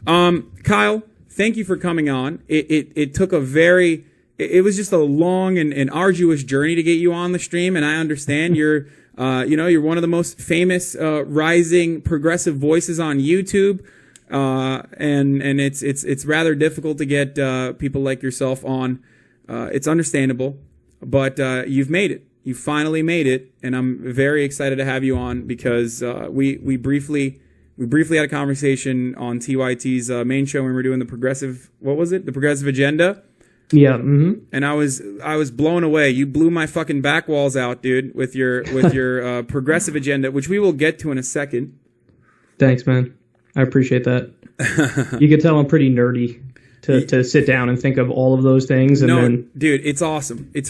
Kyle, thank you for coming on. It took it was just a long and arduous journey to get you on the stream, and I understand you're one of the most famous rising progressive voices on YouTube, and it's rather difficult to get people like yourself on. It's understandable, but you've made it. You finally made it, and I'm very excited to have you on because we briefly had a conversation on TYT's main show when we were doing the progressive. What was it? The Progressive Agenda. Yeah. Mm-hmm. And I was blown away. You blew my fucking back walls out, dude, with your progressive agenda, which we will get to in a second. Thanks, man. I appreciate that. You can tell I'm pretty nerdy to sit down and think of all of those things. And then, dude, it's awesome. It's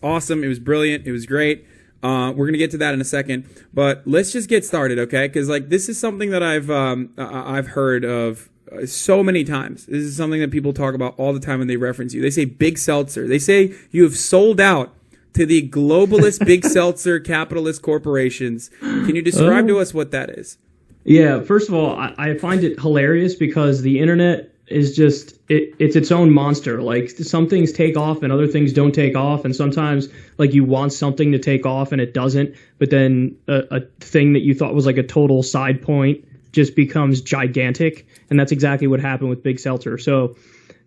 awesome. It was brilliant. It was great. We're gonna get to that in a second, but let's just get started, okay? Because this is something that I've heard of so many times. This is something that people talk about all the time when they reference you. They say Big Seltzer. They say you have sold out to the globalist Big Seltzer capitalist corporations. Can you describe to us what that is? Yeah, first of all, I find it hilarious because the internet is just it's its own monster. Like, some things take off and other things don't take off, and sometimes you want something to take off and it doesn't, but then a thing that you thought was like a total side point just becomes gigantic, and that's exactly what happened with Big Seltzer. So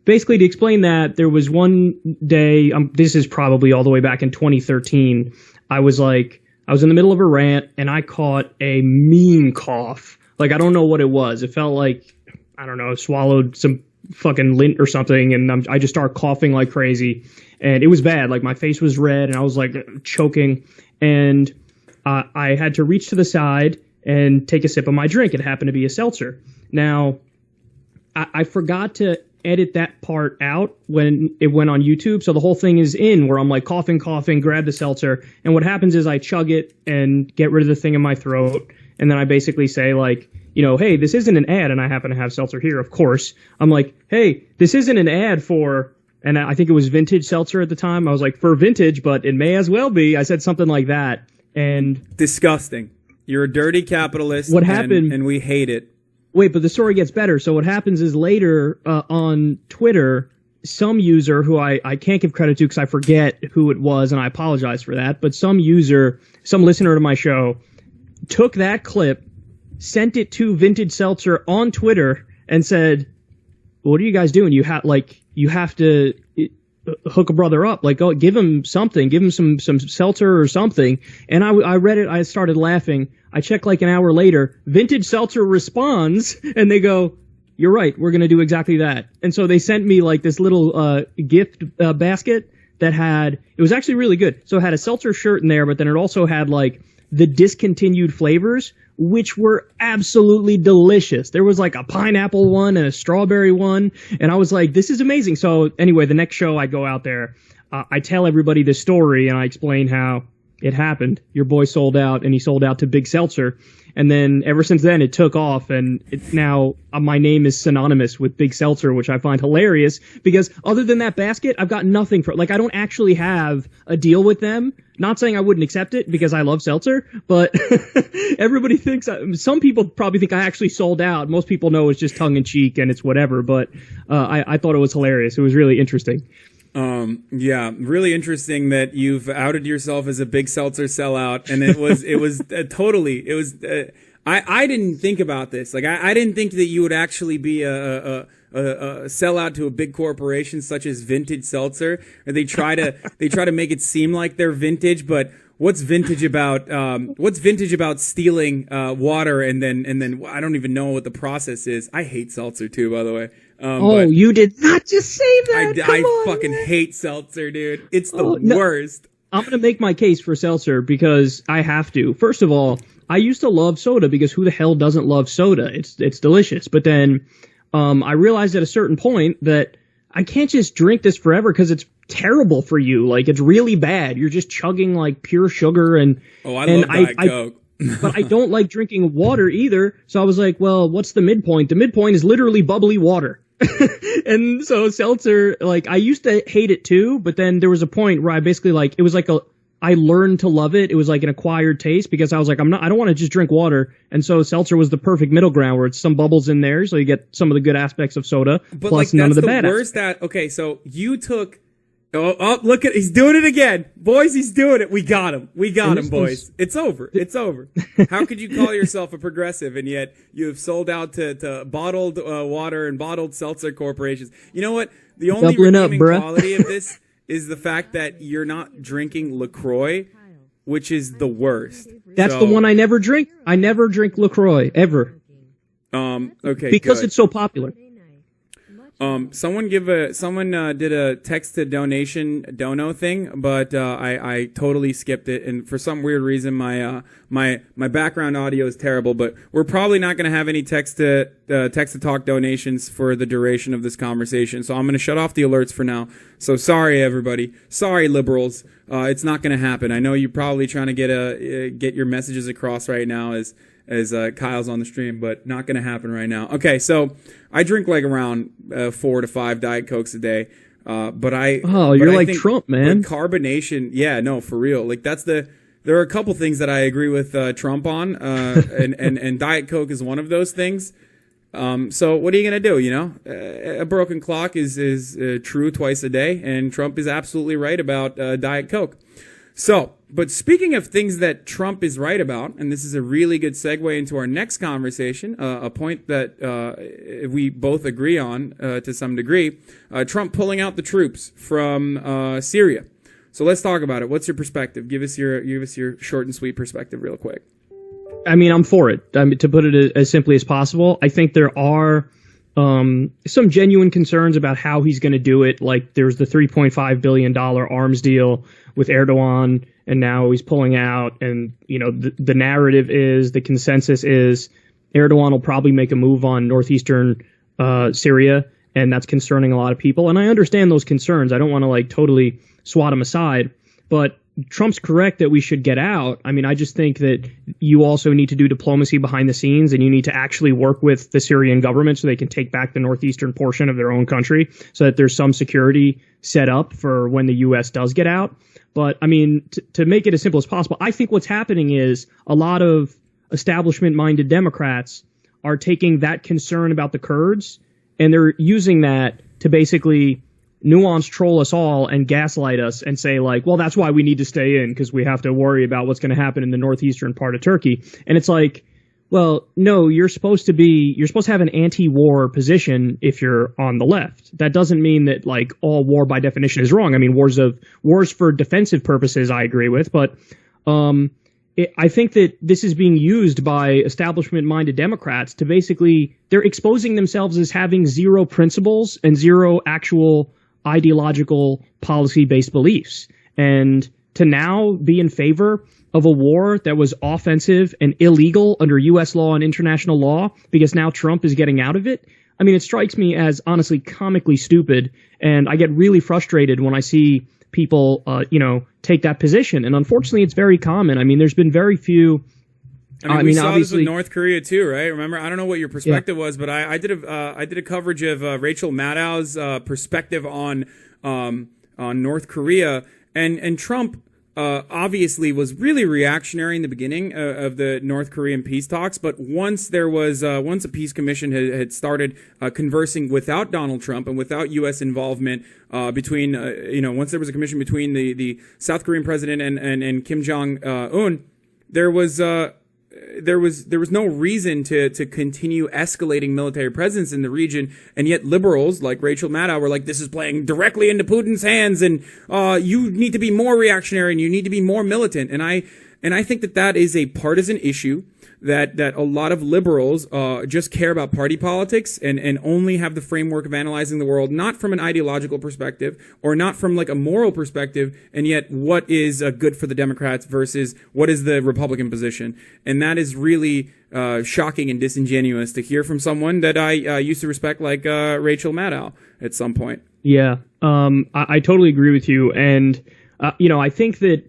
basically, to explain that, there was one day, this is probably all the way back in 2013, I was in the middle of a rant, and I caught a mean cough. I don't know what it was. It felt like, I don't know, swallowed some fucking lint or something, and I just started coughing like crazy, and it was bad. My face was red, and I was choking, and I had to reach to the side and take a sip of my drink. It happened to be a seltzer. Now, I forgot to edit that part out when it went on YouTube, so the whole thing is in where I'm coughing, grab the seltzer, and what happens is I chug it and get rid of the thing in my throat, and then I basically say hey, this isn't an ad, and I happen to have seltzer here, of course. I'm hey, this isn't an ad for, and I think it was vintage seltzer at the time. I was for vintage, but it may as well be. I said something like that, and disgusting. You're a dirty capitalist. What happened? And we hate it. Wait, but the story gets better. So what happens is later on Twitter, some user who I can't give credit to because I forget who it was, and I apologize for that, but some listener to my show, took that clip, sent it to Vintage Seltzer on Twitter, and said, "What are you guys doing? You have to hook a brother up. Give him something. Give him some seltzer or something." And I read it. I started laughing. I checked an hour later. Vintage Seltzer responds, and they go, "You're right. We're going to do exactly that." And so they sent me this little gift basket that it was actually really good. So it had a seltzer shirt in there, but then it also had the discontinued flavors, which were absolutely delicious. There was a pineapple one and a strawberry one, and I was this is amazing. So anyway, the next show I go out there, I tell everybody the story, and I explain how it happened. Your boy sold out, and he sold out to Big Seltzer. And then ever since then, it took off, and now my name is synonymous with Big Seltzer, which I find hilarious because other than that basket, I've got nothing for I don't actually have a deal with them. Not saying I wouldn't accept it because I love seltzer, but everybody thinks, some people probably think I actually sold out. Most people know it's just tongue in cheek and it's whatever, but I thought it was hilarious. It was really interesting. Yeah, really interesting that you've outed yourself as a Big Seltzer sellout, and it was I didn't think about this. I didn't think that you would actually be a sellout to a big corporation such as Vintage Seltzer. Or they try to make it seem like they're vintage, but what's vintage about stealing water and then I don't even know what the process is. I hate seltzer too, by the way. But you did not just say that. I fucking hate seltzer, dude. It's the worst. I'm going to make my case for seltzer because I have to. First of all, I used to love soda because who the hell doesn't love soda? It's delicious. But then I realized at a certain point that I can't just drink this forever because it's terrible for you. It's really bad. You're just chugging pure sugar and I love Diet Coke. But I don't like drinking water either. So I was well, what's the midpoint? The midpoint is literally bubbly water. And so seltzer, I used to hate it too, but then there was a point where I basically it was I learned to love it. It was like an acquired taste because I was like, I don't want to just drink water. And so seltzer was the perfect middle ground where it's some bubbles in there. So you get some of the good aspects of soda, but plus none of the bad aspects. Okay, so you took, look at, he's doing it again. Boys, he's doing it. We got him. We got him, boys. It's over. It's over. How could you call yourself a progressive and yet you have sold out to bottled water and bottled seltzer corporations? You know what? The only redeeming quality of this is the fact that you're not drinking LaCroix, which is the worst. That's the one I never drink. I never drink LaCroix, ever. Okay, because good. it's so popular. Someone did a text to donation dono thing, but I totally skipped it, and for some weird reason my background audio is terrible. But we're probably not going to have any text to talk donations for the duration of this conversation, so I'm going to shut off the alerts for now. So sorry everybody, sorry liberals, it's not going to happen. I know you're probably trying to get your messages across right now as Kyle's on the stream, but not going to happen right now. Okay, so I drink like around 4 to 5 Diet Cokes a day, but you're like Trump, man. Like carbonation, yeah, no, for real. Like there are a couple things that I agree with Trump on, and Diet Coke is one of those things. So what are you gonna do? You know, a broken clock is true twice a day, and Trump is absolutely right about Diet Coke. So, but speaking of things that Trump is right about, and this is a really good segue into our next conversation, a point that we both agree on to some degree, Trump pulling out the troops from Syria. So let's talk about it. What's your perspective? Give us your short and sweet perspective real quick. I mean, I'm for it. I mean, to put it as simply as possible, I think there are some genuine concerns about how he's going to do it. Like there's the $3.5 billion arms deal with Erdogan, and now he's pulling out. And, you know, the narrative is, the consensus is Erdogan will probably make a move on northeastern Syria, and that's concerning a lot of people. And I understand those concerns. I don't want to like totally swat them aside, but Trump's correct that we should get out. I mean, I just think that you also need to do diplomacy behind the scenes, and you need to actually work with the Syrian government so they can take back the northeastern portion of their own country, so that there's some security set up for when the U.S. does get out. But I mean, to make it as simple as possible, I think what's happening is a lot of establishment-minded Democrats are taking that concern about the Kurds, and they're using that to basically nuance troll us all and gaslight us and say like, well, that's why we need to stay in, because we have to worry about what's going to happen in the northeastern part of Turkey. And it's like, well, no, you're supposed to have an anti-war position if you're on the left. That doesn't mean that like all war by definition is wrong. I mean, wars for defensive purposes, I agree with, but I think that this is being used by establishment-minded Democrats to basically, they're exposing themselves as having zero principles and zero actual ideological policy-based beliefs. And to now be in favor of a war that was offensive and illegal under U.S. law and international law because now Trump is getting out of it, I mean, it strikes me as honestly comically stupid. And I get really frustrated when I see people, take that position. And unfortunately, it's very common. I mean, there's been very few. I mean, we saw this with North Korea too, right? Remember, I don't know what your perspective was, but I did a coverage of Rachel Maddow's perspective on North Korea, and Trump obviously was really reactionary in the beginning of the North Korean peace talks. But once a peace commission had started conversing without Donald Trump and without U.S. involvement once there was a commission between the South Korean president and Kim Jong-un, there was no reason to continue escalating military presence in the region, and yet liberals like Rachel Maddow were like, this is playing directly into Putin's hands, and you need to be more reactionary and you need to be more militant. And I think that is a partisan issue, that a lot of liberals just care about party politics and only have the framework of analyzing the world not from an ideological perspective or not from like a moral perspective, and yet what is good for the Democrats versus what is the Republican position. And that is really shocking and disingenuous to hear from someone that I used to respect, like Rachel Maddow at some point. Yeah, I totally agree with you. And, I think that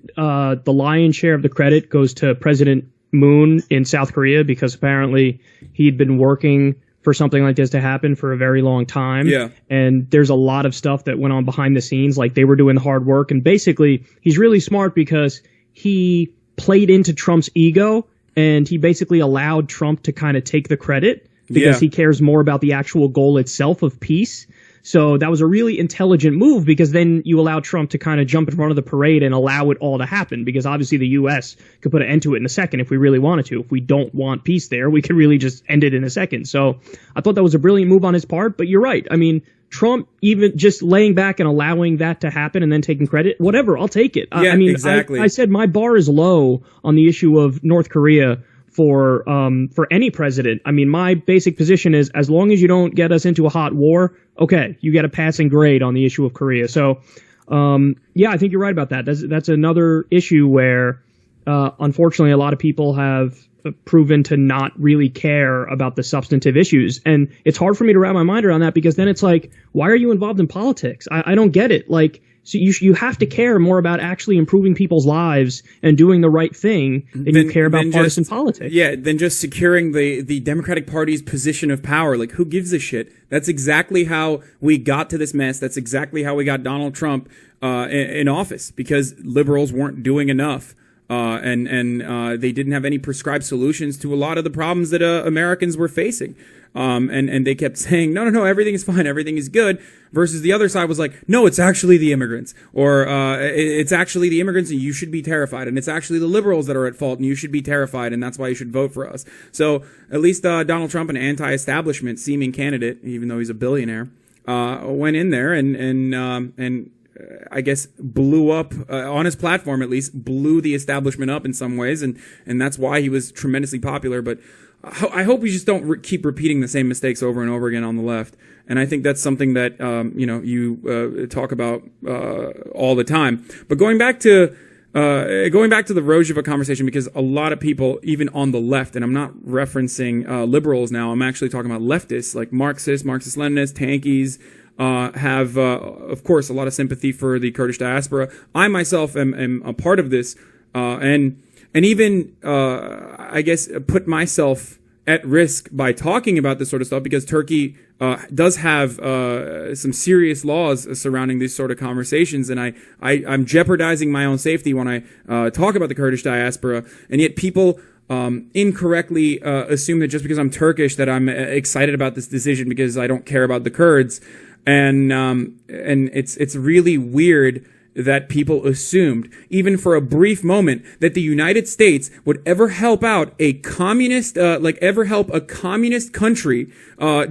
the lion's share of the credit goes to President Moon in South Korea, because apparently he'd been working for something like this to happen for a very long time. Yeah. And there's a lot of stuff that went on behind the scenes. Like, they were doing the hard work. And basically, he's really smart because he played into Trump's ego, and he basically allowed Trump to kind of take the credit because he cares more about the actual goal itself of peace. So that was a really intelligent move, because then you allow Trump to kind of jump in front of the parade and allow it all to happen, because obviously the U.S. could put an end to it in a second if we really wanted to. If we don't want peace there, we could really just end it in a second. So I thought that was a brilliant move on his part. But you're right. I mean, Trump even just laying back and allowing that to happen and then taking credit, whatever, I'll take it. Yeah, I mean, exactly. I said my bar is low on the issue of North Korea for any president. I mean, my basic position is, as long as you don't get us into a hot war, okay, you get a passing grade on the issue of Korea. So, yeah, I think you're right about that. That's another issue where, unfortunately, a lot of people have proven to not really care about the substantive issues. And it's hard for me to wrap my mind around that, because then it's like, why are you involved in politics? I don't get it. Like, so you have to care more about actually improving people's lives and doing the right thing than you care about partisan politics. Yeah, than just securing the Democratic Party's position of power. Like, who gives a shit? That's exactly how we got to this mess. That's exactly how we got Donald Trump in office, because liberals weren't doing enough. And they didn't have any prescribed solutions to a lot of the problems that Americans were facing. And they kept saying, no, everything is fine, everything is good, versus the other side was like, no, it's actually the immigrants, or it's actually the immigrants and you should be terrified, and it's actually the liberals that are at fault and you should be terrified, and that's why you should vote for us. So at least Donald Trump, an anti-establishment seeming candidate, even though he's a billionaire, went in there and I guess blew up on his platform, at least blew the establishment up in some ways, and that's why he was tremendously popular. But I hope we just don't keep repeating the same mistakes over and over again on the left. And I think that's something that you talk about all the time. But going back to the Rojava conversation, because a lot of people, even on the left, and I'm not referencing liberals now, I'm actually talking about leftists like Marxist-Leninists, tankies, have, of course, a lot of sympathy for the Kurdish diaspora. I myself am a part of this, and even, I guess, put myself at risk by talking about this sort of stuff, because Turkey does have some serious laws surrounding these sort of conversations, and I'm jeopardizing my own safety when I talk about the Kurdish diaspora, and yet people incorrectly assume that just because I'm Turkish that I'm excited about this decision because I don't care about the Kurds. And it's really weird that people assumed, even for a brief moment, that the United States would ever help out a communist, help a communist country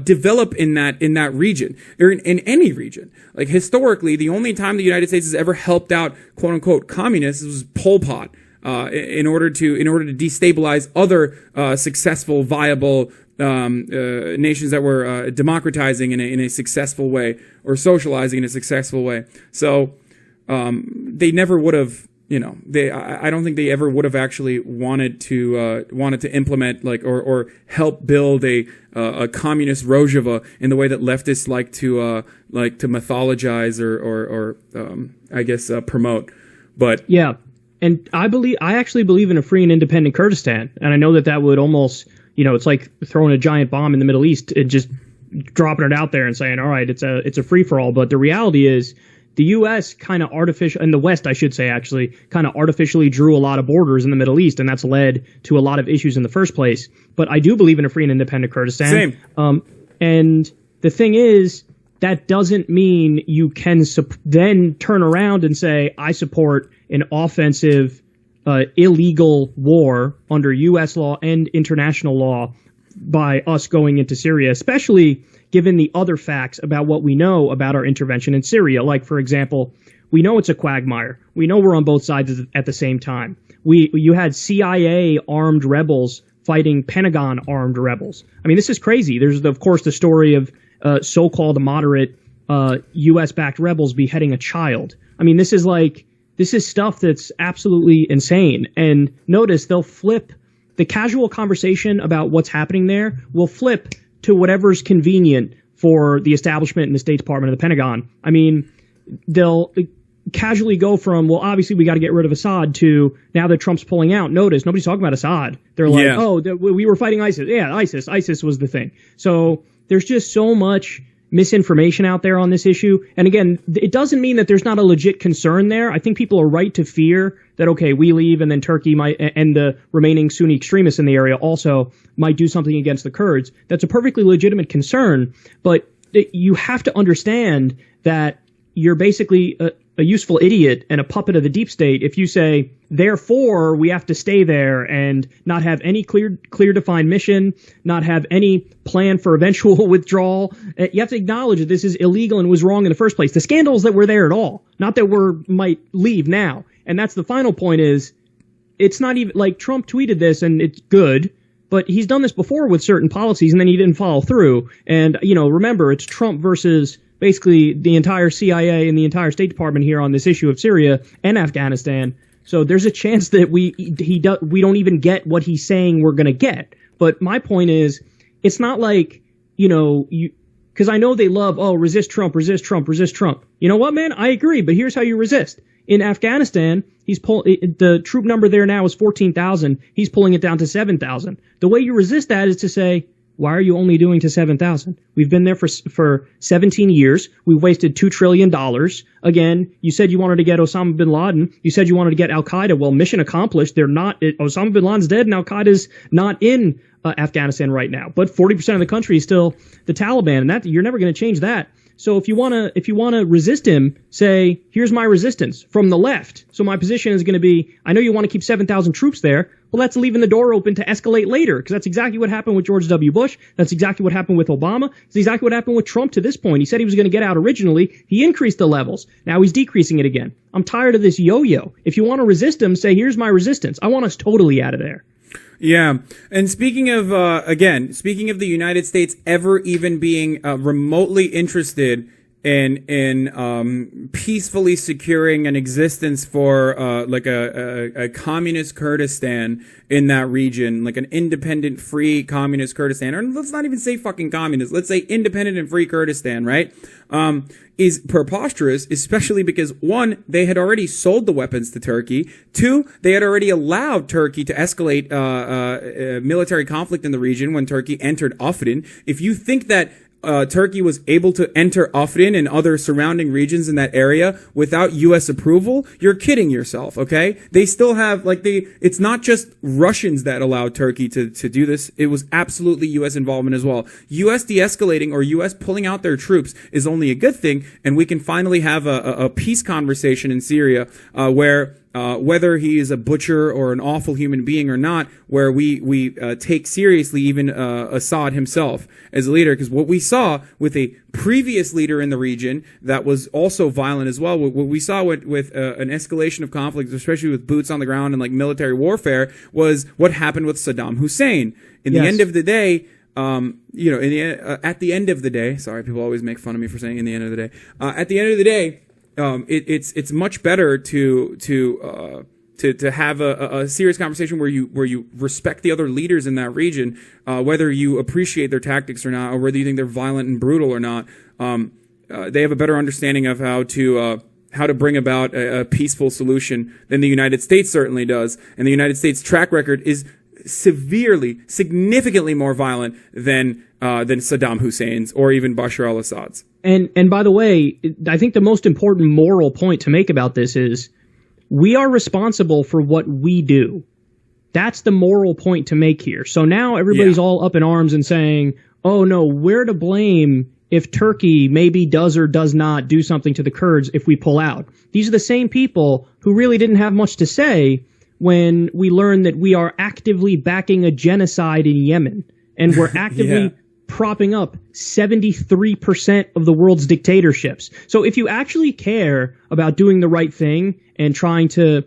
develop in that region, or in any region. Like, historically, the only time the United States has ever helped out quote unquote communists was Pol Pot, in order to destabilize other successful, viable nations that were democratizing in a successful way, or socializing in a successful way. So they never would have, I don't think they ever would have actually wanted to implement or help build a communist Rojava in the way that leftists like to mythologize or I guess promote. But yeah, and I actually believe in a free and independent Kurdistan, and I know that would almost, it's like throwing a giant bomb in the Middle East and just dropping it out there and saying, all right, it's a free for all. But the reality is, the U.S. kind of and the West, I should say, actually, kind of artificially drew a lot of borders in the Middle East, and that's led to a lot of issues in the first place. But I do believe in a free and independent Kurdistan. Same. And the thing is, that doesn't mean you can then turn around and say, I support an offensive, illegal war under U.S. law and international law by us going into Syria, especially given the other facts about what we know about our intervention in Syria. Like, for example, we know it's a quagmire. We know we're on both sides at the same time. You had CIA armed rebels fighting Pentagon armed rebels. I mean, this is crazy. There's, of course, the story of so-called moderate U.S.-backed rebels beheading a child. I mean, this is stuff that's absolutely insane. And notice they'll flip the casual conversation about what's happening there will flip to whatever's convenient for the establishment and the State Department and the Pentagon. I mean, casually go from, well, obviously we got to get rid of Assad to now that Trump's pulling out. Notice nobody's talking about Assad. They're like, we were fighting ISIS. Yeah, ISIS was the thing. So there's just so much misinformation out there on this issue. And again, it doesn't mean that there's not a legit concern there. I think people are right to fear that, okay, we leave and then Turkey might, and the remaining Sunni extremists in the area also might do something against the Kurds. That's a perfectly legitimate concern, but you have to understand that you're basically a useful idiot and a puppet of the deep state if you say, therefore, we have to stay there and not have any clear defined mission, not have any plan for eventual withdrawal. You have to acknowledge that this is illegal and was wrong in the first place. The scandals that were there at all, not that might leave now. And that's the final point is, it's not even like Trump tweeted this and it's good, but he's done this before with certain policies and then he didn't follow through. And, remember, it's Trump versus basically the entire CIA and the entire State Department here on this issue of Syria and Afghanistan. So there's a chance that we don't even get what he's saying we're going to get. But my point is, it's not like, because I know they love, resist Trump, resist Trump, resist Trump. You know what, man? I agree, but here's how you resist. In Afghanistan, the troop number there now is 14,000. He's pulling it down to 7,000. The way you resist that is to say, why are you only doing to 7,000? We've been there for 17 years. We've wasted $2 trillion. Again, you said you wanted to get Osama bin Laden. You said you wanted to get Al-Qaeda. Well, mission accomplished. They're not. Osama bin Laden's dead and Al-Qaeda's not in Afghanistan right now. But 40% of the country is still the Taliban, and that you're never going to change that. So if you want to resist him, say, here's my resistance from the left. So my position is going to be, I know you want to keep 7,000 troops there. Well, that's leaving the door open to escalate later, because that's exactly what happened with George W. Bush. That's exactly what happened with Obama. It's exactly what happened with Trump to this point. He said he was going to get out originally. He increased the levels. Now he's decreasing it again. I'm tired of this yo-yo. If you want to resist him, say, here's my resistance. I want us totally out of there. Yeah. And speaking of the United States ever even being remotely interested in peacefully securing an existence for like a communist Kurdistan in that region, like an independent, free communist Kurdistan, or let's not even say fucking communist, let's say independent and free Kurdistan, right? Is preposterous, especially because, one, they had already sold the weapons to Turkey. Two, they had already allowed Turkey to escalate military conflict in the region when Turkey entered Afrin. If you think that Turkey was able to enter Afrin and other surrounding regions in that area without U.S. approval, you're kidding yourself, okay? They still have, it's not just Russians that allowed Turkey to do this. It was absolutely U.S. involvement as well. U.S. de-escalating or U.S. pulling out their troops is only a good thing, and we can finally have a peace conversation in Syria where whether he is a butcher or an awful human being or not, where we take seriously even Assad himself as a leader. Because what we saw with a previous leader in the region that was also violent as well, what we saw with an escalation of conflict, especially with boots on the ground and like military warfare, was what happened with Saddam Hussein. In the end of the day, at the end of the day, sorry, people always make fun of me for saying in the end of the day. At the end of the day, it's much better to have a serious conversation where you respect the other leaders in that region, whether you appreciate their tactics or not, or whether you think they're violent and brutal or not. They have a better understanding of how to bring about a peaceful solution than the United States certainly does. And the United States track record is significantly more violent than Saddam Hussein's or even Bashar al-Assad's. And by the way, I think the most important moral point to make about this is we are responsible for what we do. That's the moral point to make here. So now everybody's all up in arms and saying, oh no, we're to blame if Turkey maybe does or does not do something to the Kurds if we pull out. These are the same people who really didn't have much to say when we learned that we are actively backing a genocide in Yemen. And we're actively propping up 73% of the world's dictatorships. So if you actually care about doing the right thing and trying to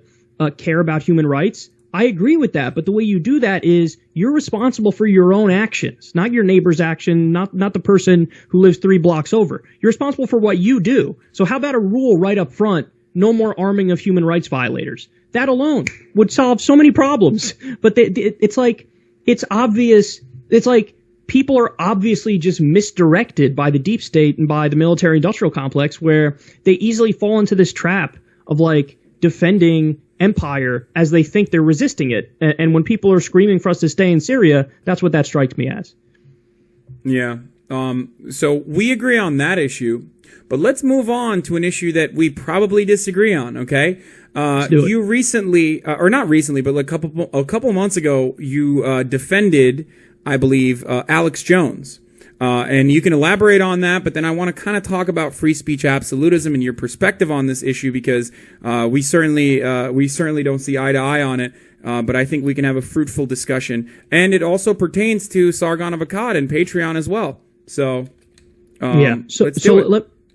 care about human rights, I agree with that. But the way you do that is you're responsible for your own actions, not your neighbor's action, not the person who lives 3 blocks over. You're responsible for what you do. So how about a rule right up front? No more arming of human rights violators. That alone would solve so many problems. But it's obvious. It's like people are obviously just misdirected by the deep state and by the military industrial complex, where they easily fall into this trap of like defending empire as they think they're resisting it. And when people are screaming for us to stay in Syria, that's what that strikes me as. Yeah. So we agree on that issue, but let's move on to an issue that we probably disagree on. Okay. You recently, or not recently, but like a couple months ago, you defended, I believe, Alex Jones. And you can elaborate on that, but then I want to kind of talk about free speech absolutism and your perspective on this issue, because we certainly don't see eye to eye on it. But I think we can have a fruitful discussion, and it also pertains to Sargon of Akkad and Patreon as well. So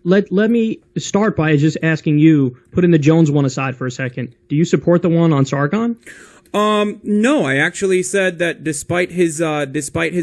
let me start by just asking you, putting the Jones one aside for a second. Do you support the one on Sargon? No, I actually said that despite his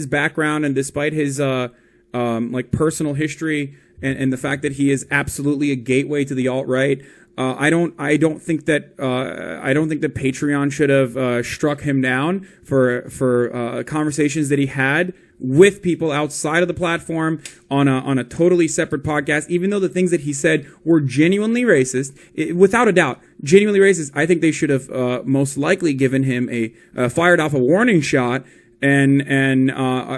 background and despite his like personal history and the fact that he is absolutely a gateway to the alt-right, I don't think that Patreon should have struck him down for conversations that he had with people outside of the platform on a totally separate podcast, even though the things that he said were genuinely racist, without a doubt, genuinely racist. I think they should have most likely given him fired off a warning shot and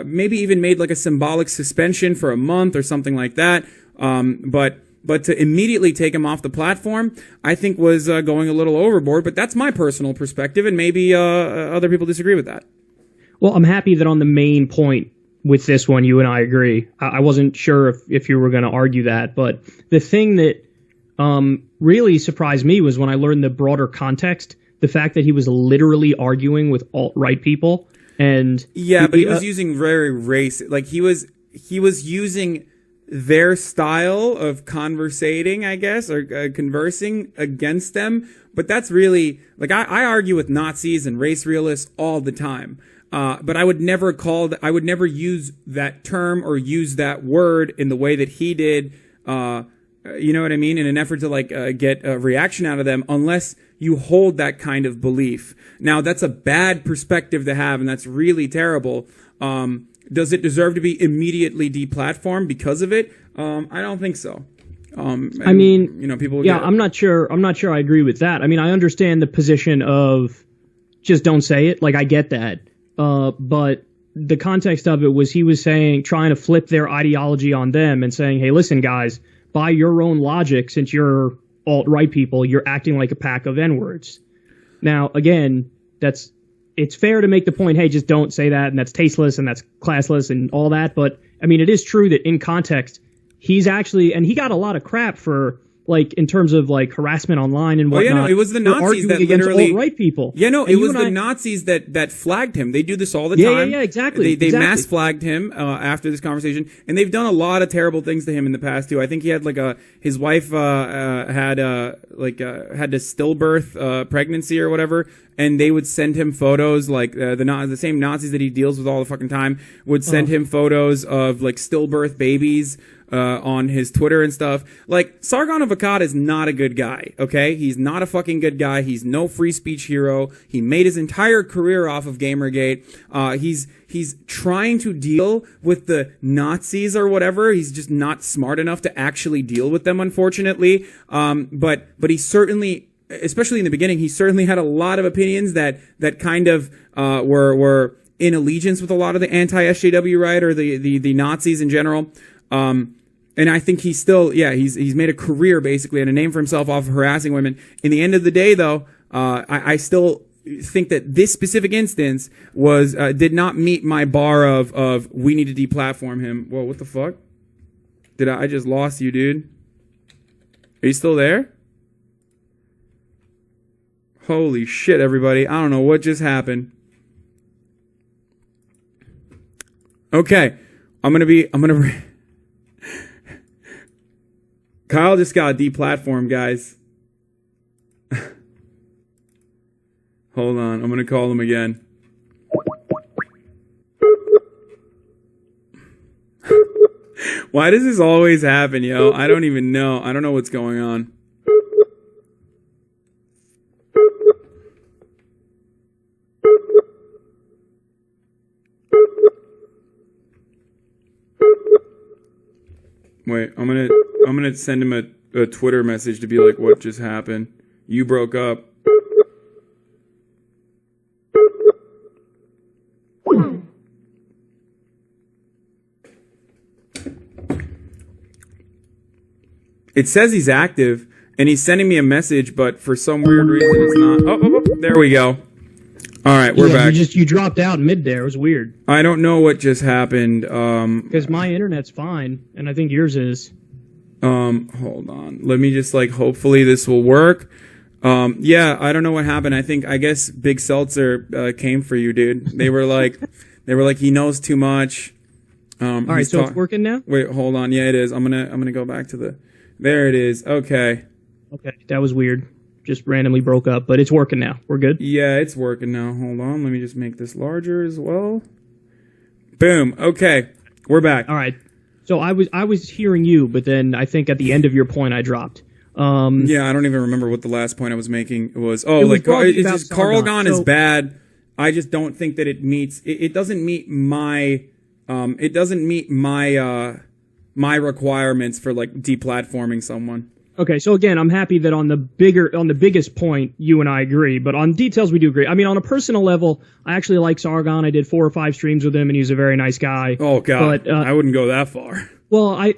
maybe even made like a symbolic suspension for a month or something like that. But to immediately take him off the platform, I think was going a little overboard. But that's my personal perspective, and maybe other people disagree with that. Well, I'm happy that on the main point with this one, you and I agree. I wasn't sure if you were going to argue that, but the thing that really surprised me was when I learned the broader context, the fact that he was literally arguing with alt-right people. And yeah, but he was using very racist, like he was using their style of conversating, I guess, or conversing against them. But that's really, like, I argue with Nazis and race realists all the time. But I would never use that term or use that word in the way that he did, you know what I mean? In an effort to like, get a reaction out of them, unless you hold that kind of belief. Now, that's a bad perspective to have, and that's really terrible. Does it deserve to be immediately deplatformed because of it? I don't think so. I mean, you know, people. Yeah, I'm not sure I agree with that. I mean, I understand the position of just don't say it. Like, I get that. But the context of it was he was trying to flip their ideology on them and saying, hey, listen, guys, by your own logic, since you're alt-right people, you're acting like a pack of N-words. Now, again, it's fair to make the point, hey, just don't say that, and that's tasteless, and that's classless, and all that. But, I mean, it is true that in context, he's actually, and he got a lot of crap for, like, in terms of, like, harassment online and whatnot. Oh, yeah, no, it was the Nazis that literally alt-right people. Yeah, no, it was the Nazis that flagged him. They do this all the time. Yeah, exactly. They mass flagged him after this conversation, and they've done a lot of terrible things to him in the past too. I think he had like his wife had to stillbirth pregnancy or whatever, and they would send him photos like the same Nazis that he deals with all the fucking time would send him photos of like stillbirth babies. On his Twitter and stuff. Like, Sargon of Akkad is not a good guy, okay? He's not a fucking good guy. He's no free speech hero. He made his entire career off of Gamergate. He's trying to deal with the Nazis or whatever. He's just not smart enough to actually deal with them, unfortunately. But he certainly, especially in the beginning, he certainly had a lot of opinions that kind of were in allegiance with a lot of the anti-SJW right, or the Nazis in general. And I think he's still, he's made a career basically and a name for himself off of harassing women. In the end of the day, though, I still think that this specific instance was did not meet my bar of we need to deplatform him. Whoa, what the fuck? I just lost you, dude? Are you still there? Holy shit, everybody! I don't know what just happened. Okay, I'm gonna. Kyle just got deplatformed, guys. Hold on, I'm gonna call him again. Why does this always happen, yo? I don't even know. I don't know what's going on. Wait, I'm gonna send him a Twitter message to be like, what just happened? You broke up. It says he's active, and he's sending me a message, but for some weird reason it's not. Oh, there we go. All right, we're back. You dropped out mid there. It was weird. I don't know what just happened. Because my internet's fine, and I think yours is. Hold on. Let me just hopefully this will work. Yeah, I don't know what happened. I guess Big Seltzer came for you, dude. They were like, he knows too much. All right, so it's working now? Wait, hold on. Yeah, it is. I'm gonna go back to the. There it is. Okay. Okay, that was weird. Just randomly broke up, but it's working now. We're good? Yeah, it's working now. Hold on. Let me just make this larger as well. Boom. Okay. We're back. All right. So I was hearing you, but then I think at the end of your point I dropped. Yeah, I don't even remember what the last point I was making was. Oh, it's just Carlgon is bad. I just don't think that it meets. It doesn't meet my. It doesn't meet my requirements for deplatforming someone. Okay, so again, I'm happy that on the biggest point, you and I agree, but on details, we do agree. I mean, on a personal level, I actually like Sargon. I did 4 or 5 streams with him, and he's a very nice guy. Oh, God. But, I wouldn't go that far. Well,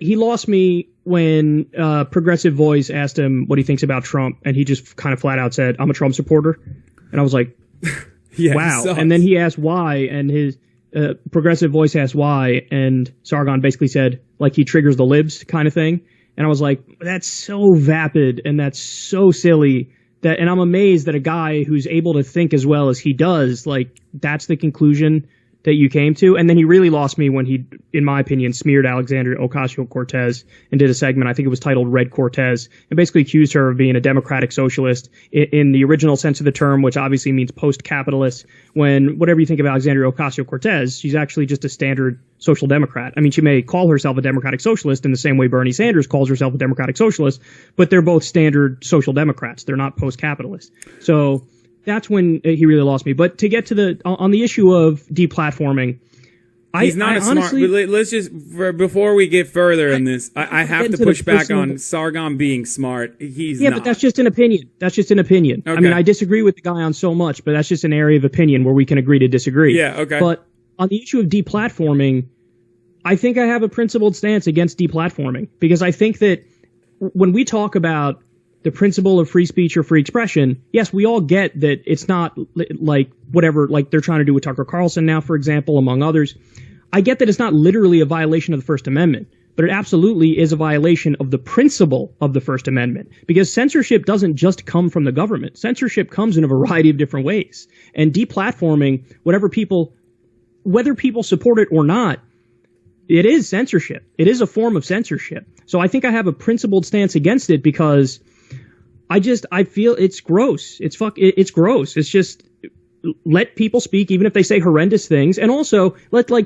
he lost me when Progressive Voice asked him what he thinks about Trump, and he just kind of flat out said, I'm a Trump supporter. And I was like, yeah, wow. And then he asked why, and his Progressive Voice asked why, and Sargon basically said, he triggers the libs kind of thing. And I was like, that's so vapid and that's so silly and I'm amazed that a guy who's able to think as well as he does, that's the conclusion that you came to. And then he really lost me when he, in my opinion, smeared Alexandria Ocasio-Cortez and did a segment, I think it was titled Red Cortez, and basically accused her of being a democratic socialist in the original sense of the term, which obviously means post-capitalist, when whatever you think of Alexandria Ocasio-Cortez, she's actually just a standard social democrat. I mean, she may call herself a democratic socialist in the same way Bernie Sanders calls herself a democratic socialist, but they're both standard social democrats. They're not post-capitalist. So that's when he really lost me. But to get to on the issue of deplatforming, he's not honestly, smart. Let's just before we get further in this, I have to push back on Sargon being smart. He's not. But that's just an opinion. That's just an opinion. Okay. I mean, I disagree with the guy on so much, but that's just an area of opinion where we can agree to disagree. Yeah. Okay. But on the issue of deplatforming, I think I have a principled stance against deplatforming because I think that when we talk about the principle of free speech or free expression, yes, we all get that it's not whatever, they're trying to do with Tucker Carlson now, for example, among others. I get that it's not literally a violation of the First Amendment, but it absolutely is a violation of the principle of the First Amendment because censorship doesn't just come from the government. Censorship comes in a variety of different ways. And deplatforming, whether people support it or not, it is censorship. It is a form of censorship. So I think I have a principled stance against it because I feel it's gross. It's gross. It's just let people speak even if they say horrendous things. And also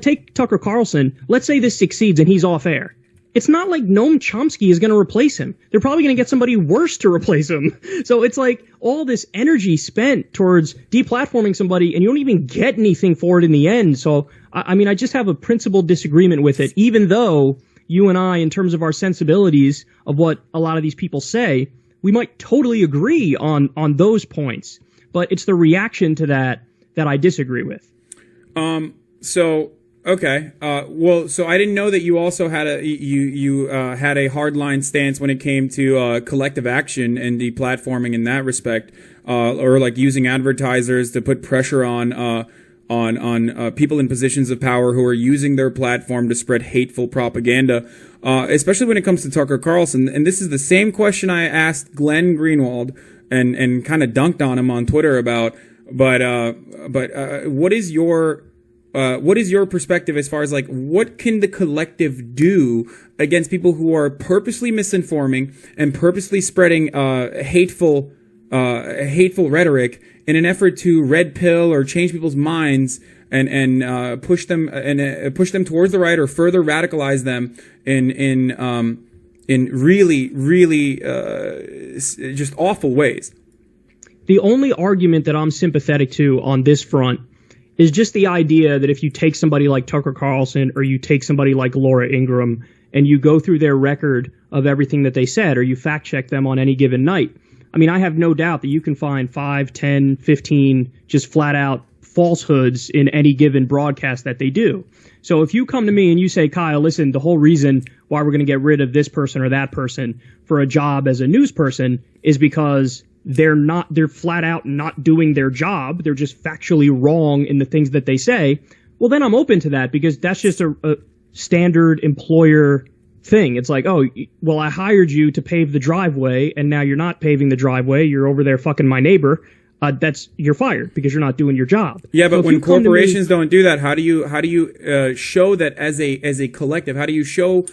take Tucker Carlson. Let's say this succeeds and he's off air. It's not like Noam Chomsky is going to replace him. They're probably going to get somebody worse to replace him. So it's all this energy spent towards deplatforming somebody and you don't even get anything for it in the end. So, I mean, I just have a principled disagreement with it, even though you and I, in terms of our sensibilities of what a lot of these people say, we might totally agree on those points. But it's the reaction to that I disagree with. Okay. So I didn't know that you also had you had a hardline stance when it came to collective action and deplatforming in that respect, or using advertisers to put pressure on people in positions of power who are using their platform to spread hateful propaganda, especially when it comes to Tucker Carlson. And this is the same question I asked Glenn Greenwald and kind of dunked on him on Twitter about. But what is your perspective as far as what can the collective do against people who are purposely misinforming and purposely spreading hateful rhetoric in an effort to red pill or change people's minds and push them towards the right or further radicalize them in really just awful ways? The only argument that I'm sympathetic to on this front is just the idea that if you take somebody like Tucker Carlson or you take somebody like Laura Ingraham and you go through their record of everything that they said or you fact check them on any given night, I mean, I have no doubt that you can find 5, 10, 15 just flat out falsehoods in any given broadcast that they do. So if you come to me and you say, Kyle, listen, the whole reason why we're going to get rid of this person or that person for a job as a news person is because they're flat out not doing their job. They're just factually wrong in the things that they say. Well, then I'm open to that, because that's just a standard employer thing. It's like, oh, well, I hired you to pave the driveway, and now you're not paving the driveway. You're over there fucking my neighbor. You're fired because you're not doing your job. Yeah, but when corporations don't do that, how do you show that as a collective? How do you show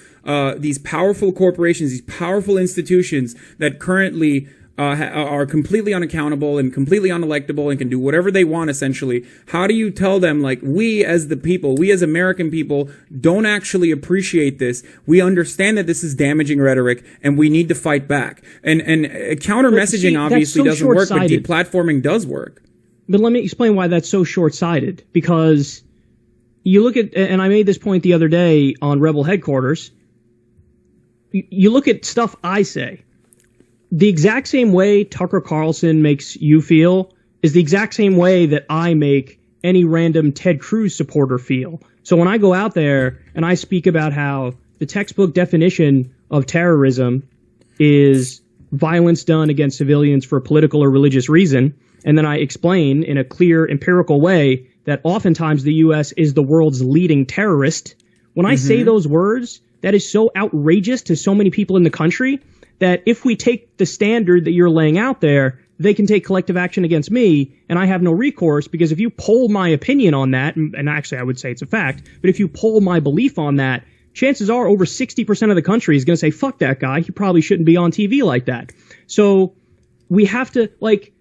these powerful corporations, these powerful institutions that currently are completely unaccountable and completely unelectable and can do whatever they want, essentially? How do you tell them, like, we as the people, we as American people don't actually appreciate this. We understand that this is damaging rhetoric and we need to fight back. And counter messaging obviously doesn't work, but deplatforming does work. But let me explain why that's so short-sighted. Because you look at, and I made this point the other day on Rebel Headquarters, you look at stuff I say. The exact same way Tucker Carlson makes you feel is the exact same way that I make any random Ted Cruz supporter feel. So when I go out there and I speak about how the textbook definition of terrorism is violence done against civilians for a political or religious reason, and then I explain in a clear empirical way that oftentimes the U.S. is the world's leading terrorist, when I say those words, that is so outrageous to so many people in the country that if we take the standard that you're laying out there, they can take collective action against me, and I have no recourse, because if you poll my opinion on that, and actually I would say it's a fact, but if you poll my belief on that, chances are over 60% of the country is going to say, fuck that guy, he probably shouldn't be on TV like that. So we have to, like,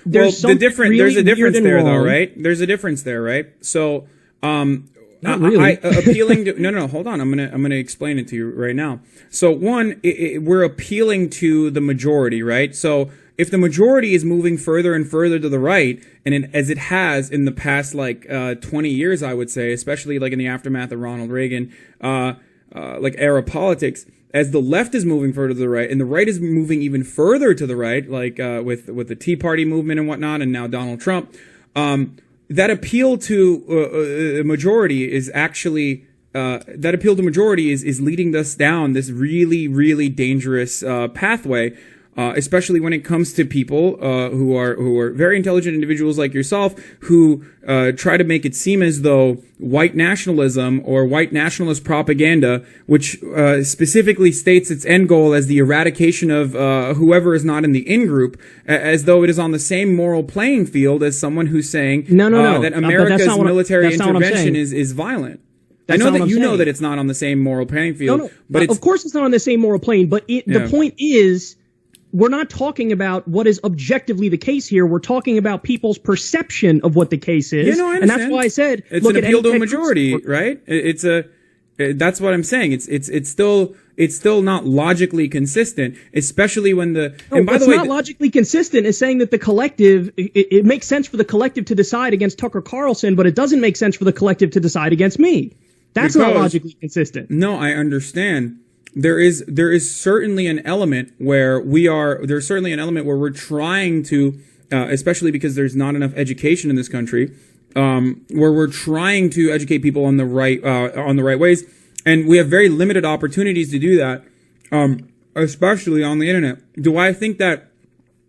there's a difference there, though, right? There's a difference there, right? So, not really. Appealing to no, hold on. I'm gonna explain it to you right now. So one, we're appealing to the majority, right? So if the majority is moving further and further to the right, and as it has in the past 20 years, I would say, especially like in the aftermath of Ronald Reagan, like era politics, as the left is moving further to the right, and the right is moving even further to the right, like with the Tea Party movement and whatnot, and now Donald Trump. That appeal to a majority is actually is leading us down this really, really dangerous pathway, especially when it comes to people who are very intelligent individuals like yourself, who try to make it seem as though white nationalism or white nationalist propaganda, which specifically states its end goal as the eradication of whoever is not in the in-group, as though it is on the same moral playing field as someone who's saying that America's military intervention is violent. I know that you know that it's not on the same moral playing field. But of course it's not on the same moral plane, but the point is, we're not talking about what is objectively the case here. We're talking about people's perception of what the case is. I understand. And that's why I said it's an appeal to a majority, right? That's what I'm saying. It's still not logically consistent, especially when and by the way, not logically consistent is saying that the collective, it makes sense for the collective to decide against Tucker Carlson, but it doesn't make sense for the collective to decide against me. That's not logically consistent. No, I understand. There is certainly an element where we're trying to, especially because there's not enough education in this country, where we're trying to educate people on the right ways, and we have very limited opportunities to do that, especially on the internet. Do I think that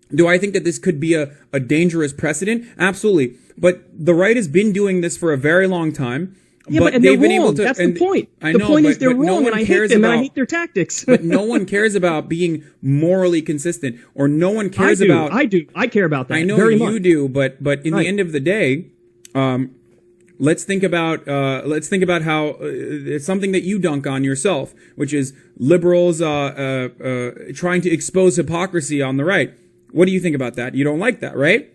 this could be a dangerous precedent? Absolutely. But the right has been doing this for a very long time. Yeah, but they've been able to. That's the point. The point is they're wrong, and I hate them, and I hate their tactics. But no one cares about being morally consistent, or no one cares about. I do. I care about that. I know very you much. do, but in the end of the day, let's think about how it's something that you dunk on yourself, which is liberals trying to expose hypocrisy on the right. What do you think about that? You don't like that, right?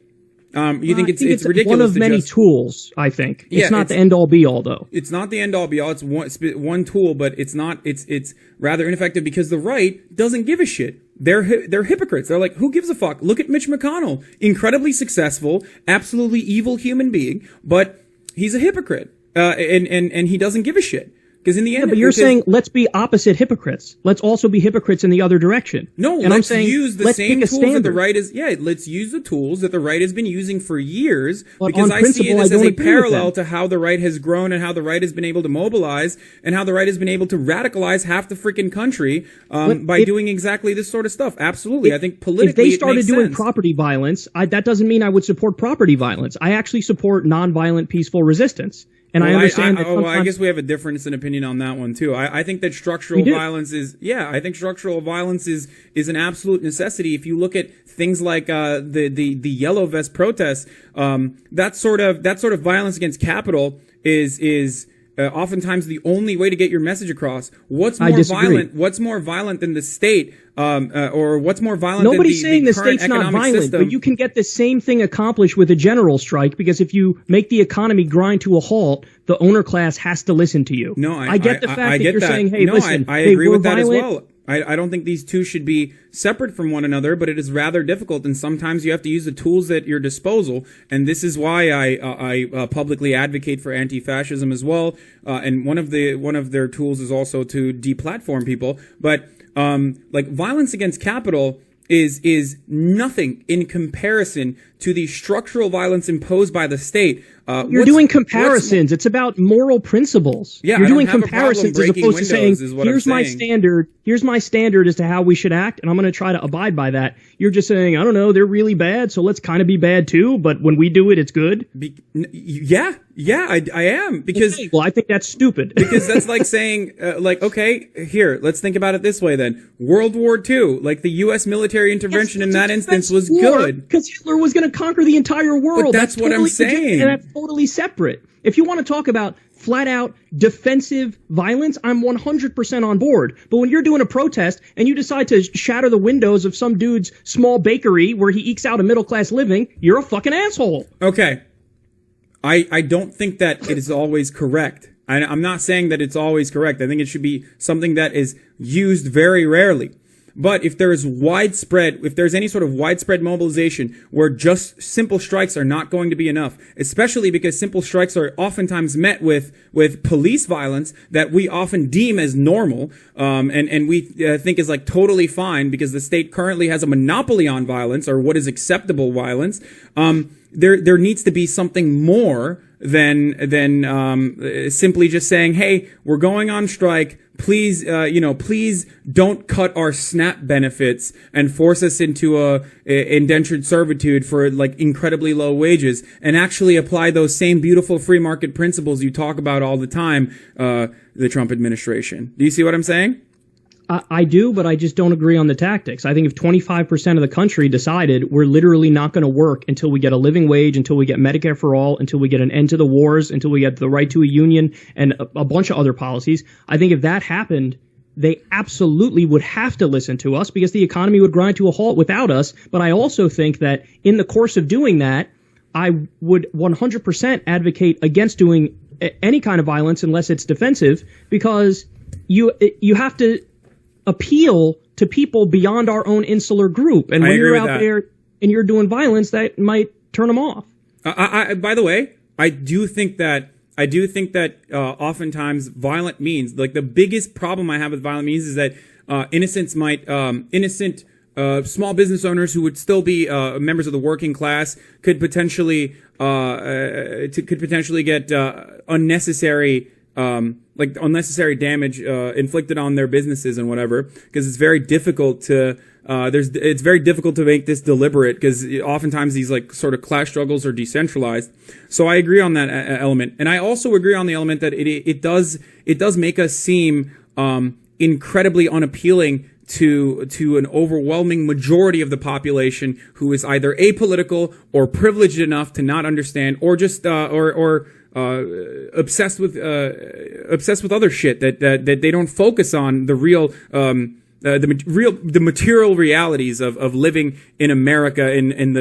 You think it's ridiculous? One of many tools, I think. It's not the end all be all, though. It's not the end all be all. It's one tool, but it's not. It's rather ineffective because the right doesn't give a shit. They're hypocrites. They're like, who gives a fuck? Look at Mitch McConnell, incredibly successful, absolutely evil human being, but he's a hypocrite, and he doesn't give a shit. Because in the end, but you're saying let's be opposite hypocrites. Let's also be hypocrites in the other direction. No, and let's use the same tools that the right is. Yeah, let's use the tools that the right has been using for years. But because I see this as a parallel to how the right has grown and how the right has been able to mobilize and how the right has been able to radicalize half the freaking country by doing exactly this sort of stuff. Absolutely, I think politically, if they started doing sense. property violence, that doesn't mean I would support property violence. I actually support nonviolent, peaceful resistance. And I understand that I guess we have a difference in opinion on that one too. I think that structural violence I think structural violence is an absolute necessity. If you look at things like the yellow vest protests, that sort of violence against capital is oftentimes the only way to get your message across. What's more violent? What's more violent than the state? Or what's more violent Nobody's than saying the the state's not violent, system? but you can get the same thing accomplished with a general strike, because if you make the economy grind to a halt, the owner class has to listen to you. No, I get the fact that you're saying, hey, no, listen, I agree with that violent. as well. I don't think these two should be separate from one another, but it is rather difficult, and sometimes you have to use the tools at your disposal, and this is why I publicly advocate for anti-fascism as well, and one of their tools is also to deplatform people, but like violence against capital is nothing in comparison to the structural violence imposed by the state. You're doing comparisons. It's about moral principles. Yeah, you're doing comparisons as opposed to saying, here's my standard. Here's my standard as to how we should act, and I'm going to try to abide by that. You're just saying, I don't know, they're really bad, so let's kind of be bad too, but when we do it, it's good. I am. Because okay, well, I think that's stupid. Because that's like saying, okay, here, let's think about it this way then. World War II, like the U.S. military intervention in that instance was good. Because Hitler was going to conquer the entire world. But that's what I'm saying. And that's totally separate. If you want to talk about flat out defensive violence, I'm 100% on board. But when you're doing a protest and you decide to shatter the windows of some dude's small bakery where he ekes out a middle class living, you're a fucking asshole. Okay. I don't think that it is always correct. I'm not saying that it's always correct. I think it should be something that is used very rarely. But if there's any sort of widespread mobilization where just simple strikes are not going to be enough, especially because simple strikes are oftentimes met with police violence that we often deem as normal, and we think is like totally fine because the state currently has a monopoly on violence or what is acceptable violence. There needs to be something more than simply just saying, hey, we're going on strike. Please, please don't cut our SNAP benefits and force us into a indentured servitude for like incredibly low wages, and actually apply those same beautiful free market principles you talk about all the time, the Trump administration. Do you see what I'm saying? I do, but I just don't agree on the tactics. I think if 25% of the country decided we're literally not going to work until we get a living wage, until we get Medicare for all, until we get an end to the wars, until we get the right to a union and a bunch of other policies, I think if that happened, they absolutely would have to listen to us because the economy would grind to a halt without us. But I also think that in the course of doing that, I would 100% advocate against doing any kind of violence unless it's defensive, because you have to appeal to people beyond our own insular group. And when you're out there and you're doing violence, that might turn them off. By the way, I do think that oftentimes violent means, like the biggest problem I have with violent means is that innocent small business owners who would still be members of the working class could potentially get unnecessary damage inflicted on their businesses and whatever, because it's very difficult to make this deliberate, because oftentimes these like sort of class struggles are decentralized. So I agree on that element, and I also agree on the element that it does make us seem incredibly unappealing to an overwhelming majority of the population who is either apolitical or privileged enough to not understand, or just obsessed with other shit that they don't focus on the real the material realities of living in America in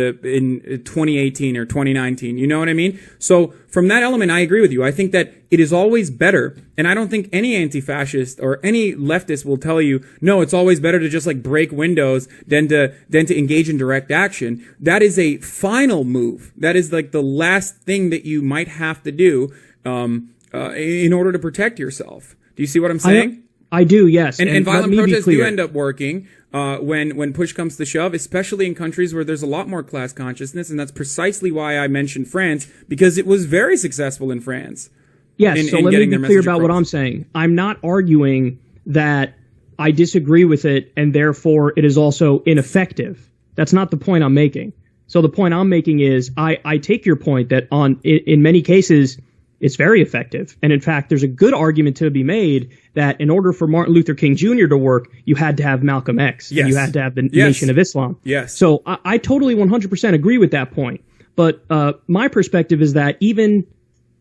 2018 or 2019. You know what I mean? So from that element, I agree with you. I think that it is always better, and I don't think any anti-fascist or any leftist will tell you, no, it's always better to just like break windows than to engage in direct action. That is a final move. That is like the last thing that you might have to do in order to protect yourself. Do you see what I'm saying? I do, yes. And violent protests do end up working when push comes to shove, especially in countries where there's a lot more class consciousness, and that's precisely why I mentioned France, because it was very successful in France. Yes, so let me be clear about what I'm saying. I'm not arguing that I disagree with it and therefore it is also ineffective. That's not the point I'm making. So the point I'm making is I take your point that in many cases it's very effective. And in fact, there's a good argument to be made that in order for Martin Luther King Jr. to work, you had to have Malcolm X. Yes. And you had to have the Nation of Islam. Yes. So I totally 100% agree with that point. But my perspective is that even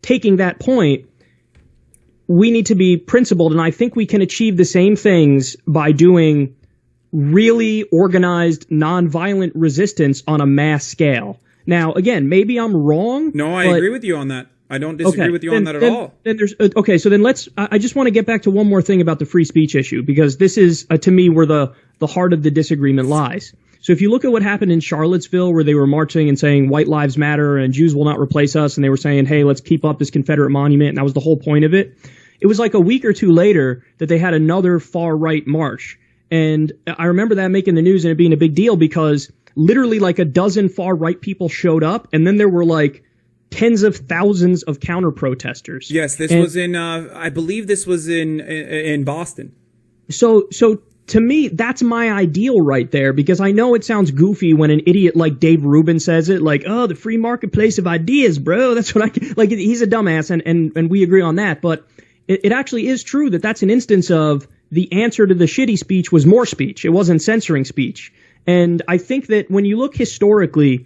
taking that point, we need to be principled. And I think we can achieve the same things by doing really organized, nonviolent resistance on a mass scale. Now, again, maybe I'm wrong. No, I agree with you on that. I don't disagree with you on that at all. Then there's okay. So then I just want to get back to one more thing about the free speech issue, because this is to me where the heart of the disagreement lies. So if you look at what happened in Charlottesville, where they were marching and saying white lives matter and Jews will not replace us, and they were saying, hey, let's keep up this Confederate monument, and that was the whole point of it. It was like a week or two later that they had another far right march, and I remember that making the news and it being a big deal because literally like a dozen far right people showed up, and then there were like tens of thousands of counter protesters. Yes, this was in, I believe this was in Boston. So to me, that's my ideal right there, because I know it sounds goofy when an idiot like Dave Rubin says it, like, oh, the free marketplace of ideas, bro. That's what like, he's a dumbass, and we agree on that. But it actually is true that that's an instance of the answer to the shitty speech was more speech. It wasn't censoring speech. And I think that when you look historically,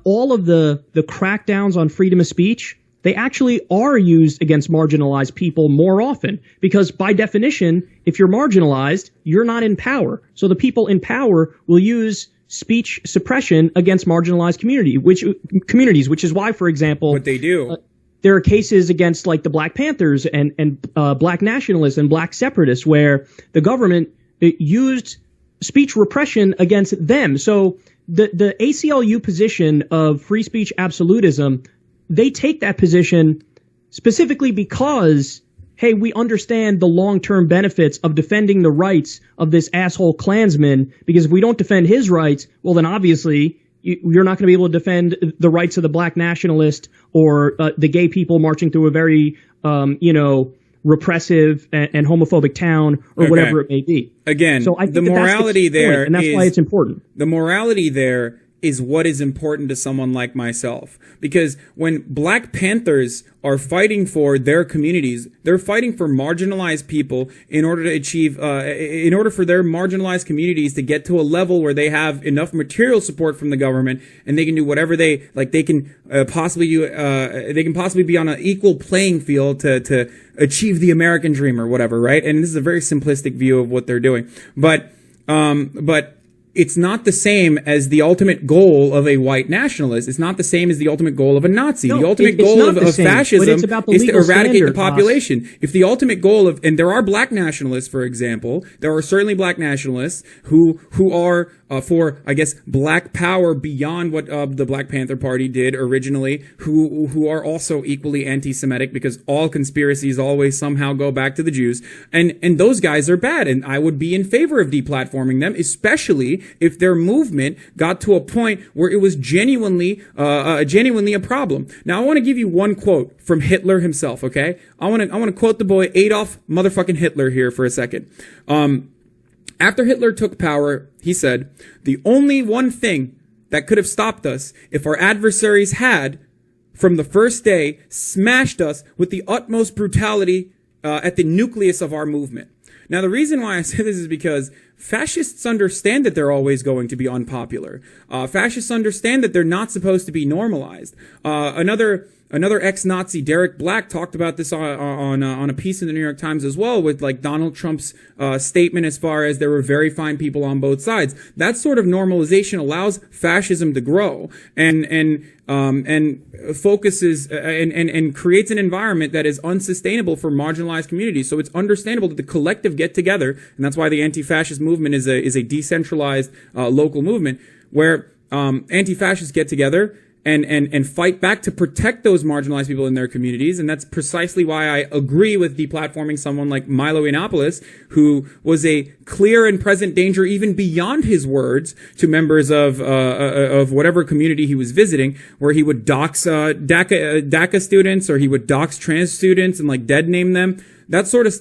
all of the crackdowns on freedom of speech, they actually are used against marginalized people more often, because by definition, if you're marginalized, you're not in power. So the people in power will use speech suppression against marginalized communities, which is why, for example, what they do. There are cases against like the Black Panthers and Black nationalists and Black separatists where the government used speech repression against them. So the ACLU position of free speech absolutism, they take that position specifically because, hey, we understand the long-term benefits of defending the rights of this asshole Klansman, because if we don't defend his rights, well, then obviously you're not going to be able to defend the rights of the Black nationalist or the gay people marching through a very, repressive and homophobic town or whatever it may be. Again, so I think the morality there, and that's why it's important. The morality there is what is important to someone like myself. Because when Black Panthers are fighting for their communities, they're fighting for marginalized people in order to achieve, in order for their marginalized communities to get to a level where they have enough material support from the government and they can do whatever they, like they can possibly do, they can possibly be on an equal playing field to achieve the American dream or whatever, right? And this is a very simplistic view of what they're doing. But it's not the same as the ultimate goal of a white nationalist. It's not the same as the ultimate goal of a Nazi. No, the ultimate goal of fascism is to eradicate the population. If the ultimate goal of, and there are Black nationalists, for example, there are certainly Black nationalists who are for, I guess, Black power beyond what the Black Panther Party did originally, who are also equally anti-Semitic, because all conspiracies always somehow go back to the Jews. And those guys are bad, and I would be in favor of deplatforming them, especially if their movement got to a point where it was genuinely a problem. Now, I want to give you one quote from Hitler himself, okay? I want to quote the boy Adolf motherfucking Hitler here for a second. After Hitler took power, he said, "The only one thing that could have stopped us if our adversaries had, from the first day, smashed us with the utmost brutality at the nucleus of our movement." Now, the reason why I say this is because fascists understand that they're always going to be unpopular. Fascists understand that they're not supposed to be normalized. Another ex-Nazi, Derek Black, talked about this on a piece in the New York Times as well, with like Donald Trump's statement as far as there were very fine people on both sides. That sort of normalization allows fascism to grow and focuses and creates an environment that is unsustainable for marginalized communities. So it's understandable that the collective get together, and that's why the anti-fascist movement is a decentralized local movement where anti-fascists get together and fight back to protect those marginalized people in their communities. And that's precisely why I agree with deplatforming someone like Milo Yiannopoulos, who was a clear and present danger even beyond his words to members of whatever community he was visiting, where he would dox DACA students, or he would dox trans students and like dead name them. That sort of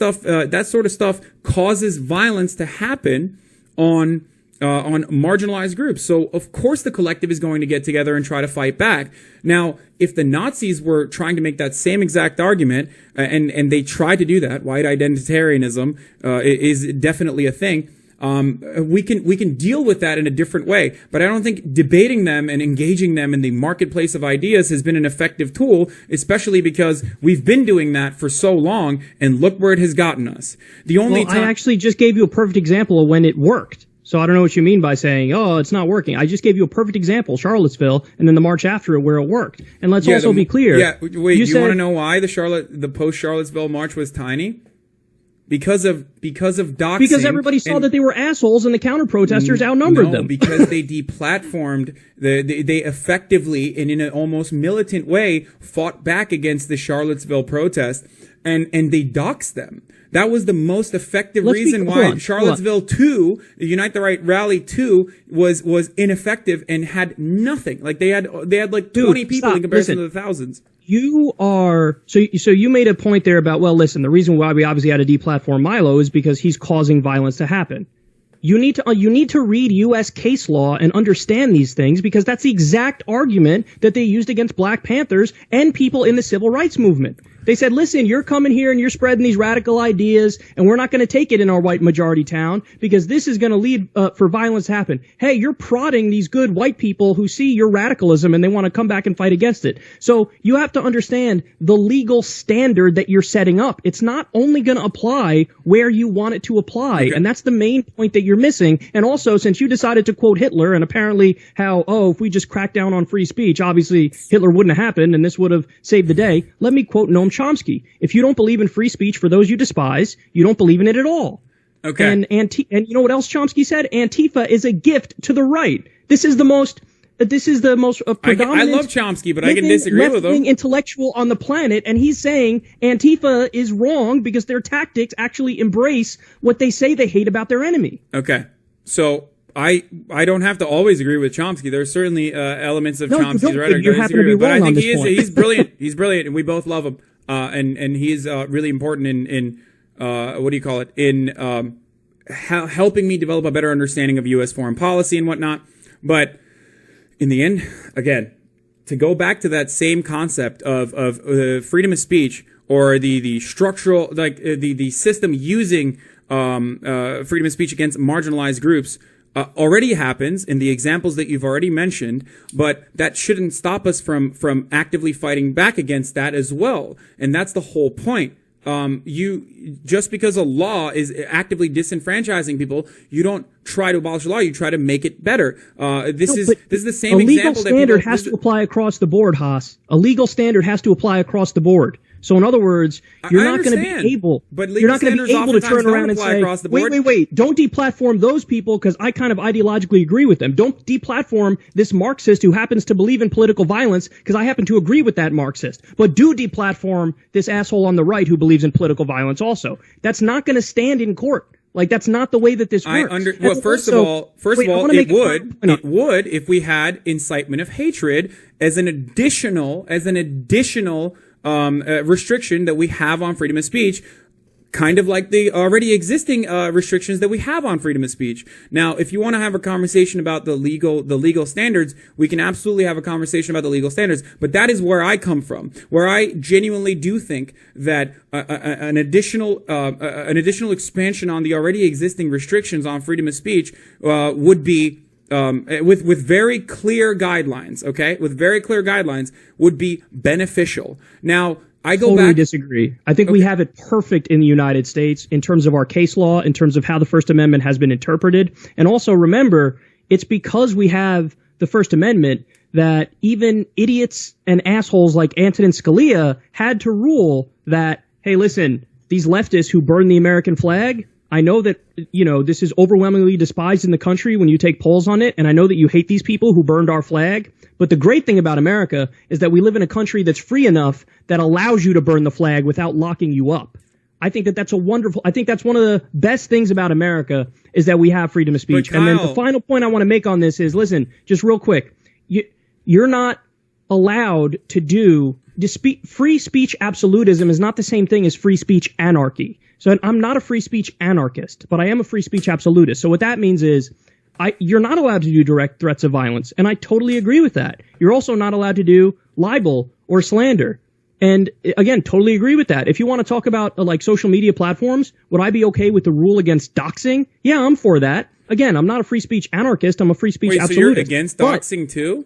stuff causes violence to happen on marginalized groups. So of course the collective is going to get together and try to fight back. Now, if the Nazis were trying to make that same exact argument, and they tried to do that, white identitarianism is definitely a thing. We can deal with that in a different way, but I don't think debating them and engaging them in the marketplace of ideas has been an effective tool, especially because we've been doing that for so long, and look where it has gotten us. I actually just gave you a perfect example of when it worked. So I don't know what you mean by saying, oh, it's not working. I just gave you a perfect example, Charlottesville, and then the march after it where it worked. And let's also be clear. Yeah, wait, you want to know why the post-Charlottesville march was tiny? Because of doxing. Because everybody saw that they were assholes and the counter-protesters outnumbered them. Because they deplatformed, they effectively and in an almost militant way fought back against the Charlottesville protest, and they doxed them. That was the most effective reason why Charlottesville 2, the Unite the Right Rally 2, was ineffective and had nothing. Like they had like 20 people in comparison to the thousands. You are so you made a point there about, well, listen, the reason why we obviously had to deplatform Milo is because he's causing violence to happen. You need to read U.S. case law and understand these things, because that's the exact argument that they used against Black Panthers and people in the civil rights movement. They said, listen, you're coming here and you're spreading these radical ideas, and we're not going to take it in our white majority town because this is going to lead for violence to happen. Hey, you're prodding these good white people who see your radicalism and they want to come back and fight against it. So you have to understand the legal standard that you're setting up. It's not only going to apply where you want it to apply. Okay. And that's the main point that you're missing. And also, since you decided to quote Hitler and apparently how, if we just crack down on free speech, obviously Hitler wouldn't have happened and this would have saved the day. Let me quote Noam Chomsky. If you don't believe in free speech for those you despise, you don't believe in it at all. Okay. And you know what else Chomsky said? Antifa is a gift to the right. This is the most predominant. I love Chomsky, but I can disagree with him. Intellectual on the planet, and he's saying Antifa is wrong because their tactics actually embrace what they say they hate about their enemy. Okay. So I don't have to always agree with Chomsky. There are certainly elements of Chomsky's rhetoric you happen to be wrong, but I think he's brilliant. He's brilliant, and we both love him. And he's really important in helping me develop a better understanding of U.S. foreign policy and whatnot. But in the end, again, to go back to that same concept of freedom of speech, or the structural, like the system using freedom of speech against marginalized groups, already happens in the examples that you've already mentioned, but that shouldn't stop us from actively fighting back against that as well. And that's the whole point. Just because a law is actively disenfranchising people, you don't try to abolish the law, you try to make it better. This is the same example. A legal standard has to apply across the board, Haas. A legal standard has to apply across the board. So in other words, you're not going to be able to turn around and say, wait, don't deplatform those people because I kind of ideologically agree with them. Don't deplatform this Marxist who happens to believe in political violence because I happen to agree with that Marxist. But do deplatform this asshole on the right who believes in political violence also. That's not going to stand in court. Like, that's not the way that this works. First of all, it would if we had incitement of hatred as an additional restriction that we have on freedom of speech, kind of like the already existing restrictions that we have on freedom of speech. Now, if you want to have a conversation about the legal standards, we can absolutely have a conversation about the legal standards. But that is where I come from, where I genuinely do think that an additional expansion on the already existing restrictions on freedom of speech would be with very clear guidelines, okay? With very clear guidelines would be beneficial. Now, I totally disagree. I think we have it perfect in the United States in terms of our case law, in terms of how the First Amendment has been interpreted. And also remember, it's because we have the First Amendment that even idiots and assholes like Antonin Scalia had to rule that, hey, listen, these leftists who burn the American flag, I know that, this is overwhelmingly despised in the country when you take polls on it, and I know that you hate these people who burned our flag. But the great thing about America is that we live in a country that's free enough that allows you to burn the flag without locking you up. I think that's I think that's one of the best ththings about America is that we have freedom of speech. Kyle, and then the final point I want to make on this is, listen, just real quick, you're not allowed to do free speech absolutism is not the same thing as free speech anarchy. So I'm not a free speech anarchist, but I am a free speech absolutist. So what that means is you're not allowed to do direct threats of violence. And I totally agree with that. You're also not allowed to do libel or slander. And again, totally agree with that. If you want to talk about like social media platforms, would I be okay with the rule against doxing? Yeah, I'm for that. Again, I'm not a free speech anarchist. I'm a free speech absolutist. So you're against doxing too?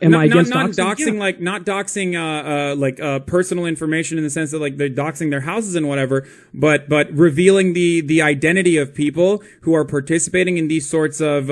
Am I against not doxing? doxing? Yeah. Not doxing personal information in the sense that like they're doxing their houses and whatever, but revealing the identity of people who are participating in these sorts of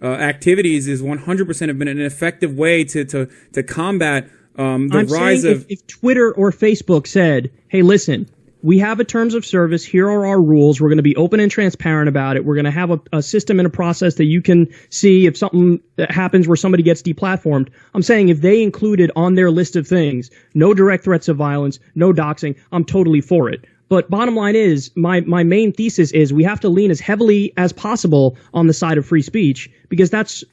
activities is 100% have been an effective way to combat the rise of. If Twitter or Facebook said, "Hey, listen, we have a terms of service. Here are our rules. We're going to be open and transparent about it. We're going to have a system and a process that you can see if something happens where somebody gets deplatformed." I'm saying if they included on their list of things, no direct threats of violence, no doxing, I'm totally for it. But bottom line is, my main thesis is we have to lean as heavily as possible on the side of free speech because that's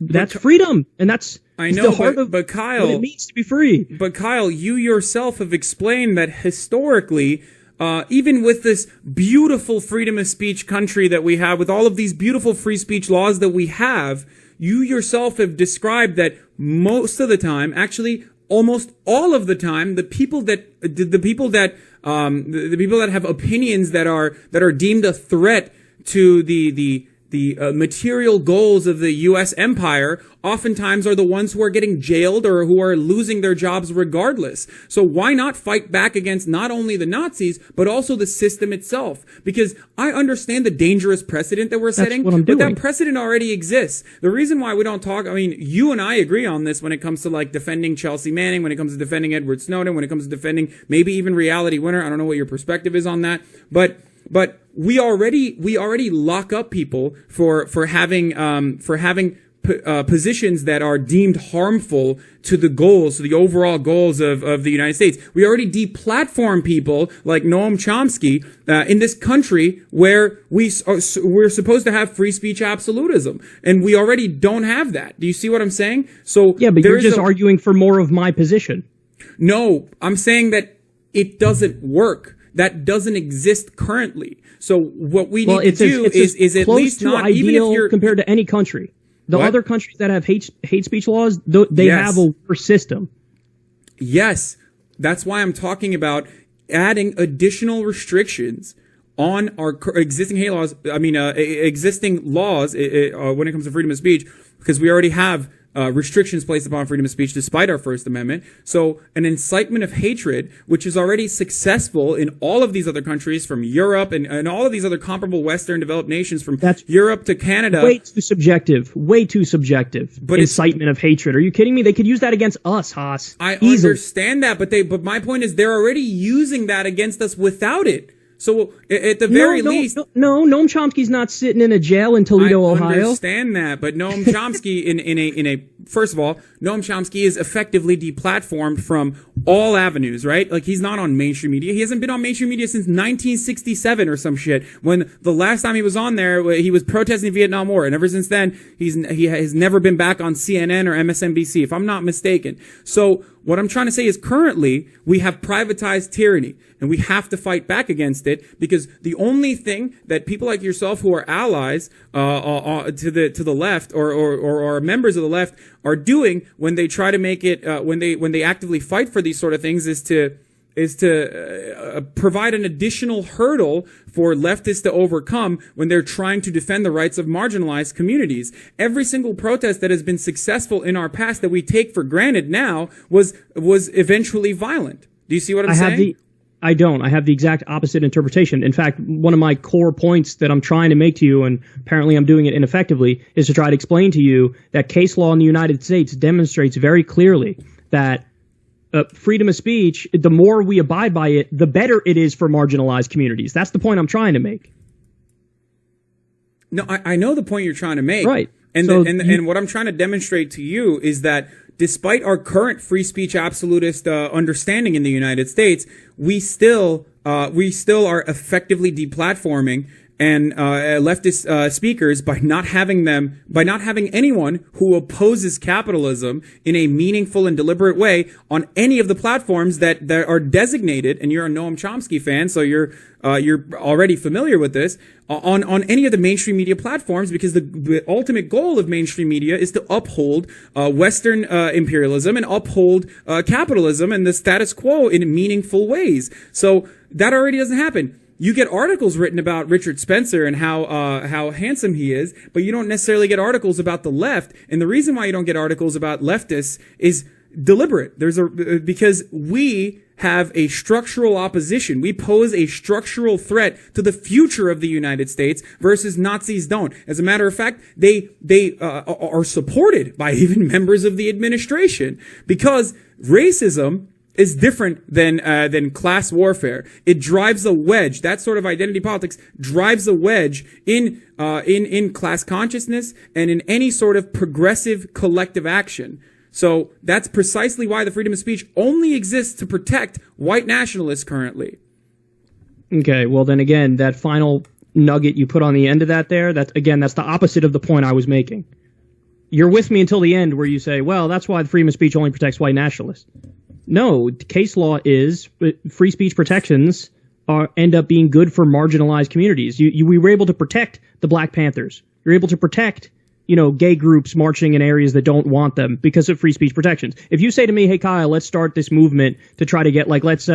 that's freedom, and that's the heart of Kyle, what it means to be free. But Kyle, you yourself have explained that historically, even with this beautiful freedom of speech country that we have, with all of these beautiful free speech laws that we have, you yourself have described that most of the time, actually almost all of the time, the people that have opinions that are deemed a threat to the material goals of the U.S. empire oftentimes are the ones who are getting jailed or who are losing their jobs regardless. So why not fight back against not only the Nazis, but also the system itself? Because I understand the dangerous precedent that we're setting, but that precedent already exists. The reason why we don't talk, you and I agree on this when it comes to like defending Chelsea Manning, when it comes to defending Edward Snowden, when it comes to defending maybe even Reality Winner. I don't know what your perspective is on that, but we already lock up people for having positions that are deemed harmful to the overall goals of the United States. We already deplatform people like Noam Chomsky in this country where we're supposed to have free speech absolutism, and we already don't have that. Do you see what I'm saying? So yeah, but you're just arguing for more of my position. No, I'm saying that it doesn't work. That doesn't exist currently. So what we need to do is at least not, even if you're compared to any country. The other countries that have hate speech laws, they have a worse system. Yes, that's why I'm talking about adding additional restrictions on our existing hate laws. Existing laws when it comes to freedom of speech, because we already have restrictions placed upon freedom of speech despite our First Amendment. So an incitement of hatred, which is already successful in all of these other countries from Europe and all of these other comparable Western developed nations from Europe to Canada. Way too subjective. But incitement of hatred. Are you kidding me? They could use that against us, Haas. I understand that, but my point is they're already using that against us without it. So at the very least, Noam Chomsky's not sitting in a jail in Toledo, Ohio. I understand that, but Noam Chomsky first of all, Noam Chomsky is effectively deplatformed from all avenues, right? Like he's not on mainstream media. He hasn't been on mainstream media since 1967 or some shit. When the last time he was on there, he was protesting the Vietnam War, and ever since then, he has never been back on CNN or MSNBC, if I'm not mistaken. So what I'm trying to say is currently we have privatized tyranny, and we have to fight back against it, because the only thing that people like yourself who are allies to the left or are members of the left are doing when they try to make it when they actively fight for these sort of things is to provide an additional hurdle for leftists to overcome when they're trying to defend the rights of marginalized communities. Every single protest that has been successful in our past that we take for granted now was eventually violent. Do you see what I'm saying? I don't. I have the exact opposite interpretation. In fact, one of my core points that I'm trying to make to you, and apparently I'm doing it ineffectively, is to try to explain to you that case law in the United States demonstrates very clearly that freedom of speech, the more we abide by it, the better it is for marginalized communities. That's the point I'm trying to make. No, I know the point you're trying to make. Right. And, So and what I'm trying to demonstrate to you is that despite our current free speech absolutist understanding in the United States, we still are effectively deplatforming and leftist speakers by not having anyone who opposes capitalism in a meaningful and deliberate way on any of the platforms that are designated. And you're a Noam Chomsky fan, so you're already familiar with this on any of the mainstream media platforms, because the ultimate goal of mainstream media is to uphold Western imperialism and uphold capitalism and the status quo in meaningful ways. So that already doesn't happen. You get articles written about Richard Spencer and how handsome he is, but you don't necessarily get articles about the left. And the reason why you don't get articles about leftists is deliberate. Because we have a structural opposition. We pose a structural threat to the future of the United States versus Nazis don't. As a matter of fact, they are supported by even members of the administration, because racism is different than class warfare. It drives a wedge. That sort of identity politics drives a wedge in class consciousness and in any sort of progressive collective action. So that's precisely why the freedom of speech only exists to protect white nationalists currently. Okay, well then again, that final nugget you put on the end of that there, that's the opposite of the point I was making. You're with me until the end where you say, well, that's why the freedom of speech only protects white nationalists. No, case law is free speech protections end up being good for marginalized communities. We were able to protect the Black Panthers. You're able to protect, gay groups marching in areas that don't want them because of free speech protections. If you say to me, hey, Kyle, let's start this movement to try to get, let's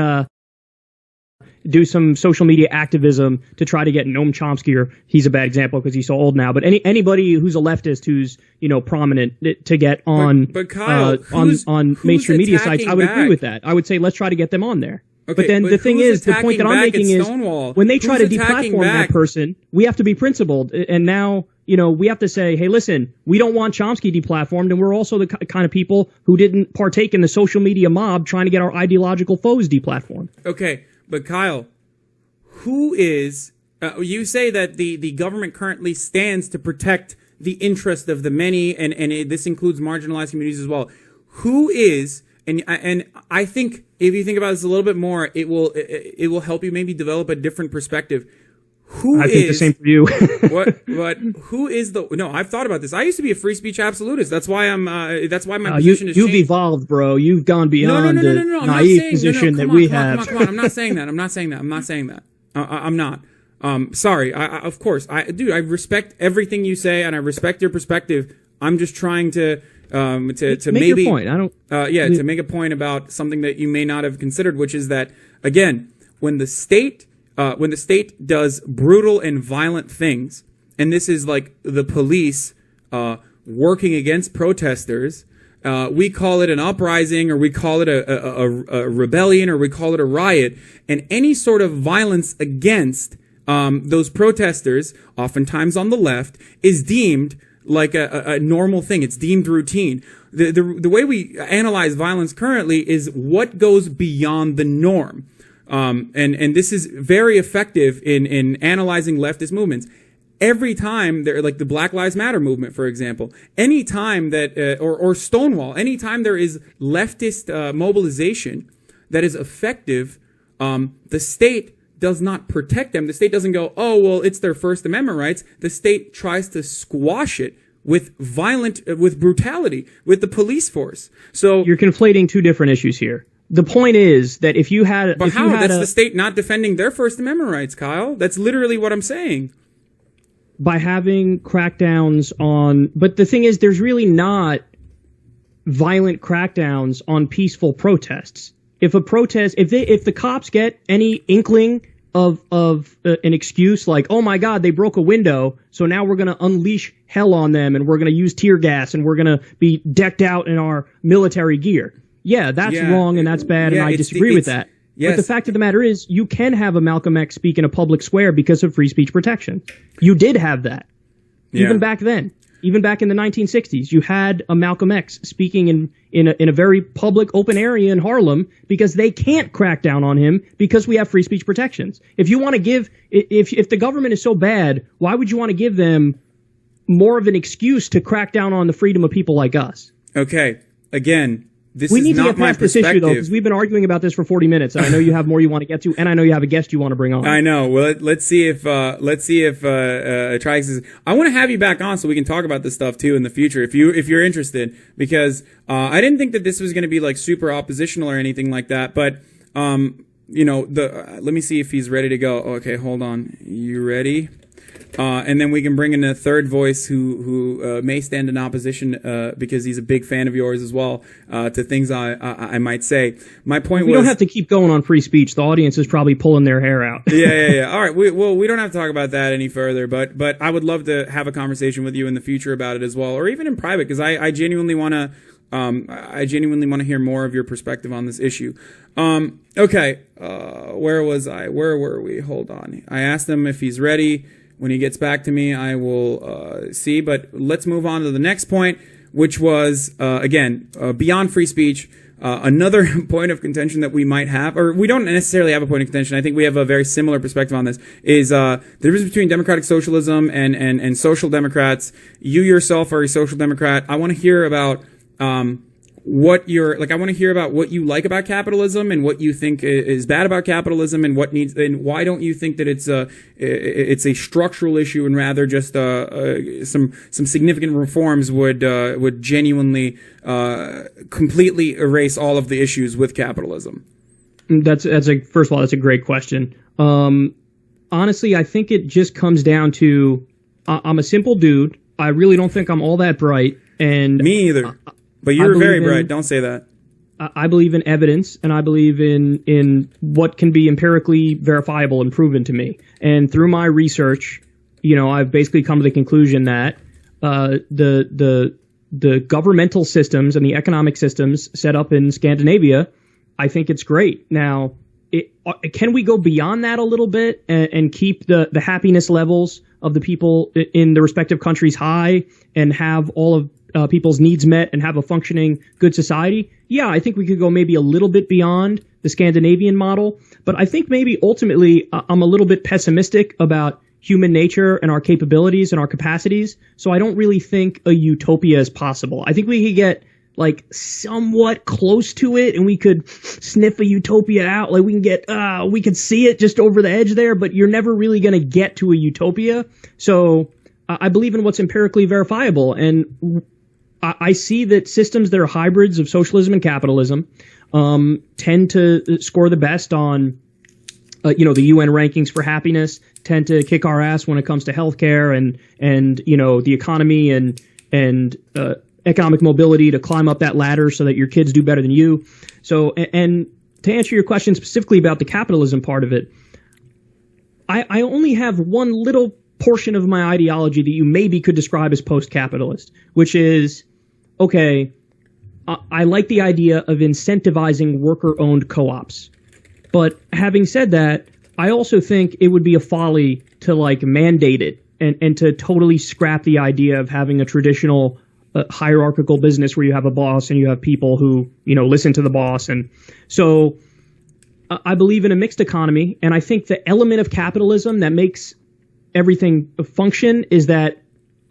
do some social media activism to try to get Noam Chomsky, or he's a bad example because he's so old now, but anybody who's a leftist who's prominent to get on but Kyle, on mainstream media sites, I would agree with that. I would say let's try to get them on there. Okay, but then the thing is, the point that I'm making is when they try to deplatform that person, we have to be principled. And now, we have to say, hey, listen, we don't want Chomsky deplatformed, and we're also the kind of people who didn't partake in the social media mob trying to get our ideological foes deplatformed. Okay. But Kyle, who is, you say that the government currently stands to protect the interest of the many, and this includes marginalized communities as well. Who is, and I think if you think about this a little bit more, it will help you maybe develop a different perspective. I think the same for you. Who is no, I've thought about this. I used to be a free speech absolutist. That's why my position has changed. You've evolved, bro. You've gone beyond the naive position that we have. Come on. I'm not saying that. I'm not. Sorry. Of course. I respect everything you say and I respect your perspective. I'm just trying to make maybe your point. To make a point about something that you may not have considered, which is that, again, when the state does brutal and violent things, and this is like the police working against protesters, we call it an uprising, or we call it a rebellion, or we call it a riot, and any sort of violence against those protesters, oftentimes on the left, is deemed like a normal thing. It's deemed routine. The way we analyze violence currently is what goes beyond the norm. And this is very effective in analyzing leftist movements. Every time they're like the Black Lives Matter movement, for example, any time that, or Stonewall, anytime there is leftist mobilization that is effective, the state does not protect them. The state doesn't go, oh, well, it's their First Amendment rights. The state tries to squash it with with brutality, with the police force. So you're conflating two different issues here. The point is that if you had... But how? That's the state not defending their First Amendment rights, Kyle. That's literally what I'm saying. By having crackdowns on... But the thing is, there's really not violent crackdowns on peaceful protests. If a protest... If the cops get any inkling of an excuse like, oh my God, they broke a window, so now we're going to unleash hell on them, and we're going to use tear gas, and we're going to be decked out in our military gear. Yeah, that's wrong and that's bad, and I disagree with that. Yes. But the fact of the matter is, you can have a Malcolm X speak in a public square because of free speech protection. You did have that, even back then. Even back in the 1960s, you had a Malcolm X speaking in a very public, open area in Harlem because they can't crack down on him because we have free speech protections. If you want to give, if the government is so bad, why would you want to give them more of an excuse to crack down on the freedom of people like us? Okay, again, this we is need to not get my past this issue, though, perspective. because we've been arguing about this for 40 minutes, and I know you have more you want to get to, and I know you have a guest you want to bring on. I know. Well, let's see if Trihex is. I want to have you back on so we can talk about this stuff too in the future, if you're interested, because I didn't think that this was going to be like super oppositional or anything like that. But you know, let me see if he's ready to go. Okay, hold on. You ready? And then we can bring in a third voice who may stand in opposition because he's a big fan of yours as well to things I might say. My point was... We don't have to keep going on free speech. The audience is probably pulling their hair out. Yeah. All right. We don't have to talk about that any further, but I would love to have a conversation with you in the future about it as well, or even in private, because I genuinely want to... I genuinely want to hear more of your perspective on this issue. Okay. Where was I? Where were we? Hold on. I asked him if he's ready. When he gets back to me, I will see. But let's move on to the next point, which was, again, beyond free speech. Another point of contention that we might have, or we don't necessarily have a point of contention, I think we have a very similar perspective on this, is the difference between democratic socialism and social democrats. You yourself are a social democrat. I want to hear about what you're like. I want to hear about what you like about capitalism and what you think is bad about capitalism, and what needs, and why don't you think that it's a structural issue, and rather just some significant reforms would genuinely completely erase all of the issues with capitalism. First of all, that's a great question. Honestly, I think it just comes down to I'm a simple dude. I really don't think I'm all that bright, and me either. But you're very bright. Don't say that. I believe in evidence, and I believe in what can be empirically verifiable and proven to me. And through my research, you know, I've basically come to the conclusion that the governmental systems and the economic systems set up in Scandinavia, I think it's great. Now, can we go beyond that a little bit and keep the happiness levels of the people in the respective countries high and have all of people's needs met and have a functioning good society? Yeah, I think we could go maybe a little bit beyond the Scandinavian model, but I think maybe ultimately I'm a little bit pessimistic about human nature and our capabilities and our capacities, so I don't really think a utopia is possible. I think we could get like somewhat close to it, and we could sniff a utopia out. Like we could see it just over the edge there, but you're never really going to get to a utopia. So I believe in what's empirically verifiable, and I see that systems that are hybrids of socialism and capitalism tend to score the best on, the UN rankings for happiness, tend to kick our ass when it comes to healthcare and the economy and economic mobility, to climb up that ladder so that your kids do better than you. So, and to answer your question specifically about the capitalism part of it, I only have one little portion of my ideology that you maybe could describe as post-capitalist, which is, okay, I like the idea of incentivizing worker-owned co-ops. But having said that, I also think it would be a folly to like mandate it and to totally scrap the idea of having a traditional hierarchical business where you have a boss and you have people who, listen to the boss. And so I believe in a mixed economy, and I think the element of capitalism that makes everything function is that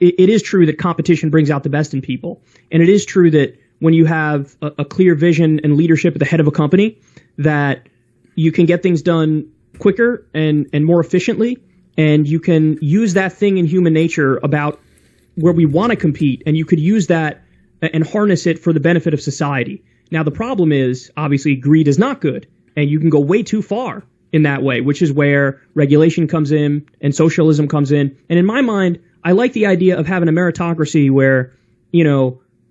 it is true that competition brings out the best in people. And it is true that when you have a clear vision and leadership at the head of a company, that you can get things done quicker and more efficiently. And you can use that thing in human nature about where we want to compete, and you could use that and harness it for the benefit of society. Now, the problem is, obviously, greed is not good, and you can go way too far in that way, which is where regulation comes in and socialism comes in. And in my mind, I like the idea of having a meritocracy where,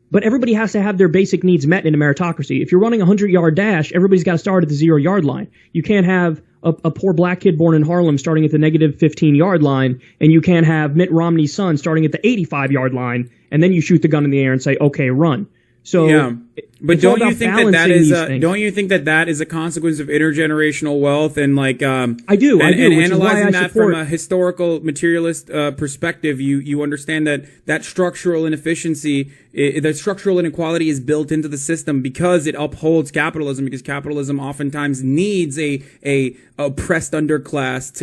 but everybody has to have their basic needs met in a meritocracy. If you're running a 100-yard dash, everybody's got to start at the 0-yard line. You can't have a poor black kid born in Harlem starting at the negative 15-yard line, and you can't have Mitt Romney's son starting at the 85-yard line, and then you shoot the gun in the air and say, okay, run. So yeah. But it's all don't you about think that balancing is these things. don't you think that that is a consequence of intergenerational wealth and like I do, and which is analyzing why I that support from a historical materialist perspective, you understand that structural inefficiency, the structural inequality is built into the system because it upholds capitalism, because capitalism oftentimes needs a oppressed underclass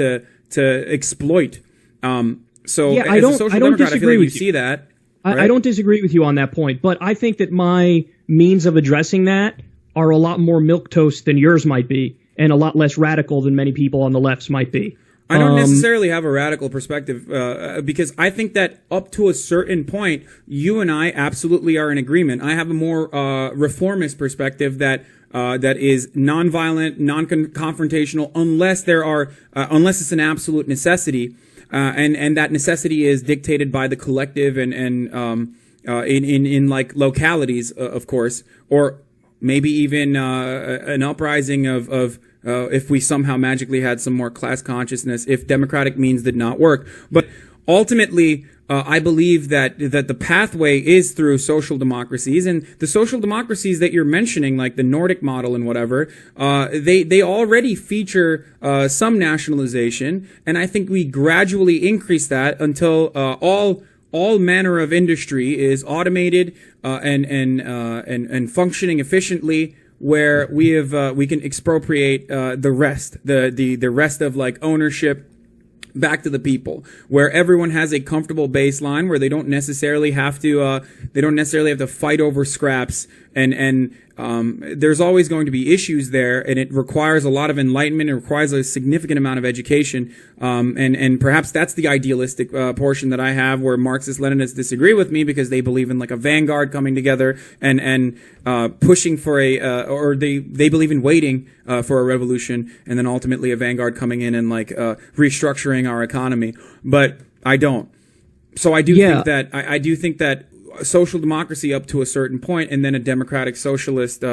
to exploit. So Yeah, as I a don't social democrat, I feel disagree like you with you. see that. I Right? don't disagree with you on that point, but I think that my means of addressing that are a lot more milquetoast than yours might be, and a lot less radical than many people on the lefts might be. I don't necessarily have a radical perspective because I think that up to a certain point, you and I absolutely are in agreement. I have a more reformist perspective that is nonviolent, non-confrontational, unless it's an absolute necessity, and that necessity is dictated by the collective and in like localities, of course, or maybe even an uprising of if we somehow magically had some more class consciousness, if democratic means did not work. But ultimately, I believe that the pathway is through social democracies, and the social democracies that you're mentioning, like the Nordic model and whatever, they already feature some nationalization, and I think we gradually increase that until all manner of industry is automated and functioning efficiently, where we can expropriate the rest of like ownership back to the people, where everyone has a comfortable baseline, where they don't necessarily have to fight over scraps, and there's always going to be issues there, and it requires a lot of enlightenment. It requires a significant amount of education, and perhaps that's the idealistic portion that I have, where Marxist-Leninists disagree with me because they believe in like a vanguard coming together and pushing for or they believe in waiting for a revolution, and then ultimately a vanguard coming in and like restructuring our economy. But I don't. So I do think that I do think that social democracy up to a certain point, and then a democratic socialist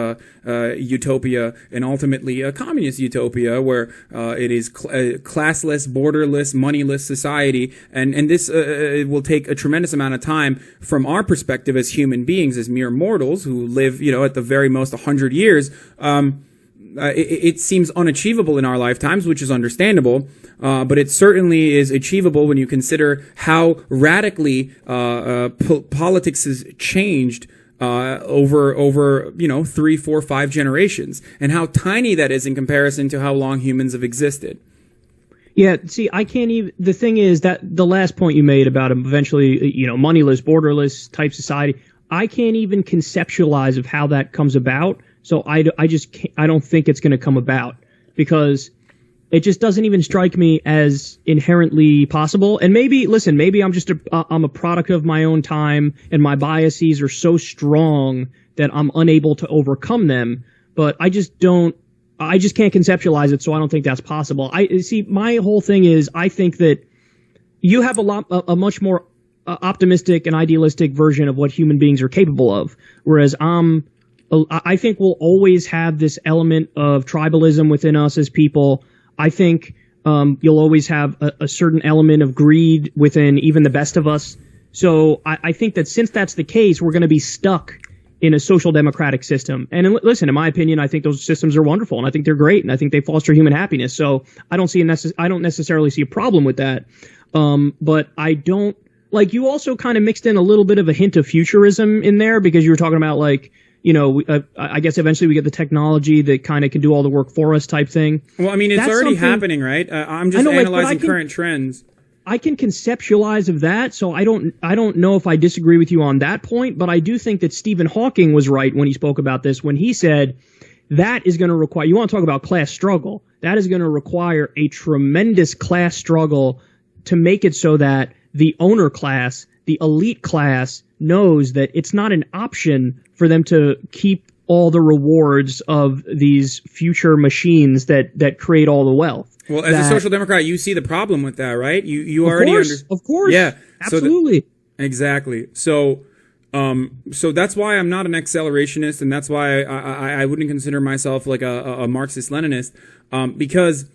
utopia, and ultimately a communist utopia, where it is classless, borderless, moneyless society, and this it will take a tremendous amount of time from our perspective as human beings, as mere mortals who live, at the very most 100 years. It seems unachievable in our lifetimes, which is understandable, but it certainly is achievable when you consider how radically politics has changed over 3, 4, 5 generations, and how tiny that is in comparison to how long humans have existed. Yeah, see, I can't even. The thing is that the last point you made about eventually, moneyless, borderless type society, I can't even conceptualize of how that comes about. So I just can't, I don't think it's going to come about, because it just doesn't even strike me as inherently possible. And maybe I'm just I'm a product of my own time, and my biases are so strong that I'm unable to overcome them. But I just can't conceptualize it. So I don't think that's possible. My whole thing is, I think that you have a much more optimistic and idealistic version of what human beings are capable of, whereas I think we'll always have this element of tribalism within us as people. I think you'll always have a certain element of greed within even the best of us. So I think that since that's the case, we're going to be stuck in a social democratic system. And listen, in my opinion, I think those systems are wonderful, and I think they're great, and I think they foster human happiness. So I don't necessarily see a problem with that. But I don't, like, you also kind of mixed in a little bit of a hint of futurism in there, because you were talking about, like, I guess eventually we get the technology that kind of can do all the work for us type thing. Well, I mean, it's already happening, right? I'm just analyzing current trends. I can conceptualize of that, so I don't know if I disagree with you on that point, but I do think that Stephen Hawking was right when he spoke about this, when he said that is going to require, you want to talk about class struggle, that is going to require a tremendous class struggle to make it so that the owner class, the elite class, knows that it's not an option for them to keep all the rewards of these future machines that create all the wealth. Well, as a social democrat, you see the problem with that, right? You already of course, yeah, absolutely, exactly. So that's why I'm not an accelerationist, and that's why I wouldn't consider myself like a Marxist-Leninist, because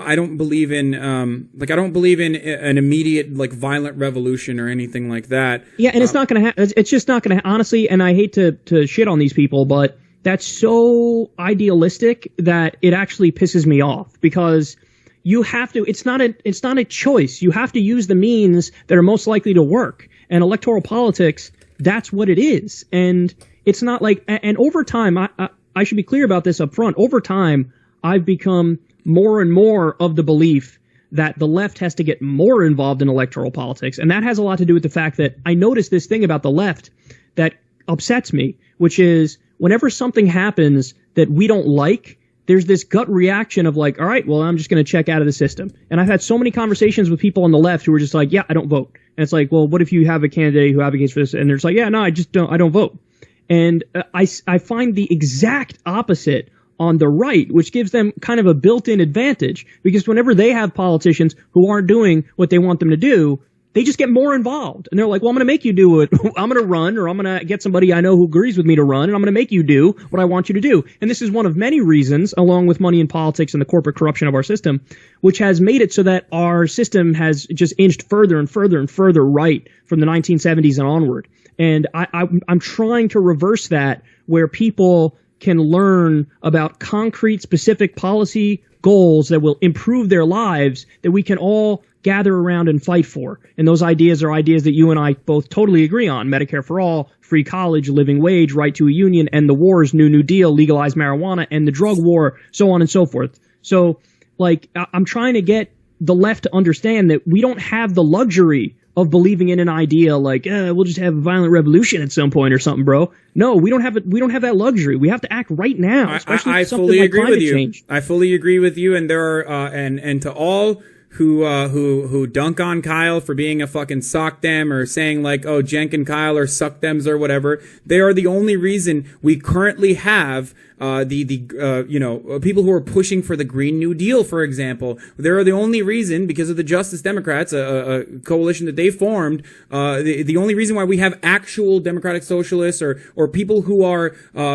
I don't believe in I don't believe in an immediate like violent revolution or anything like that. Yeah, and it's not going to happen. It's just not going to, honestly, and I hate to shit on these people, but that's so idealistic that it actually pisses me off, because you have to, it's not a choice. You have to use the means that are most likely to work. And electoral politics, that's what it is. And it's not like, and over time, I should be clear about this up front. Over time, I've become more and more of the belief that the left has to get more involved in electoral politics. And that has a lot to do with the fact that I noticed this thing about the left that upsets me, which is whenever something happens that we don't like, there's this gut reaction of like, all right, well, I'm just going to check out of the system. And I've had so many conversations with people on the left who are just like, yeah, I don't vote. And it's like, well, what if you have a candidate who advocates for this? And they're just like, yeah, no, I don't vote. And I find the exact opposite on the right, which gives them kind of a built-in advantage, because whenever they have politicians who aren't doing what they want them to do, they just get more involved. And they're like, well, I'm going to make you do it. I'm going to run, or I'm going to get somebody I know who agrees with me to run, and I'm going to make you do what I want you to do. And this is one of many reasons, along with money in politics and the corporate corruption of our system, which has made it so that our system has just inched further and further and further right from the 1970s and onward. And I'm trying to reverse that, where people can learn about concrete, specific policy goals that will improve their lives, that we can all gather around and fight for. And those ideas are ideas that you and I both totally agree on: Medicare for all, free college, living wage, right to a union, end the wars, New Deal, legalize marijuana, end the drug war, so on and so forth. So, like, I'm trying to get the left to understand that we don't have the luxury of believing in an idea like, we'll just have a violent revolution at some point or something, bro. No, we don't have it. We don't have that luxury. We have to act right now. Especially I something fully like agree with you. change. I fully agree with you. And there are and to all who dunk on Kyle for being a fucking sock dem, or saying like, oh, Jenk and Kyle are suck dems or whatever, they are the only reason we currently have people who are pushing for the Green New Deal, for example. They're the only reason, because of the Justice Democrats, a coalition that they formed, the only reason why we have actual democratic socialists or people who are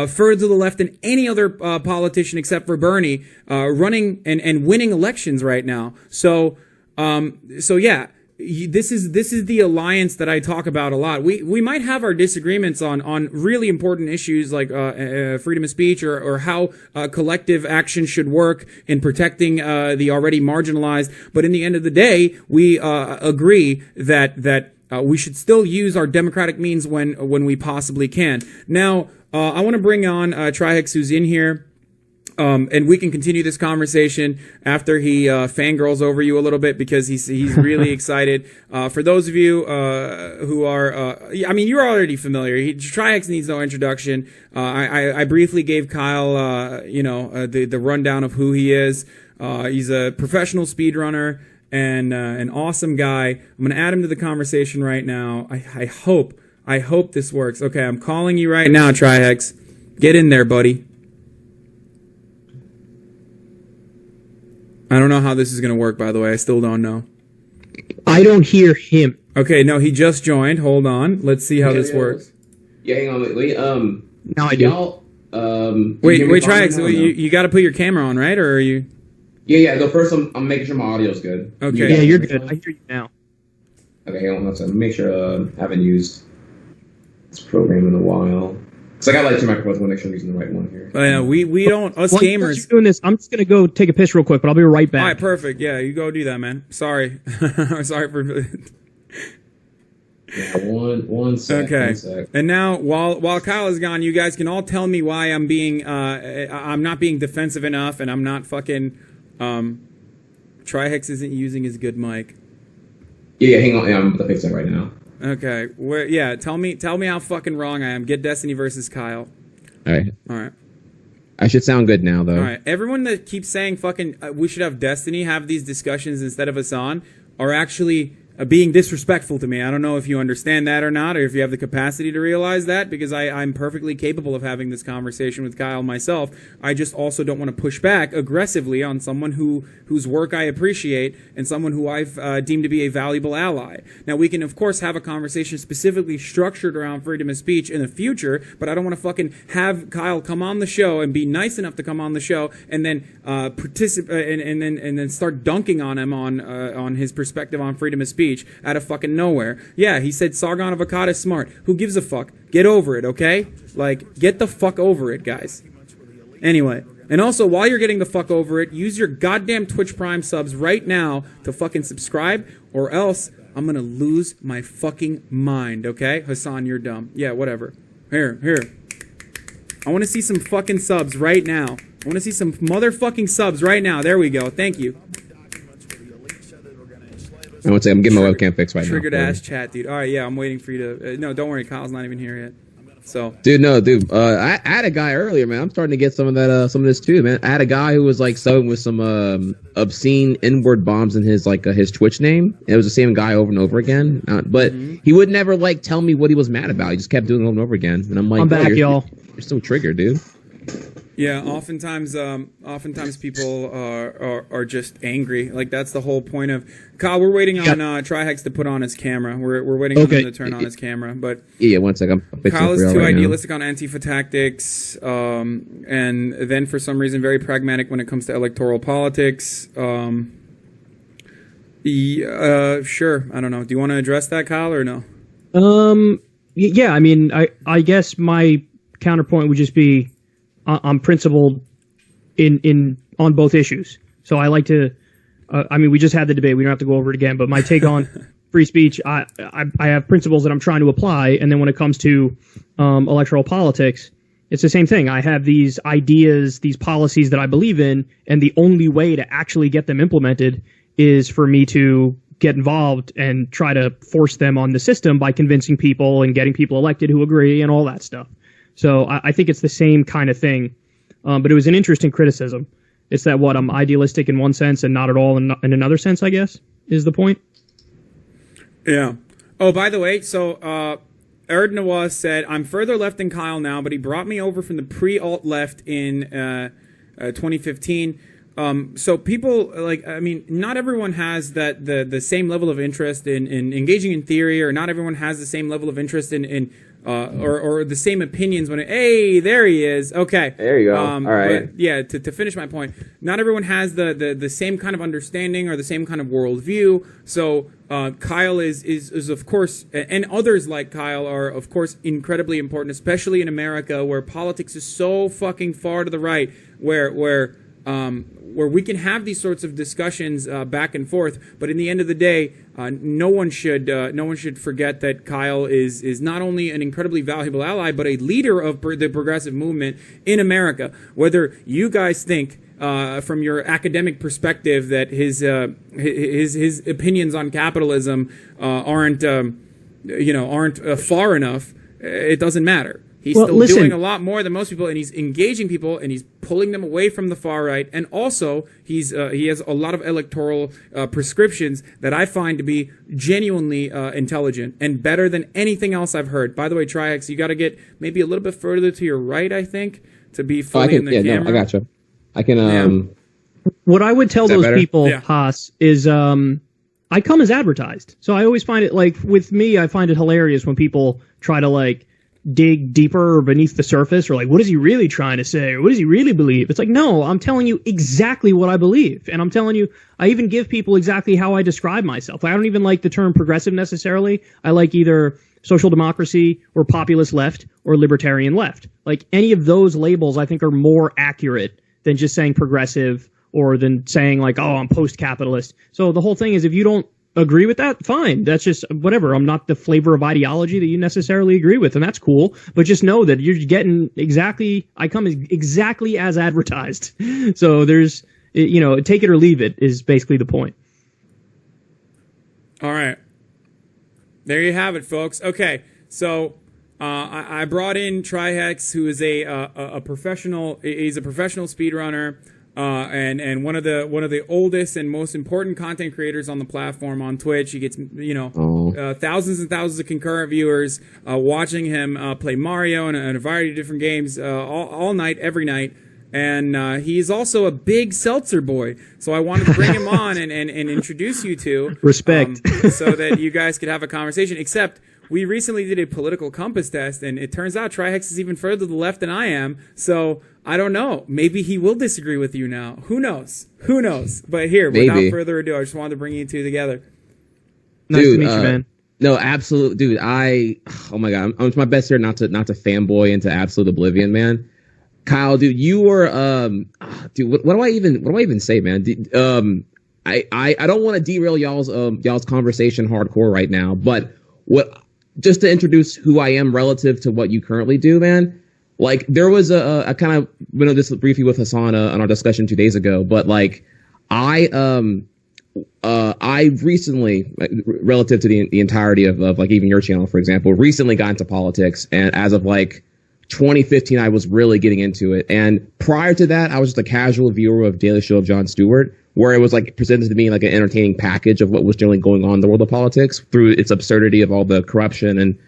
further to the left than any other politician except for Bernie running and winning elections right now. So yeah. This is the alliance that I talk about a lot. We might have our disagreements on really important issues like freedom of speech or how collective action should work in protecting the already marginalized. But in the end of the day, we agree that we should still use our democratic means when we possibly can. Now, I want to bring on Trihex, who's in here. And we can continue this conversation after he fangirls over you a little bit, because he's really excited. For those of you who are, you're already familiar. Trihex needs no introduction. I briefly gave Kyle, the rundown of who he is. He's a professional speedrunner and an awesome guy. I'm going to add him to the conversation right now. I hope this works. Okay, I'm calling you right now, Trihex. Get in there, buddy. I don't know how this is going to work, by the way. I still don't know. I don't hear him. Okay, no, he just joined. Hold on. Let's see how this works. Yeah, hang on. Wait. Now I do. Wait, Trihex, you got to put your camera on, right? Or are you? Yeah. Go first. I'm making sure my audio's good. Okay. Yeah, you're good. I hear you now. Okay, hang on. Let's make sure I haven't used this program in a while. So I got like two microphones. I want to make sure I'm using the right one here. We don't, us gamers. You're doing this, I'm just going to go take a piss real quick, but I'll be right back. All right, perfect. Yeah, you go do that, man. Sorry. Sorry for... Yeah, one sec. Okay. 1 sec. And now, while Kyle is gone, you guys can all tell me why I'm not being defensive enough, and I'm not fucking, Trihex isn't using his good mic. Yeah, hang on. Yeah, I'm going to fix that right now. Okay. Tell me how fucking wrong I am. Get Destiny versus Kyle. All right. I should sound good now, though. All right. Everyone that keeps saying fucking we should have Destiny have these discussions instead of us on are actually being disrespectful to me. I don't know if you understand that or not, or if you have the capacity to realize that, because I'm perfectly capable of having this conversation with Kyle myself. I just also don't want to push back aggressively on someone whose work I appreciate and someone who I've deemed to be a valuable ally. Now, we can, of course, have a conversation specifically structured around freedom of speech in the future, but I don't want to fucking have Kyle come on the show and be nice enough to come on the show and then participate and then start dunking on him on his perspective on freedom of speech out of fucking nowhere. Yeah, he said Sargon of Akkad is smart. Who gives a fuck? Get over it, okay? Like, get the fuck over it, guys. Anyway, and also, while you're getting the fuck over it, use your goddamn Twitch Prime subs right now to fucking subscribe, or else I'm gonna lose my fucking mind, okay? Hasan, you're dumb. Yeah, whatever. Here. I want to see some fucking subs right now. I want to see some motherfucking subs right now. There we go. Thank you. I want to say I'm getting my webcam fixed right now. Triggered ass chat, dude. All right, yeah, I'm waiting for you to. No, don't worry, Kyle's not even here yet. So, dude. I had a guy earlier, man. I'm starting to get some of that, some of this too, man. I had a guy who was like subbing with some obscene N-word bombs in his his Twitch name. It was the same guy over and over again, but he would never like tell me what he was mad about. He just kept doing it over and over again, and I'm like, I'm back, y'all. You're still triggered, dude. Yeah, oftentimes people are just angry. Like, that's the whole point of Kyle. We're waiting on Trihex to put on his camera. We're waiting on him to turn on his camera. But yeah, 1 second. Kyle is too idealistic on Antifa tactics, and then for some reason very pragmatic when it comes to electoral politics. Sure, I don't know. Do you want to address that, Kyle, or no? Yeah, I mean, I guess my counterpoint would just be I'm principled on both issues. So I like to, I mean, we just had the debate. We don't have to go over it again. But my take on free speech, I have principles that I'm trying to apply. And then when it comes to electoral politics, it's the same thing. I have these ideas, these policies that I believe in, and the only way to actually get them implemented is for me to get involved and try to force them on the system by convincing people and getting people elected who agree and all that stuff. So I think it's the same kind of thing, but it was an interesting criticism. It's that I'm idealistic in one sense and not at all in another sense, I guess, is the point. Yeah. Oh, by the way, so Erd Nawaz said, I'm further left than Kyle now, but he brought me over from the pre-alt left in 2015. So people, not everyone has the same level of interest in engaging in theory, or not everyone has the same level of interest in or the same opinions when hey, there he is. Okay. There you go. All right. But yeah, to finish my point, not everyone has the same kind of understanding or the same kind of worldview. So Kyle is of course, and others like Kyle are of course incredibly important, especially in America where politics is so fucking far to the right, where we can have these sorts of discussions back and forth, but in the end of the day, no one should forget that Kyle is not only an incredibly valuable ally, but a leader of the progressive movement in America. Whether you guys think from your academic perspective that his opinions on capitalism aren't far enough, it doesn't matter. He's still doing a lot more than most people, and he's engaging people, and he's pulling them away from the far right. And also, he has a lot of electoral prescriptions that I find to be genuinely intelligent and better than anything else I've heard. By the way, Trihex, you got to get maybe a little bit further to your right, I think, to be fully in the camera. No, I got you. I can. What I would tell those people, Haas, is I come as advertised. So I always find it, like, with me, I find it hilarious when people try to, like, dig deeper or beneath the surface, or like, what is he really trying to say, or what does he really believe? It's like, no, I'm telling you exactly what I believe, and I'm telling you, I even give people exactly how I describe myself. I don't even like the term progressive necessarily. I like either social democracy or populist left or libertarian left. Like, any of those labels I think are more accurate than just saying progressive, or than saying like, oh, I'm post-capitalist. So the whole thing is, if you don't agree with that, fine. That's just whatever. I'm not the flavor of ideology that you necessarily agree with, and that's cool. But just know that you're getting exactly, I come exactly as advertised. So there's, take it or leave it is basically the point. All right. There you have it, folks. Okay. So I brought in Trihex, who is a professional. He's a professional speedrunner. and one of the oldest and most important content creators on the platform on Twitch. He gets thousands and thousands of concurrent viewers watching him play Mario and a variety of different games all night, every night. And he's also a big Seltzer boy. So I wanted to bring him on and introduce you to. Respect. So that you guys could have a conversation. Except we recently did a political compass test, and it turns out Trihex is even further to the left than I am. So I don't know. Maybe he will disagree with you now. Who knows? Who knows? But here, without further ado, I just wanted to bring you two together. Nice to meet you, man. No, absolute, dude. Oh my God, I'm my best here not to fanboy into absolute oblivion, man. Kyle, dude, you were, dude, what do I even say, man? I don't want to derail y'all's conversation hardcore right now, but just to introduce who I am relative to what you currently do, man. Like, there was a kind of went over this briefly with Hasan on our discussion 2 days ago, but like, I recently, relative to the entirety of like even your channel, for example, recently got into politics, and as of like 2015, I was really getting into it. And prior to that, I was just a casual viewer of Daily Show of Jon Stewart, where it was like presented to me like an entertaining package of what was generally going on in the world of politics through its absurdity of all the corruption and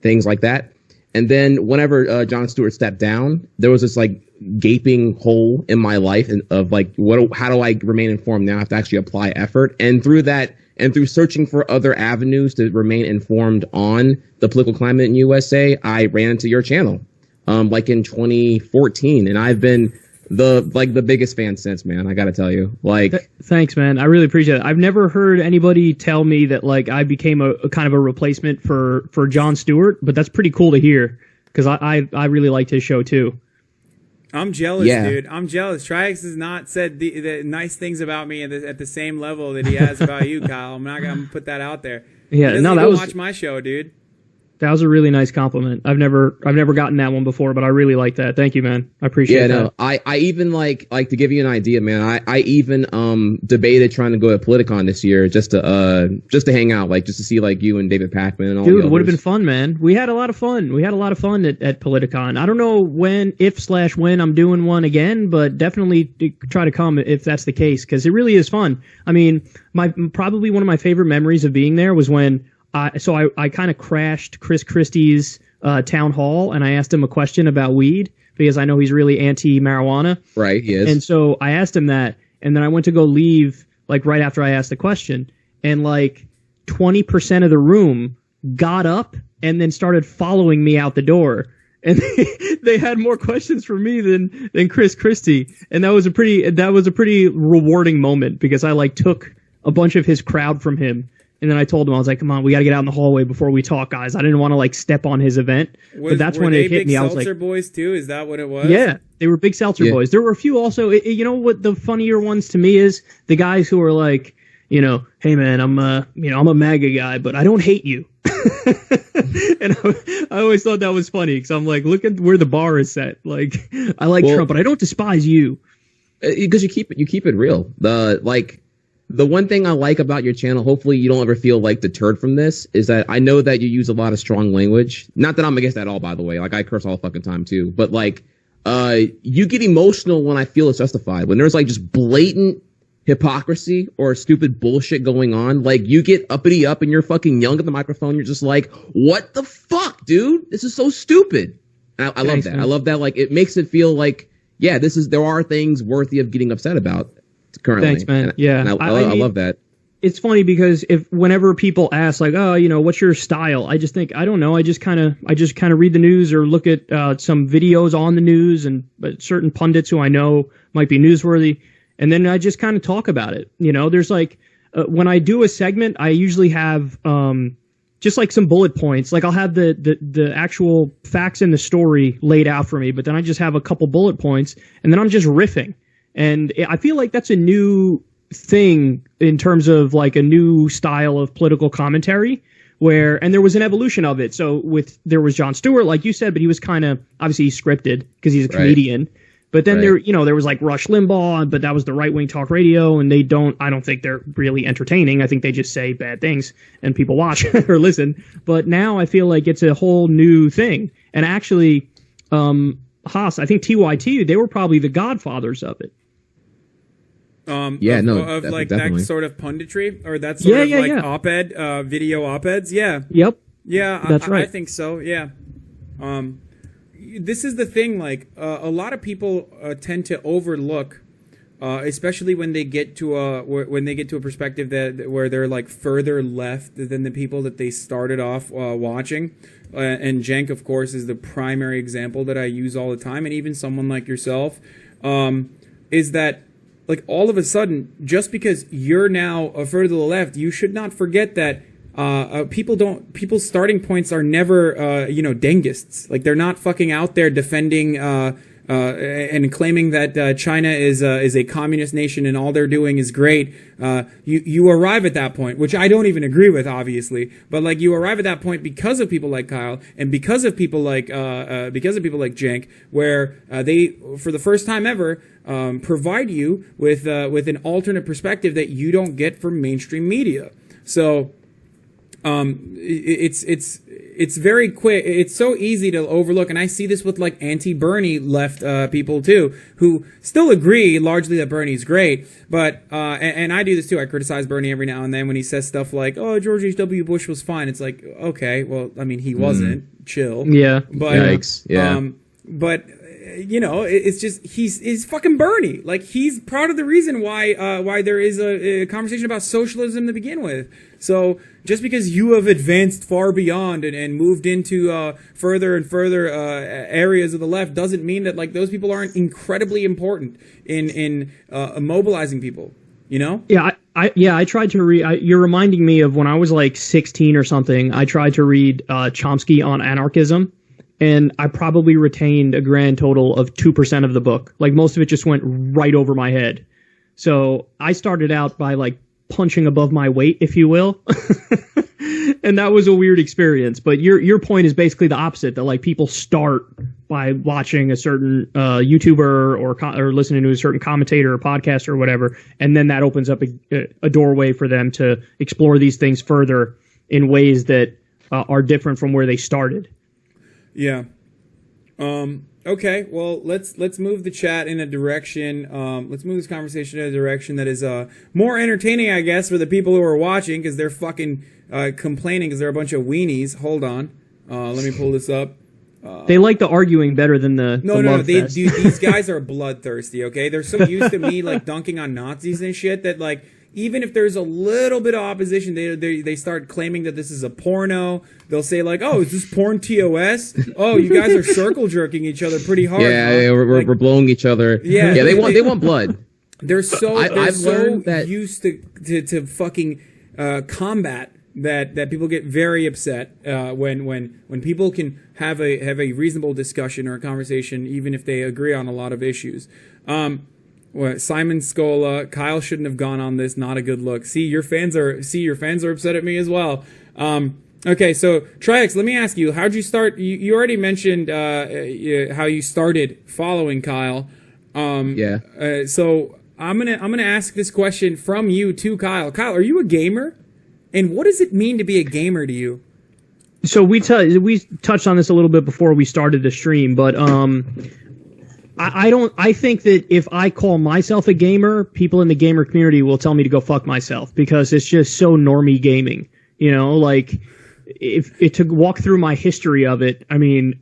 things like that. And then whenever Jon Stewart stepped down, there was this like gaping hole in my life of like, how do I remain informed now? I have to actually apply effort. And through that, and through searching for other avenues to remain informed on the political climate in USA, I ran into your channel. Like in 2014, and I've been the biggest fan since, man. I gotta tell you, like, thanks, man. I really appreciate it. I've never heard anybody tell me that like I became a kind of a replacement for Jon Stewart, but that's pretty cool to hear because I really liked his show too. I'm jealous, dude. I'm jealous. Trihex has not said the nice things about me at the same level that he has about you, Kyle. I'm not gonna put that out there. Yeah, no, that was watch my show, dude. That was a really nice compliment. I've never gotten that one before, but I really like that. Thank you, man. I appreciate that. Yeah, no, I even like to give you an idea, man. I even debated trying to go to Politicon this year just to hang out, like just to see like you and David Pakman and all. Dude, it would have been fun, man. We had a lot of fun. At Politicon. I don't know when I'm doing one again, but definitely try to come if that's the case, because it really is fun. I mean, probably one of my favorite memories of being there was when I kind of crashed Chris Christie's town hall, and I asked him a question about weed because I know he's really anti-marijuana. Right, he is. And so I asked him that, and then I went to go leave like right after I asked the question, and like 20% of the room got up and then started following me out the door. And they had more questions for me than Chris Christie, and that was a pretty rewarding moment because I like took a bunch of his crowd from him. And then I told him, I was like, come on, we got to get out in the hallway before we talk, guys. I didn't want to like step on his event. But that's when it hit me. I was like, Seltzer boys too? Is that what it was? Yeah, they were big Seltzer boys. There were a few also. You know what the funnier ones to me is? The guys who are like, you know, hey man, I'm a MAGA guy, but I don't hate you. And I always thought that was funny because I'm like, look at where the bar is set. Like, I like Trump, but I don't despise you. Because you keep it real. The one thing I like about your channel, hopefully you don't ever feel like deterred from this, is that I know that you use a lot of strong language. Not that I'm against that at all, by the way. Like, I curse all the fucking time, too. But, like, you get emotional when I feel it's justified. When there's, like, just blatant hypocrisy or stupid bullshit going on, like, you get uppity up and you're fucking yelling at the microphone. You're just like, what the fuck, dude? This is so stupid. And I love that. Man. I love that. Like, it makes it feel like, yeah, there are things worthy of getting upset about. Currently. Thanks, man. And I love that. It's funny because whenever people ask like, oh, you know, what's your style? I just think, I don't know. I just kind of read the news or look at some videos on the news and certain pundits who I know might be newsworthy. And then I just kind of talk about it. You know, there's like, when I do a segment, I usually have just like some bullet points. Like I'll have the actual facts in the story laid out for me, but then I just have a couple bullet points and then I'm just riffing. And I feel like that's a new thing in terms of like a new style of political commentary and there was an evolution of it. So there was Jon Stewart, like you said, but he was kind of, obviously he's scripted because he's a comedian. But then there was like Rush Limbaugh, but that was the right-wing talk radio. And I don't think they're really entertaining. I think they just say bad things and people watch or listen. But now I feel like it's a whole new thing. And actually, Haas, I think TYT, they were probably the godfathers of it. Yeah, of like definitely. that sort of punditry or that sort of like op-ed, video op-eds. Yeah. Yep. Yeah, That's right. I think so. Yeah. This is the thing. Like a lot of people tend to overlook, especially when they get to a perspective where they're like further left than the people that they started off watching. And Cenk, of course, is the primary example that I use all the time, and even someone like yourself, is that like all of a sudden, just because you're now further to the left, you should not forget that. People's starting points are never, dengists. Like they're not fucking out there defending, and claiming that, China is a communist nation and all they're doing is great. You arrive at that point, which I don't even agree with, obviously, but like you arrive at that point because of people like Kyle and because of people like Cenk, where, they, for the first time ever, provide you with an alternate perspective that you don't get from mainstream media. So, it's very quick. It's so easy to overlook. And I see this with like anti-Bernie left, people too, who still agree largely that Bernie's great. But, and I do this too. I criticize Bernie every now and then when he says stuff like, oh, George H.W. Bush was fine. It's like, okay, well, I mean, he wasn't. Chill. Yeah. But, Yikes. Yeah. But, it's just, he's fucking Bernie. Like, he's part of the reason why there is a conversation about socialism to begin with. So, just because you have advanced far beyond and moved into further and further areas of the left doesn't mean that like those people aren't incredibly important in mobilizing people. You know? Yeah, I tried to read. You're reminding me of when I was like 16 or something. I tried to read Chomsky on anarchism, and I probably retained a grand total of 2% of the book. Like most of it just went right over my head. So I started out by like punching above my weight, if you will. And that was a weird experience. But your point is basically the opposite, that like people start by watching a certain YouTuber or listening to a certain commentator or podcast or whatever, and then that opens up a doorway for them to explore these things further in ways that are different from where they started. Yeah. Okay, well, let's move the chat in a direction. Let's move this conversation in a direction that is more entertaining, I guess, for the people who are watching, because they're fucking complaining because they're a bunch of weenies. Hold on, let me pull this up. They like the arguing better than the No. love fest. These guys are bloodthirsty. Okay, they're so used to me like dunking on Nazis and shit that like. Even if there's a little bit of opposition, they start claiming that this is a porno. They'll say like, "Oh, is this porn TOS? Oh, you guys are circle jerking each other pretty hard." Yeah, we're blowing each other. Yeah, they want blood. They're so I've learned that used to fucking combat that people get very upset when people can have a reasonable discussion or a conversation, even if they agree on a lot of issues. Simon Scola, Kyle shouldn't have gone on this. Not a good look. Your fans are upset at me as well. Okay, so Trihex, let me ask you, how'd you start? You already mentioned how you started following Kyle. Yeah. So I'm gonna ask this question from you to Kyle. Kyle, are you a gamer? And what does it mean to be a gamer to you? So we touched on this a little bit before we started the stream, but I think that if I call myself a gamer, people in the gamer community will tell me to go fuck myself, because it's just so normie gaming. You know, like if to walk through my history of it, I mean,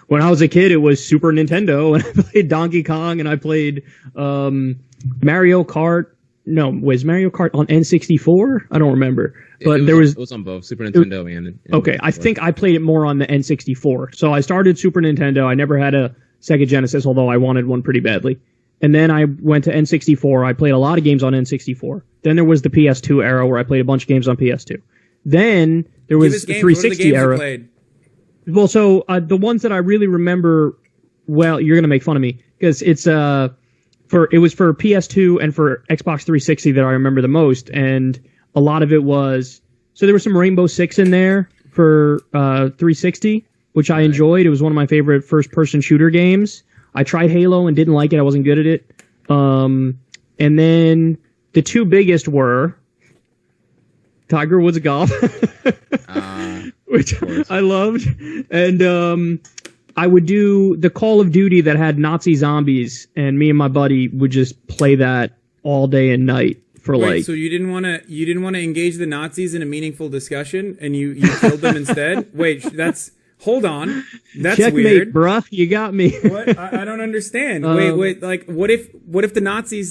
when I was a kid, it was Super Nintendo, and I played Donkey Kong, and I played Mario Kart. No, was Mario Kart on N64? I don't remember. But it was on both Super Nintendo and okay, I think I played it more on the N64. So I started Super Nintendo. I never had a Sega Genesis, although I wanted one pretty badly. And then I went to N64. I played a lot of games on N64. Then there was the PS2 era where I played a bunch of games on PS2. Then there was the 360 era. Well, so the ones that I really remember, well, you're going to make fun of me, because it was for PS2 and for Xbox 360 that I remember the most. And a lot of it was, so there was some Rainbow Six in there for 360. Which I enjoyed. It was one of my favorite first-person shooter games. I tried Halo and didn't like it. I wasn't good at it. And then the two biggest were Tiger Woods Golf, which I loved, and I would do the Call of Duty that had Nazi zombies, and me and my buddy would just play that all day and night for Wait, so you didn't want to engage the Nazis in a meaningful discussion, and you killed them instead? Wait, hold on. That's checkmate, weird. bruh. You got me. What? I don't understand. Wait. Like, what if the Nazi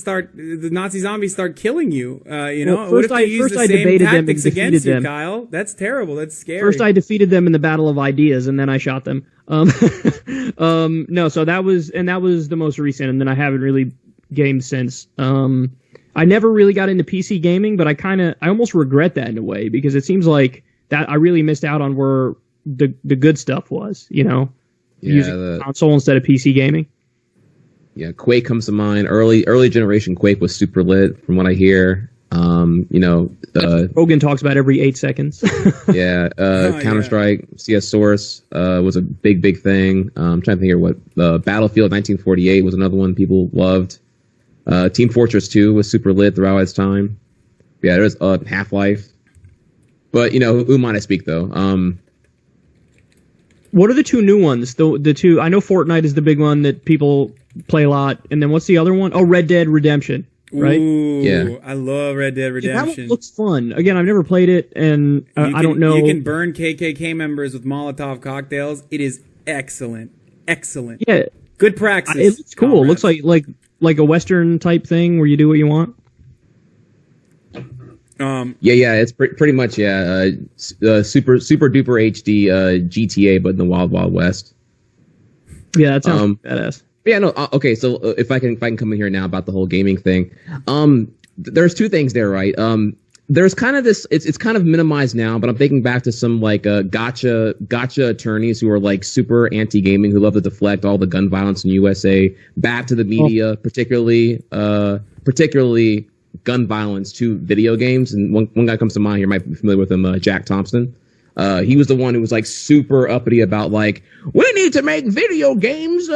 zombies start killing you? What if they use the same tactics against you, Kyle? That's terrible. That's scary. First, I defeated them in the Battle of Ideas, and then I shot them. No, so that was the most recent, and then I haven't really gamed since. I never really got into PC gaming, but I almost regret that in a way, because it seems like that I really missed out on where the good stuff was, using the console instead of PC gaming. Yeah, Quake comes to mind. Early generation Quake was super lit, from what I hear. Rogan talks about every 8 seconds. Counter-Strike, CS Source was a big thing. I'm trying to think here what Battlefield 1948 was another one people loved. Team Fortress 2 was super lit throughout its time. Yeah, there's Half-Life. But who might I speak though? What are the two new ones? The two, I know Fortnite is the big one that people play a lot, and then what's the other one? Oh, Red Dead Redemption, right? Ooh, yeah, I love Red Dead Redemption. That one looks fun. Again, I've never played it, and I don't know. You can burn KKK members with Molotov cocktails. It is excellent. Yeah, good praxis. It looks cool. It looks like a Western type thing where you do what you want. It's pretty much super duper HD GTA, but in the Wild Wild West. Yeah, that sounds badass. Yeah, no, okay. So if I can come in here now about the whole gaming thing, there's two things there, right? There's kind of this. It's kind of minimized now, but I'm thinking back to some like gotcha attorneys who are like super anti-gaming, who love to deflect all the gun violence in USA back to the media, particularly gun violence to video games. And one guy comes to mind here, might be familiar with him, Jack Thompson. He was the one who was like super uppity about like, we need to make video games.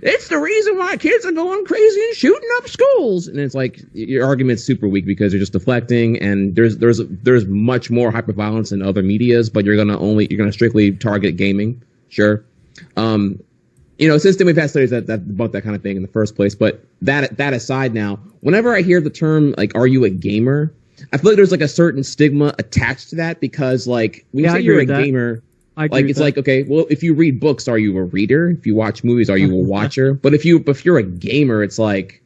It's the reason why kids are going crazy and shooting up schools. And it's like, your argument's super weak because you're just deflecting, and there's much more hyperviolence in other medias, but you're gonna strictly target gaming. Sure. Since then we've had studies that about that kind of thing in the first place. But that aside, now, whenever I hear the term like, "Are you a gamer?" I feel like there's like a certain stigma attached to that, because like when you say you're a gamer, like it's like, okay, well, if you read books, are you a reader? If you watch movies, are you a watcher? But if you're a gamer, it's like,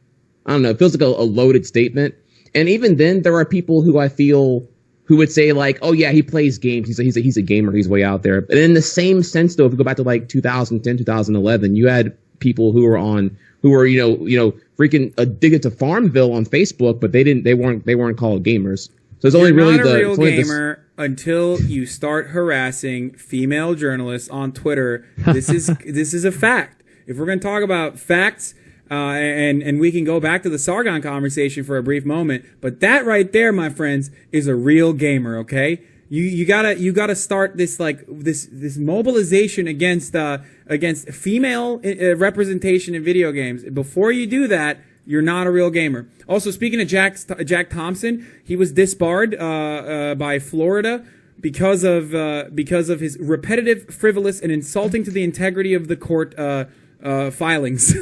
I don't know, it feels like a loaded statement. And even then, there are people who I feel who would say like, oh yeah, he plays games. He's a gamer. He's way out there. But in the same sense, though, if we go back to like 2010, 2011, you had people who were freaking addicted to Farmville on Facebook, but they weren't called gamers. So it's only really not a real gamer until you start harassing female journalists on Twitter. This is a fact. If we're going to talk about facts, and we can go back to the Sargon conversation for a brief moment, but that right there, my friends, is a real gamer. Okay, you gotta start this this mobilization against female representation in video games. Before you do that, you're not a real gamer. Also, speaking of Jack Thompson, he was disbarred by Florida because of his repetitive, frivolous, and insulting to the integrity of the court filings.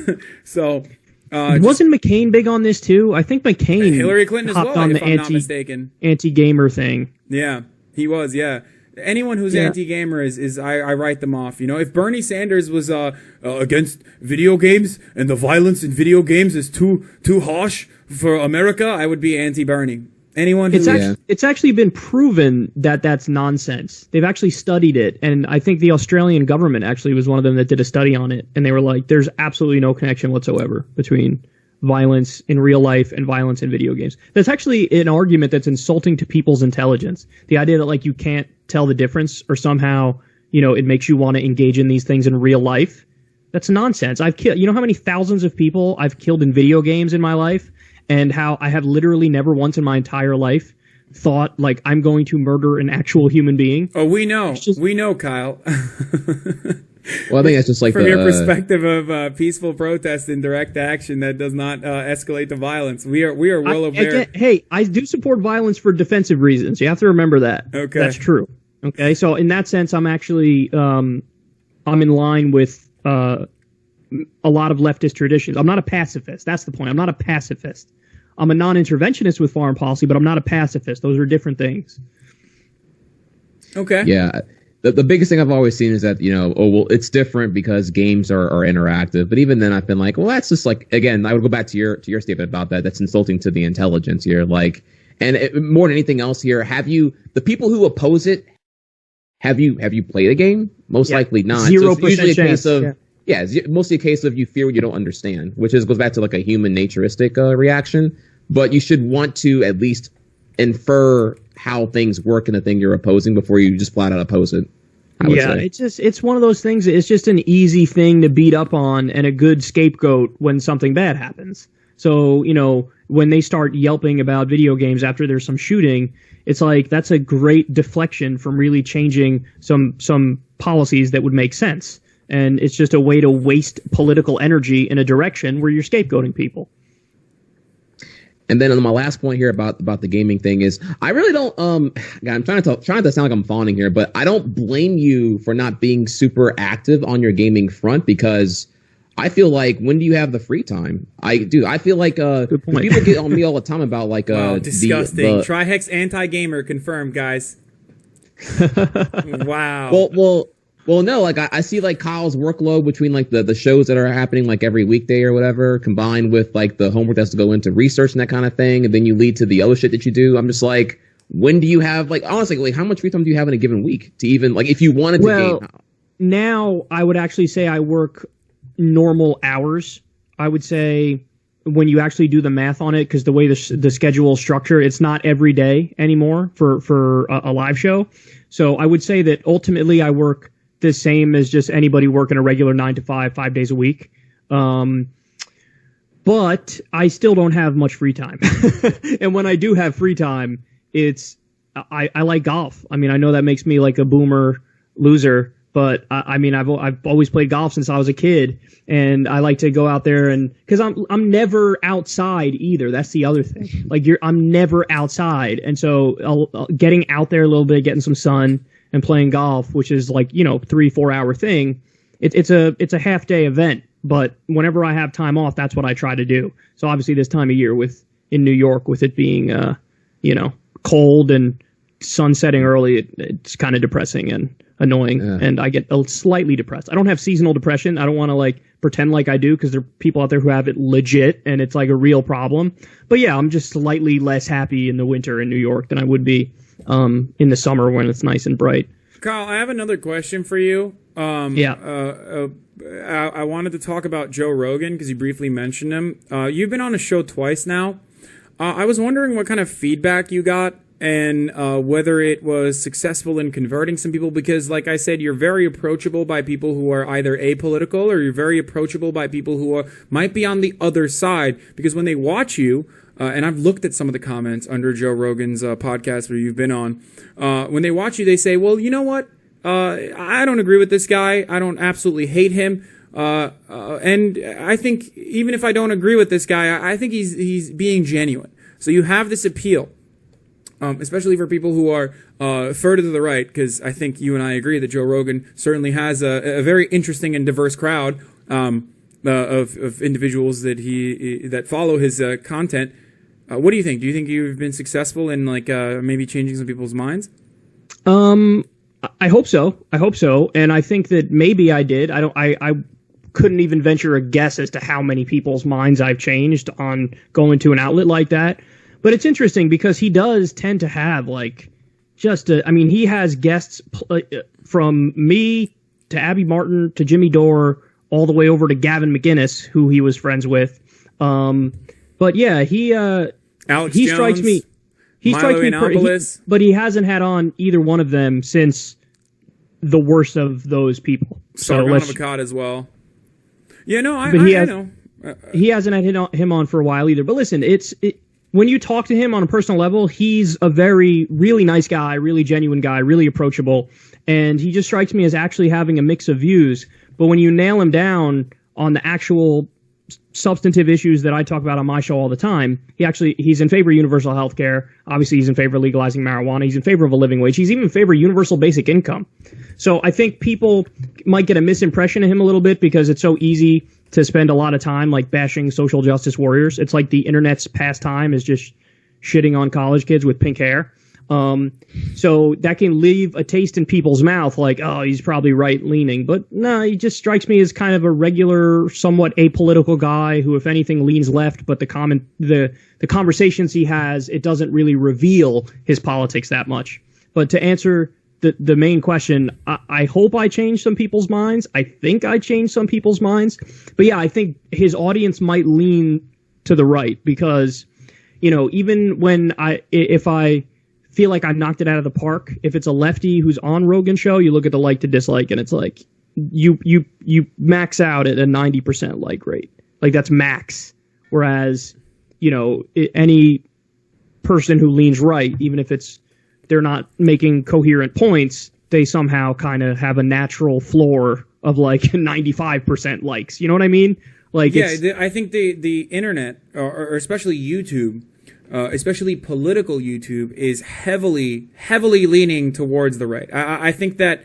So wasn't McCain big on this too? I think McCain, Hillary Clinton as well, on if the I'm not mistaken, anti-gamer thing. Yeah, he was. Yeah. Anyone who's anti-gamer is I write them off. If Bernie Sanders was against video games and the violence in video games is too harsh for America, I would be anti-Bernie. Anyone who it's actually been proven that that's nonsense. They've actually studied it, and I think the Australian government actually was one of them that did a study on it, and they were like, there's absolutely no connection whatsoever between violence in real life and violence in video games. That's actually an argument that's insulting to people's intelligence. The idea that like you can't tell the difference, or somehow, it makes you want to engage in these things in real life. That's nonsense. I've killed, how many thousands of people I've killed in video games in my life, and how I have literally never once in my entire life thought like I'm going to murder an actual human being. Oh, we know, Kyle. Well, I think that's just like from your perspective of peaceful protest and direct action that does not escalate to violence. We are well aware. Hey, I do support violence for defensive reasons. You have to remember that. Okay, that's true. Okay, so in that sense, I'm actually I'm in line with a lot of leftist traditions. I'm not a pacifist. That's the point. I'm not a pacifist. I'm a non-interventionist with foreign policy, but I'm not a pacifist. Those are different things. Okay. Yeah. The biggest thing I've always seen is that, it's different because games are interactive. But even then I've been like, well, that's just like, again, I would go back to your statement about that. That's insulting to the intelligence here. Like, and more than anything else here, the people who oppose it, have you played a game? Most likely not. 0% so it's usually a chance. case of, it's mostly a case of you fear what you don't understand, which goes back to like a human naturistic reaction. But you should want to at least infer how things work in the thing you're opposing before you just flat out oppose it. Yeah, it's one of those things. It's just an easy thing to beat up on and a good scapegoat when something bad happens. So, when they start yelping about video games after there's some shooting, it's like that's a great deflection from really changing some policies that would make sense. And it's just a way to waste political energy in a direction where you're scapegoating people. And then on my last point here about the gaming thing is, I really don't. God, I'm trying to sound like I'm fawning here, but I don't blame you for not being super active on your gaming front, because I feel like, when do you have the free time? I feel like people get on me all the time about like wow, disgusting. Trihex anti-gamer confirmed, guys. Wow. Well, no, like I see like Kyle's workload between like the shows that are happening like every weekday or whatever, combined with like the homework that's to go into research and that kind of thing, and then you lead to the other shit that you do. I'm just like, when do you have, like, honestly, like, how much free time do you have in a given week to even, like, if you wanted to game? Now I would actually say I work normal hours. I would say, when you actually do the math on it, because the way the schedule is structured, it's not every day anymore for a live show. So I would say that ultimately I work the same as just anybody working a regular 9 to 5, 5 days a week. But I still don't have much free time. And when I do have free time, I like golf. I mean, I know that makes me like a boomer loser, but I've always played golf since I was a kid, and I like to go out there, and because I'm never outside either. That's the other thing. Like I'm never outside, and so getting out there a little bit, getting some sun, and playing golf, which is like 3-4 hour thing. It's a half day event, but whenever I have time off, that's what I try to do. So obviously this time of year in New York, with it being cold and sun setting early, it's kind of depressing and annoying, and I get slightly depressed. I don't have seasonal depression. I don't want to like pretend like I do, because there are people out there who have it legit, and it's like a real problem. But yeah, I'm just slightly less happy in the winter in New York than I would be in the summer when it's nice and bright. Kyle, I have another question for you. I wanted to talk about Joe Rogan, because you briefly mentioned him. You've been on a show twice now. I was wondering what kind of feedback you got, and whether it was successful in converting some people, because like I said, you're very approachable by people who are either apolitical, or you're very approachable by people who might be on the other side, because when they watch you, and I've looked at some of the comments under Joe Rogan's podcast where you've been on, when they watch you, they say, well, you know what? I don't agree with this guy. I don't absolutely hate him. And I think even if I don't agree with this guy, I think he's being genuine. So you have this appeal, especially for people who are further to the right, because I think you and I agree that Joe Rogan certainly has a very interesting and diverse crowd of individuals that follow his content. What do you think? Do you think you've been successful in maybe changing some people's minds? I hope so. And I think that maybe I did. I couldn't even venture a guess as to how many people's minds I've changed on going to an outlet like that. But it's interesting, because he does tend to have he has guests from me to Abby Martin to Jimmy Dore, all the way over to Gavin McInnes, who he was friends with. But yeah, Alex he Jones, strikes me. He strikes me, but he hasn't had on either one of them since the worst of those people. Sargon of Akkad as well. Yeah, no, I know. He hasn't had him on for a while either. But listen, when you talk to him on a personal level, he's a really nice guy, really genuine guy, really approachable, and he just strikes me as actually having a mix of views. But when you nail him down on the actual substantive issues that I talk about on my show all the time, he's in favor of universal health care. Obviously, he's in favor of legalizing marijuana. He's in favor of a living wage. He's even in favor of universal basic income. So I think people might get a misimpression of him a little bit, because it's so easy to spend a lot of time like bashing social justice warriors. It's like the internet's pastime is just shitting on college kids with pink hair. So that can leave a taste in people's mouth like, oh, he's probably right-leaning. But no, he just strikes me as kind of a regular, somewhat apolitical guy who, if anything, leans left. But the conversations he has, it doesn't really reveal his politics that much. But to answer the main question, I hope I change some people's minds. I think I changed some people's minds. But yeah, I think his audience might lean to the right because, you know, even when if I feel like I knocked it out of the park, if it's a lefty who's on Rogan's show, you look at the like to dislike and it's like you max out at a 90% like rate. Like that's max. Whereas, you know, any person who leans right, even if they're not making coherent points, they somehow kind of have a natural floor of like 95% likes. You know what I mean? Like, yeah, I think the internet, or especially YouTube, especially political YouTube, is heavily leaning towards the right. I think that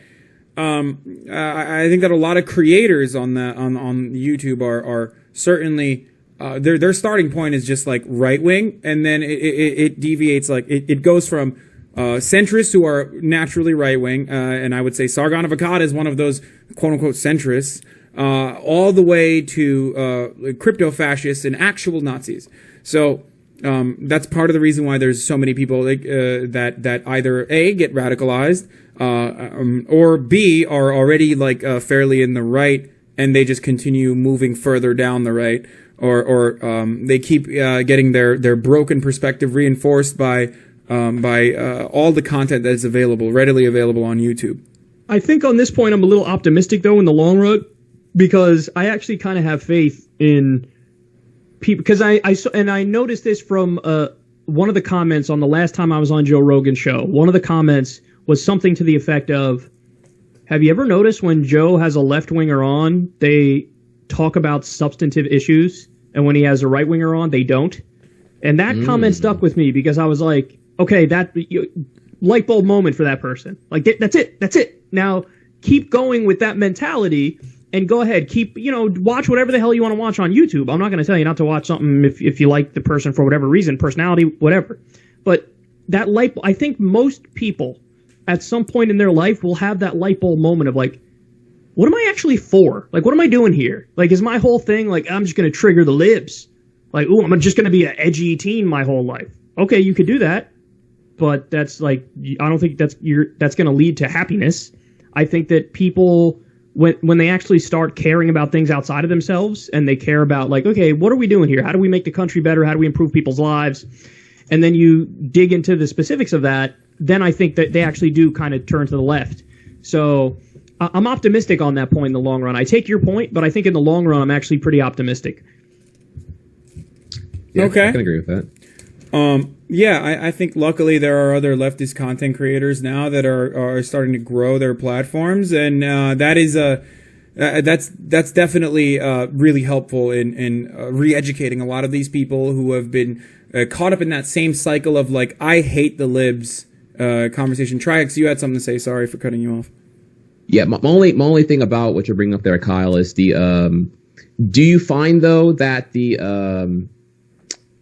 a lot of creators on YouTube are certainly their starting point is just like right wing, and then it deviates, like it goes from centrists who are naturally right wing, and I would say Sargon of Akkad is one of those quote unquote centrists, all the way to crypto fascists and actual Nazis. So that's part of the reason why there's so many people that either A, get radicalized, or B, are already like fairly in the right, and they just continue moving further down the right, or they keep getting their broken perspective reinforced by all the content that is readily available on YouTube. I think on this point I'm a little optimistic though in the long run, because I actually kind of have faith in people, because I noticed this from one of the comments on the last time I was on Joe Rogan's show. One of the comments was something to the effect of, have you ever noticed when Joe has a left-winger on, they talk about substantive issues, and when he has a right-winger on, they don't? And that comment stuck with me because I was like, okay, that light bulb moment for that person. Like, that's it. Now, keep going with that mentality and go ahead. Watch whatever the hell you want to watch on YouTube. I'm not going to tell you not to watch something if you like the person for whatever reason, personality, whatever. But that I think most people at some point in their life will have that light bulb moment of like, what am I actually for? Like, what am I doing here? Like, is my whole thing like, I'm just going to trigger the libs? Like, ooh, I'm just going to be an edgy teen my whole life. Okay, you could do that. But that's like, I don't think that's going to lead to happiness. I think that people, when they actually start caring about things outside of themselves, and they care about like, okay, what are we doing here? How do we make the country better? How do we improve people's lives? And then you dig into the specifics of that, then I think that they actually do kind of turn to the left. So I'm optimistic on that point in the long run. I take your point, but I think in the long run, I'm actually pretty optimistic. Yeah, okay. I can agree with that. I think luckily there are other leftist content creators now that are starting to grow their platforms, and that's definitely really helpful in re-educating a lot of these people who have been caught up in that same cycle of like, I hate the libs conversation. Trihex, you had something to say. Sorry for cutting you off. Yeah, my only thing about what you're bringing up there, Kyle, is the do you find though that the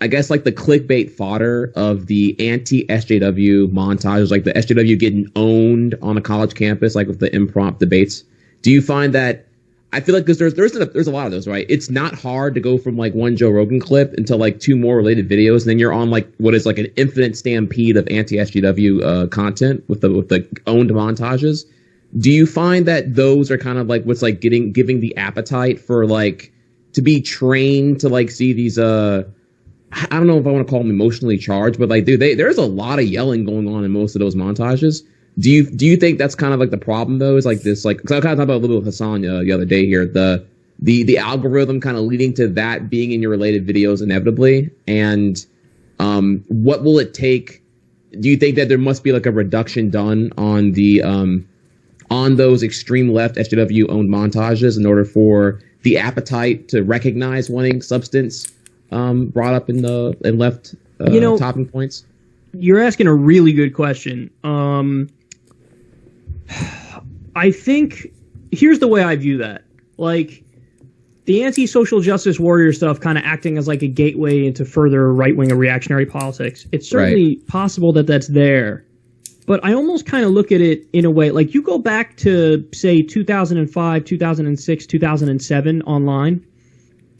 I guess like the clickbait fodder of the anti-SJW montages, like the SJW getting owned on a college campus, like with the impromptu debates. Do you find that, I feel like there's a lot of those, right? It's not hard to go from like one Joe Rogan clip into like two more related videos, and then you're on like what is like an infinite stampede of anti-SJW content with the owned montages. Do you find that those are kind of like what's like giving the appetite for like to be trained to like see these I don't know if I want to call them emotionally charged, but like, dude, there's a lot of yelling going on in most of those montages. Do you think that's kind of like the problem though? Is like this, like, because I kind of talked about a little bit with Hasan the other day here, the algorithm kind of leading to that being in your related videos inevitably, and what will it take? Do you think that there must be like a reduction done on the on those extreme left SJW owned montages in order for the appetite to recognize wanting substance brought up in left topping points? You're asking a really good question. I think here's the way I view that. Like, the anti-social justice warrior stuff kind of acting as like a gateway into further right-wing or reactionary politics. It's certainly possible that that's there. But I almost kind of look at it in a way, like you go back to, say, 2005, 2006, 2007 online,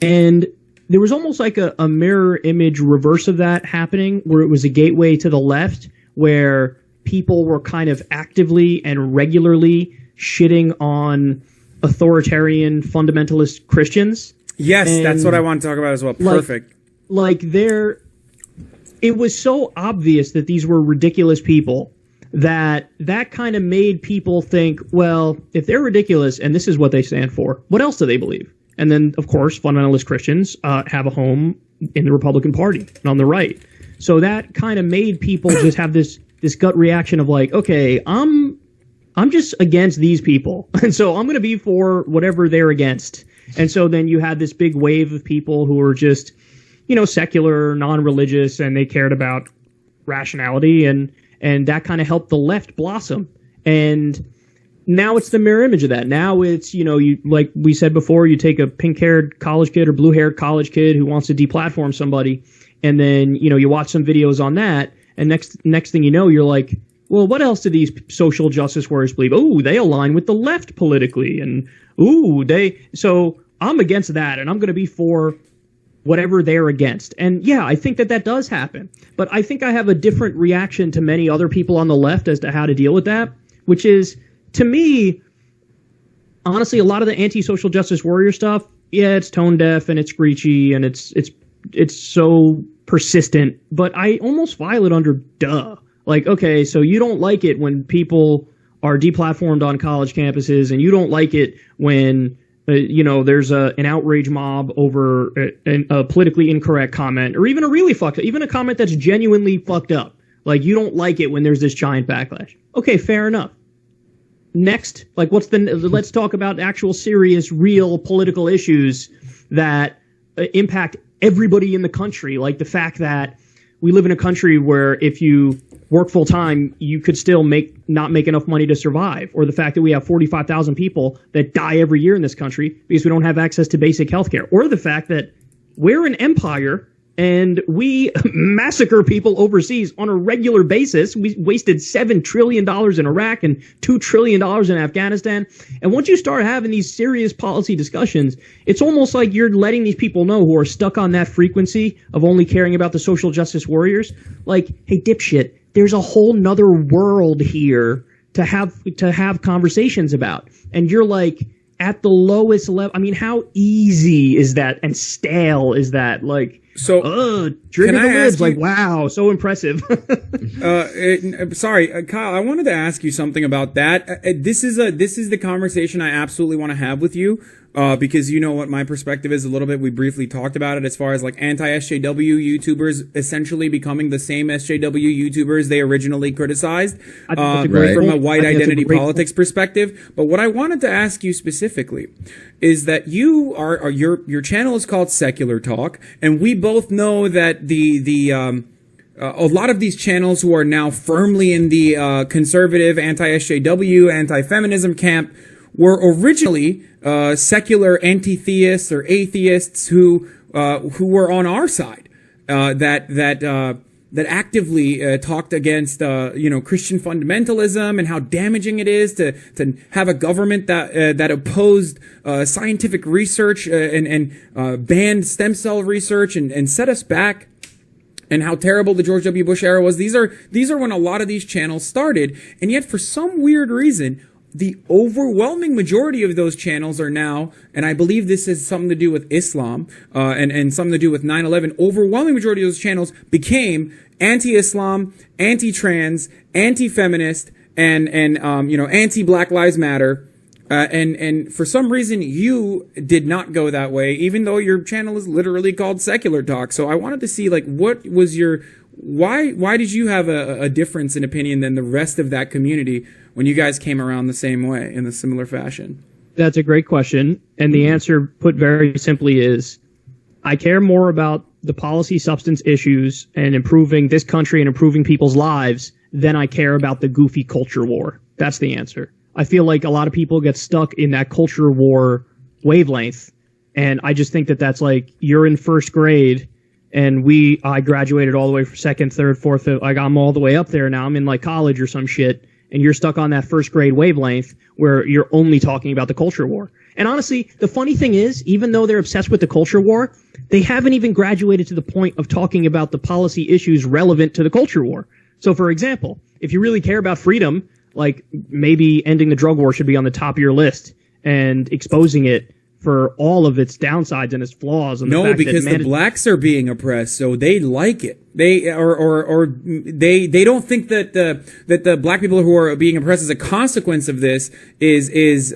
and there was almost like a mirror image reverse of that happening, where it was a gateway to the left, where people were kind of actively and regularly shitting on authoritarian fundamentalist Christians. Yes, and that's what I want to talk about as well. Perfect. It was so obvious that these were ridiculous people that kind of made people think, well, if they're ridiculous and this is what they stand for, what else do they believe? And then, of course, fundamentalist Christians have a home in the Republican Party and on the right. So that kind of made people just have this gut reaction of like, okay, I'm just against these people, and so I'm going to be for whatever they're against. And so then you had this big wave of people who were just, secular, non-religious, and they cared about rationality, and that kind of helped the left blossom. And now it's the mirror image of that. Now it's, you, like we said before, you take a pink-haired college kid or blue-haired college kid who wants to deplatform somebody, and then, you watch some videos on that, and next thing you know, you're like, well, what else do these social justice warriors believe? Oh, they align with the left politically, and so I'm against that, and I'm going to be for whatever they're against. And yeah, I think that does happen. But I think I have a different reaction to many other people on the left as to how to deal with that, which is, to me, honestly, a lot of the anti-social justice warrior stuff, yeah, it's tone deaf and it's screechy and it's so persistent, but I almost file it under duh. Like, okay, so you don't like it when people are deplatformed on college campuses, and you don't like it when there's an outrage mob over a politically incorrect comment, or even even a comment that's genuinely fucked up. Like, you don't like it when there's this giant backlash. Okay, fair enough. Next, like, let's talk about actual serious, real political issues that impact everybody in the country. Like the fact that we live in a country where if you work full time, you could still not make enough money to survive, or the fact that we have 45,000 people that die every year in this country because we don't have access to basic healthcare, or the fact that we're an empire and we massacre people overseas on a regular basis. We wasted $7 trillion in Iraq and $2 trillion in Afghanistan. And once you start having these serious policy discussions, it's almost like you're letting these people know who are stuck on that frequency of only caring about the social justice warriors, like, hey, dipshit, there's a whole nother world here to have conversations about. And you're like at the lowest level. I mean, how easy is that and stale is that? Like, so Trigger the Libs, like, wow, so impressive. Sorry, Kyle, I wanted to ask you something about that. This is the conversation I absolutely want to have with you, because you know what my perspective is a little bit. We briefly talked about it as far as like anti-SJW YouTubers essentially becoming the same SJW YouTubers they originally criticized, from a white identity politics perspective. But what I wanted to ask you specifically is that your channel is called Secular Talk, and we both know that a lot of these channels who are now firmly in the conservative anti-SJW, anti-feminism camp were originally secular anti-theists or atheists who were on our side, that actively talked against Christian fundamentalism and how damaging it is to have a government that opposed scientific research and banned stem cell research and set us back, and how terrible the George W. Bush era was. These are when a lot of these channels started, and yet for some weird reason, the overwhelming majority of those channels are now, and I believe this has something to do with Islam and something to do with 9/11. Overwhelming majority of those channels became anti-Islam, anti-trans, anti-feminist, and anti-Black Lives Matter. And for some reason, you did not go that way, even though your channel is literally called Secular Talk. So I wanted to see, like, what was why did you have a difference in opinion than the rest of that community when you guys came around the same way in a similar fashion? That's a great question. And the answer, put very simply, is I care more about the policy substance issues and improving this country and improving people's lives than I care about the goofy culture war. That's the answer. I feel like a lot of people get stuck in that culture war wavelength And I just think that that's like, you're in first grade and I graduated all the way from second, third, fourth, like I'm all the way up there now. I'm in like college or some shit. And you're stuck on that first grade wavelength where you're only talking about the culture war. And honestly, the funny thing is, even though they're obsessed with the culture war, they haven't even graduated to the point of talking about the policy issues relevant to the culture war. So for example, if you really care about freedom, like maybe ending the drug war should be on the top of your list and exposing it for all of its downsides and its flaws. And because the blacks are being oppressed, so they like it. They they don't think that the black people who are being oppressed as a consequence of this is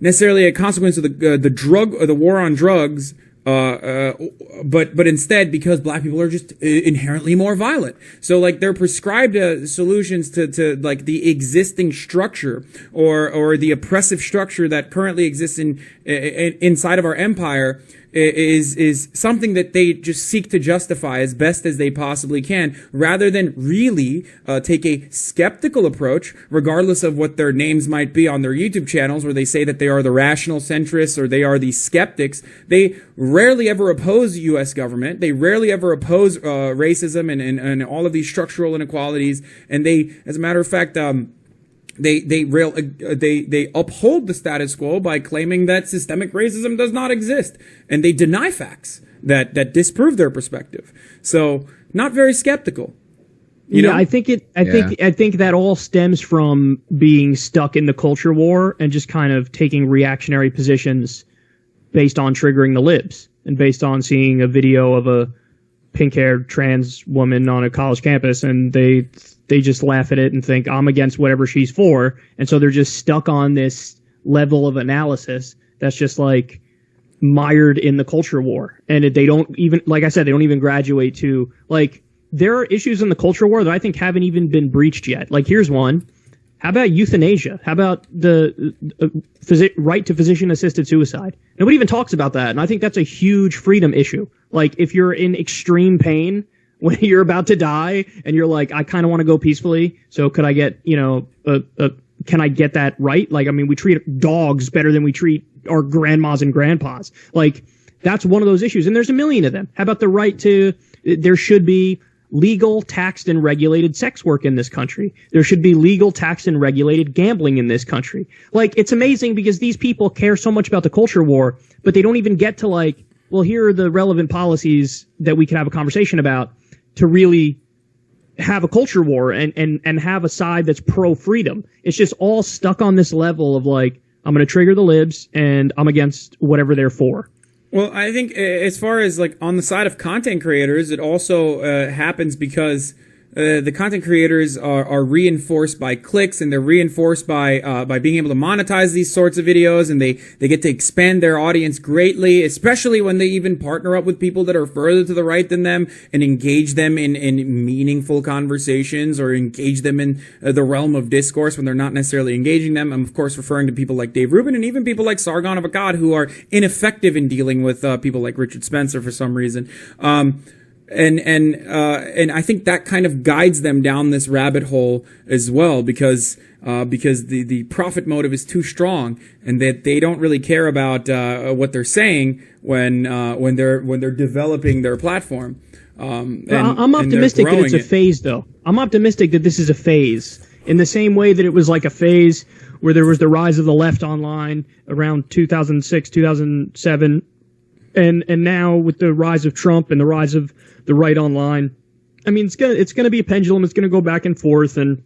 necessarily a consequence of the drug or the war on drugs. But instead, because black people are just inherently more violent. So like they're prescribed solutions to like the existing structure or the oppressive structure that currently exists inside of our empire is something that they just seek to justify as best as they possibly can, rather than really take a skeptical approach, regardless of what their names might be on their YouTube channels, where they say that they are the rational centrists or they are the skeptics. They rarely ever oppose U.S. government. They rarely ever oppose racism and all of these structural inequalities. And they, as a matter of fact, they uphold the status quo by claiming that systemic racism does not exist, and they deny facts that disprove their perspective. So, not very skeptical. You know? I think that all stems from being stuck in the culture war and just kind of taking reactionary positions based on triggering the libs and based on seeing a video of a pink-haired trans woman on a college campus, and they just laugh at it and think I'm against whatever she's for, and so they're just stuck on this level of analysis that's just like mired in the culture war. And they don't even, like I said, they don't even graduate to, like, there are issues in the culture war that I think haven't even been breached yet. Like, here's one. How about euthanasia? How about the right to physician-assisted suicide? Nobody even talks about that, and I think that's a huge freedom issue. Like, if you're in extreme pain when you're about to die and you're like, I kind of want to go peacefully, so could I get, can I get that right? Like, I mean, we treat dogs better than we treat our grandmas and grandpas. Like, that's one of those issues, and there's a million of them. How about the right to, there should be legal, taxed, and regulated sex work in this country. There should be legal, taxed, and regulated gambling in this country. Like, it's amazing because these people care so much about the culture war, but they don't even get to, like, well, here are the relevant policies that we can have a conversation about to really have a culture war and have a side that's pro-freedom. It's just all stuck on this level of, like, I'm going to trigger the libs and I'm against whatever they're for. Well, I think as far as like on the side of content creators, it also happens because the content creators are reinforced by clicks, and they're reinforced by being able to monetize these sorts of videos, and they get to expand their audience greatly, especially when they even partner up with people that are further to the right than them and engage them in meaningful conversations, or engage them in the realm of discourse when they're not necessarily engaging them. I'm of course referring to people like Dave Rubin and even people like Sargon of Akkad, who are ineffective in dealing with people like Richard Spencer for some reason. And I think that kind of guides them down this rabbit hole as well, because the profit motive is too strong, and that they don't really care about what they're saying when they're developing their platform. I'm optimistic that it's a phase, though. I'm optimistic that this is a phase, in the same way that it was like a phase where there was the rise of the left online around 2006, 2007. And now with the rise of Trump and the rise of the right online, I mean, it's gonna be a pendulum. It's gonna go back and forth, and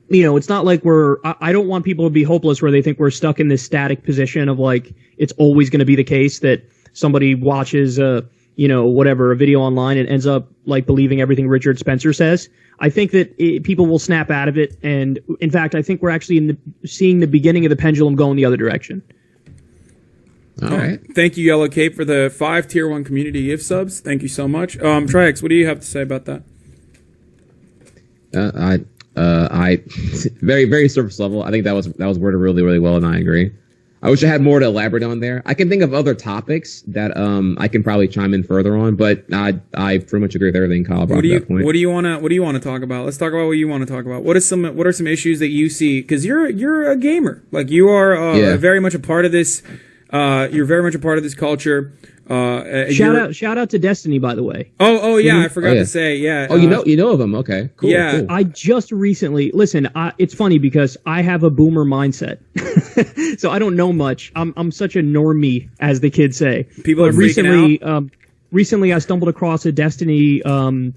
it's not like I don't want people to be hopeless where they think we're stuck in this static position of like it's always going to be the case that somebody watches a video online and ends up like believing everything Richard Spencer says. I think that people will snap out of it, and in fact, I think we're actually seeing the beginning of the pendulum going the other direction. All right. Thank you, Yellow Cape, for the 5 Tier 1 community gift subs. Thank you so much. Trihex, what do you have to say about that? I very, very surface level. I think that was worded really, really well, and I agree. I wish I had more to elaborate on there. I can think of other topics that I can probably chime in further on, but I pretty much agree with everything Kyle brought to that point. What do you want to talk about? Let's talk about what you want to talk about. What are some issues that you see? Because you're a gamer, like you are very much a part of this You're very much a part of this culture. Shout out to Destiny, by the way. Oh yeah, I forgot to say, yeah. Oh, you know of him? Okay, cool. Yeah, cool. I just recently listen. It's funny because I have a boomer mindset, so I don't know much. I'm such a normie, as the kids say. People are freaking out. Recently, I stumbled across a Destiny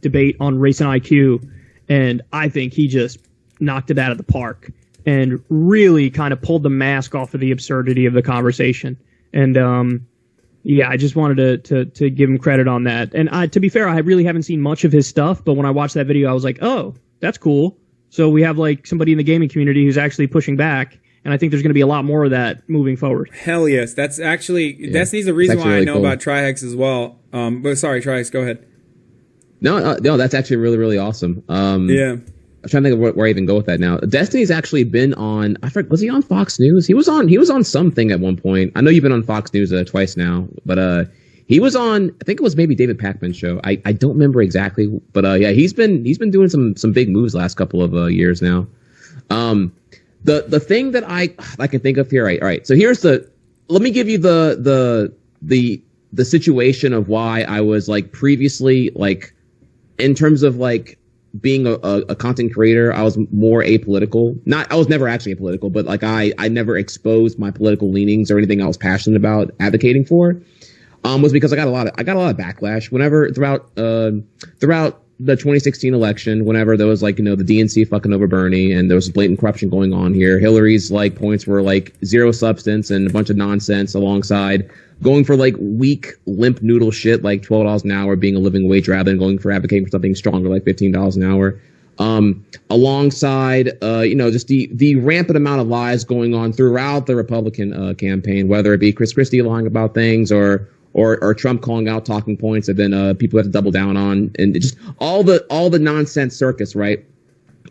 debate on Race and IQ, and I think he just knocked it out of the park and really kind of pulled the mask off of the absurdity of the conversation. And yeah, I just wanted to give him credit on that. And to be fair, I really haven't seen much of his stuff, but when I watched that video, I was like, oh, that's cool. So we have like somebody in the gaming community who's actually pushing back, and I think there's going to be a lot more of that moving forward. Hell yes. That's actually, Destiny's the reason why really I know about Trihex as well. But sorry, Trihex, go ahead. No, that's actually really, really awesome. Yeah. I'm trying to think of where I even go with that now. Destiny's actually been on. I forget, was he on Fox News? He was on something at one point. I know you've been on Fox News twice now, but he was on. I think it was maybe David Pakman's show. I don't remember exactly, but yeah, he's been doing some big moves the last couple of years now. The thing that I can think of here. All right. So here's let me give you the situation of why I was like previously like in terms of like being a content creator, I was more apolitical. I was never actually apolitical, but like I never exposed my political leanings or anything I was passionate about advocating for. Was because I got a lot of backlash whenever throughout the 2016 election, whenever there was like, the DNC fucking over Bernie and there was blatant corruption going on here. Hillary's like points were like zero substance and a bunch of nonsense alongside going for like weak limp noodle shit like $12 an hour being a living wage rather than going for advocating for something stronger like $15 an hour. Alongside, just the rampant amount of lies going on throughout the Republican campaign, whether it be Chris Christie lying about things or Trump calling out talking points that then people have to double down on, and just all the nonsense circus, right?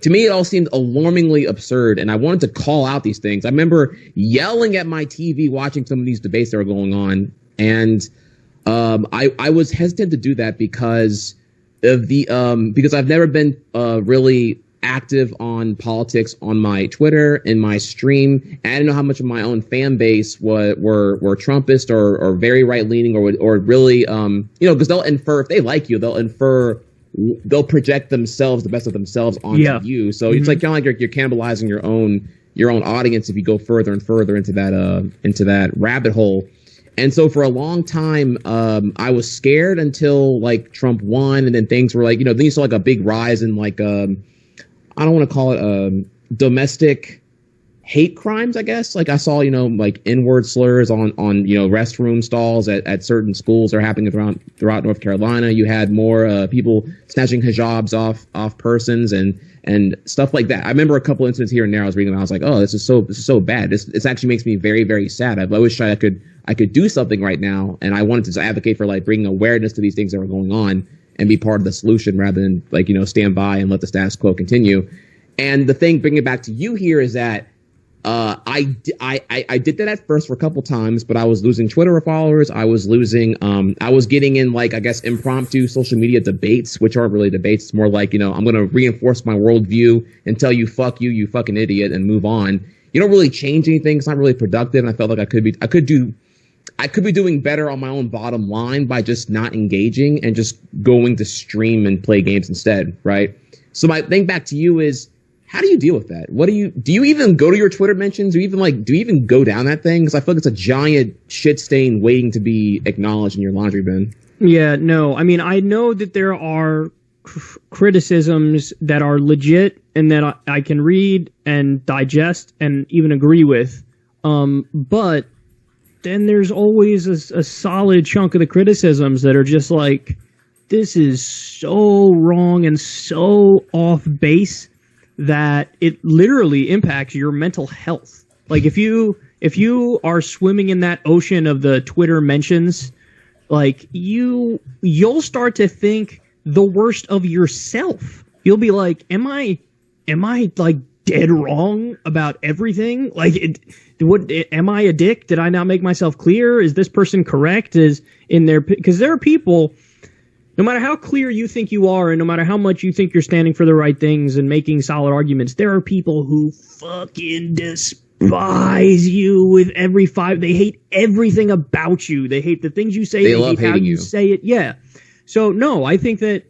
To me, it all seemed alarmingly absurd, and I wanted to call out these things. I remember yelling at my TV watching some of these debates that were going on, and I was hesitant to do that because of because I've never been really active on politics on my Twitter, in my stream, and I didn't know how much of my own fan base were Trumpist or very right leaning or really because they'll infer, if they like you, they'll project themselves, the best of themselves onto you. So it's like kind of like you're cannibalizing your own audience if you go further and further into that rabbit hole. And so for a long time, I was scared until like Trump won, and then things were like, then you saw like a big rise in like I don't want to call it domestic hate crimes, I guess. Like I saw, like N-word slurs on restroom stalls at certain schools are happening throughout North Carolina. You had more people snatching hijabs off persons and stuff like that. I remember a couple incidents here and there I was reading about. I was like, oh, this is so bad. This actually makes me very, very sad. I wish I could do something right now, and I wanted to advocate for like bringing awareness to these things that are going on and be part of the solution rather than like, stand by and let the status quo continue. And the thing, bringing it back to you here, is that I did that at first for a couple times, but I was losing Twitter followers. I was getting in like, I guess, impromptu social media debates, which aren't really debates. It's more like, I'm going to reinforce my worldview and tell you, fuck you, you fucking idiot, and move on. You don't really change anything. It's not really productive. And I felt like I could be doing better on my own bottom line by just not engaging and just going to stream and play games instead, right? So my thing back to you is, how do you deal with that? Do you even go to your Twitter mentions? Do you even go down that thing? Because I feel like it's a giant shit stain waiting to be acknowledged in your laundry bin. Yeah, no. I mean, I know that there are criticisms that are legit and that I can read and digest and even agree with. But then there's always a solid chunk of the criticisms that are just like, this is so wrong and so off base that it literally impacts your mental health. Like if you are swimming in that ocean of the Twitter mentions, like you'll start to think the worst of yourself. You'll be like, am I like dead wrong about everything? Like, am I a dick? Did I not make myself clear? Is this person correct? Because there are people, no matter how clear you think you are and no matter how much you think you're standing for the right things and making solid arguments, there are people who fucking despise despise you with every five. They hate everything about you. They hate the things you say. They love hate how hating you you. say it. Yeah. So no, I think that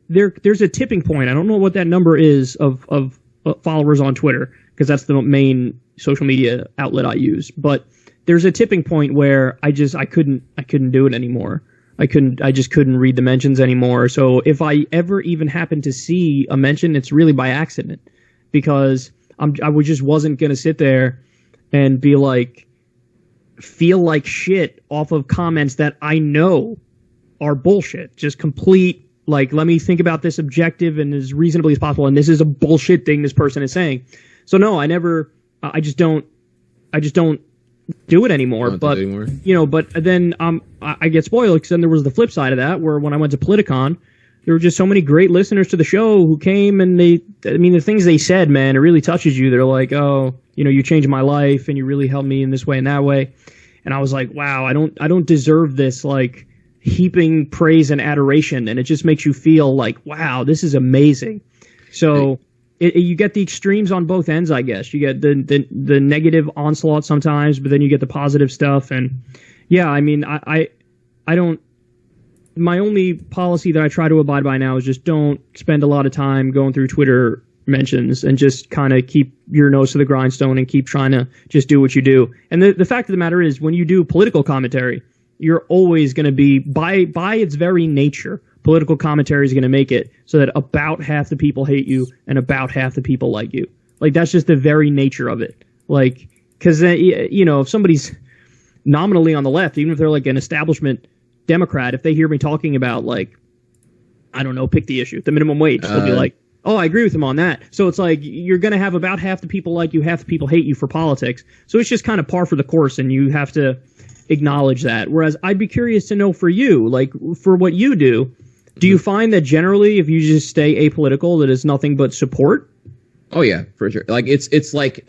there's a tipping point. I don't know what that number is of followers on Twitter, because that's the main social media outlet I use. But there's a tipping point where I couldn't do it anymore. I just couldn't read the mentions anymore. So if I ever even happen to see a mention, it's really by accident, because I just wasn't going to sit there and be like, feel like shit off of comments that I know are bullshit. Just complete, like, let me think about this objective and as reasonably as possible, and this is a bullshit thing this person is saying. So no, I just don't do it anymore. But you know, but then I get spoiled, because then there was the flip side of that, where when I went to Politicon, there were just so many great listeners to the show who came, and the things they said, man, it really touches you. They're like, oh, you know, you changed my life and you really helped me in this way and that way. And I was like, wow, I don't deserve this, like, heaping praise and adoration. And it just makes you feel like, wow, this is amazing. So you get the extremes on both ends, I guess. You get the negative onslaught sometimes, but then you get the positive stuff. And yeah, I mean, I don't. My only policy that I try to abide by now is just don't spend a lot of time going through Twitter mentions, and just kind of keep your nose to the grindstone and keep trying to just do what you do. And the fact of the matter is, when you do political commentary, you're always going to be, by its very nature, political commentary is going to make it so that about half the people hate you and about half the people like you. Like, that's just the very nature of it. Like, because, you know, if somebody's nominally on the left, even if they're like an establishment Democrat, if they hear me talking about, like, I don't know, pick the issue, the minimum wage, they'll be like, oh, I agree with him on that. So it's like, you're going to have about half the people like you, half the people hate you for politics. So it's just kind of par for the course, and you have to acknowledge that. Whereas I'd be curious to know, for you, like, for what you do you find that generally, if you just stay apolitical, that it's nothing but support? Oh yeah, for sure. Like, it's like,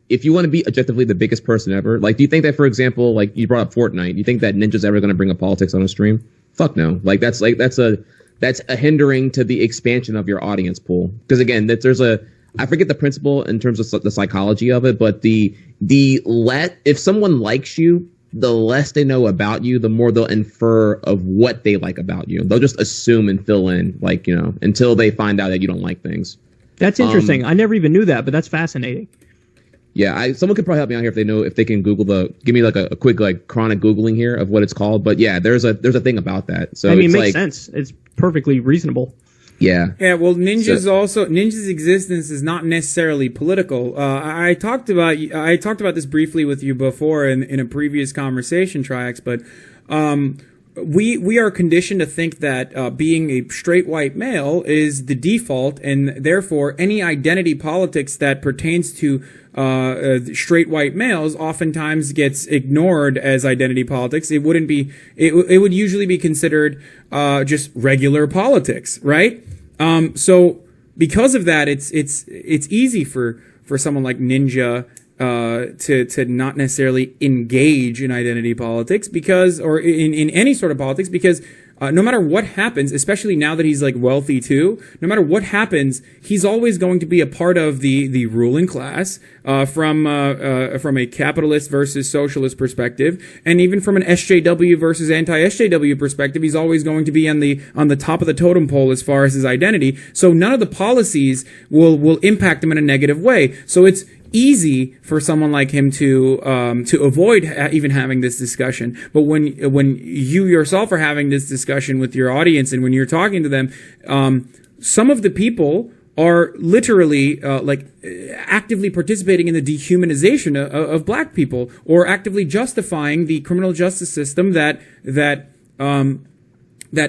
if you want to be objectively the biggest person ever, like, do you think that, for example, like, you brought up Fortnite, do you think that Ninja's ever going to bring up politics on a stream? Fuck no. Like, that's a hindering to the expansion of your audience pool. Because again, I forget the principle in terms of the psychology of it, but if someone likes you, the less they know about you, the more they'll infer of what they like about you. They'll just assume and fill in, like, you know, until they find out that you don't like things. That's interesting. I never even knew that, but that's fascinating. Yeah, someone could probably help me out here if they can Google give me like a quick, like, chronic Googling here of what it's called. But yeah, there's a thing about that. So I mean, it makes like, sense. It's perfectly reasonable. Yeah. Yeah, well, Ninja's existence is not necessarily political. I talked about this briefly with you before in a previous conversation, Trihex, but we are conditioned to think that being a straight white male is the default, and therefore any identity politics that pertains to straight white males oftentimes gets ignored as identity politics. It wouldn't be. It would usually be considered just regular politics, right? So because of that, it's easy for someone like Ninja to not necessarily engage in identity politics, or in any sort of politics, because no matter what happens, especially now that he's like wealthy too, no matter what happens, he's always going to be a part of the ruling class, from a capitalist versus socialist perspective, and even from an SJW versus anti-SJW perspective, he's always going to be on the top of the totem pole as far as his identity. So none of the policies will impact him in a negative way. So it's easy for someone like him to avoid even having this discussion. But when you yourself are having this discussion with your audience, and when you're talking to them, some of the people are literally actively participating in the dehumanization of black people, or actively justifying the criminal justice system that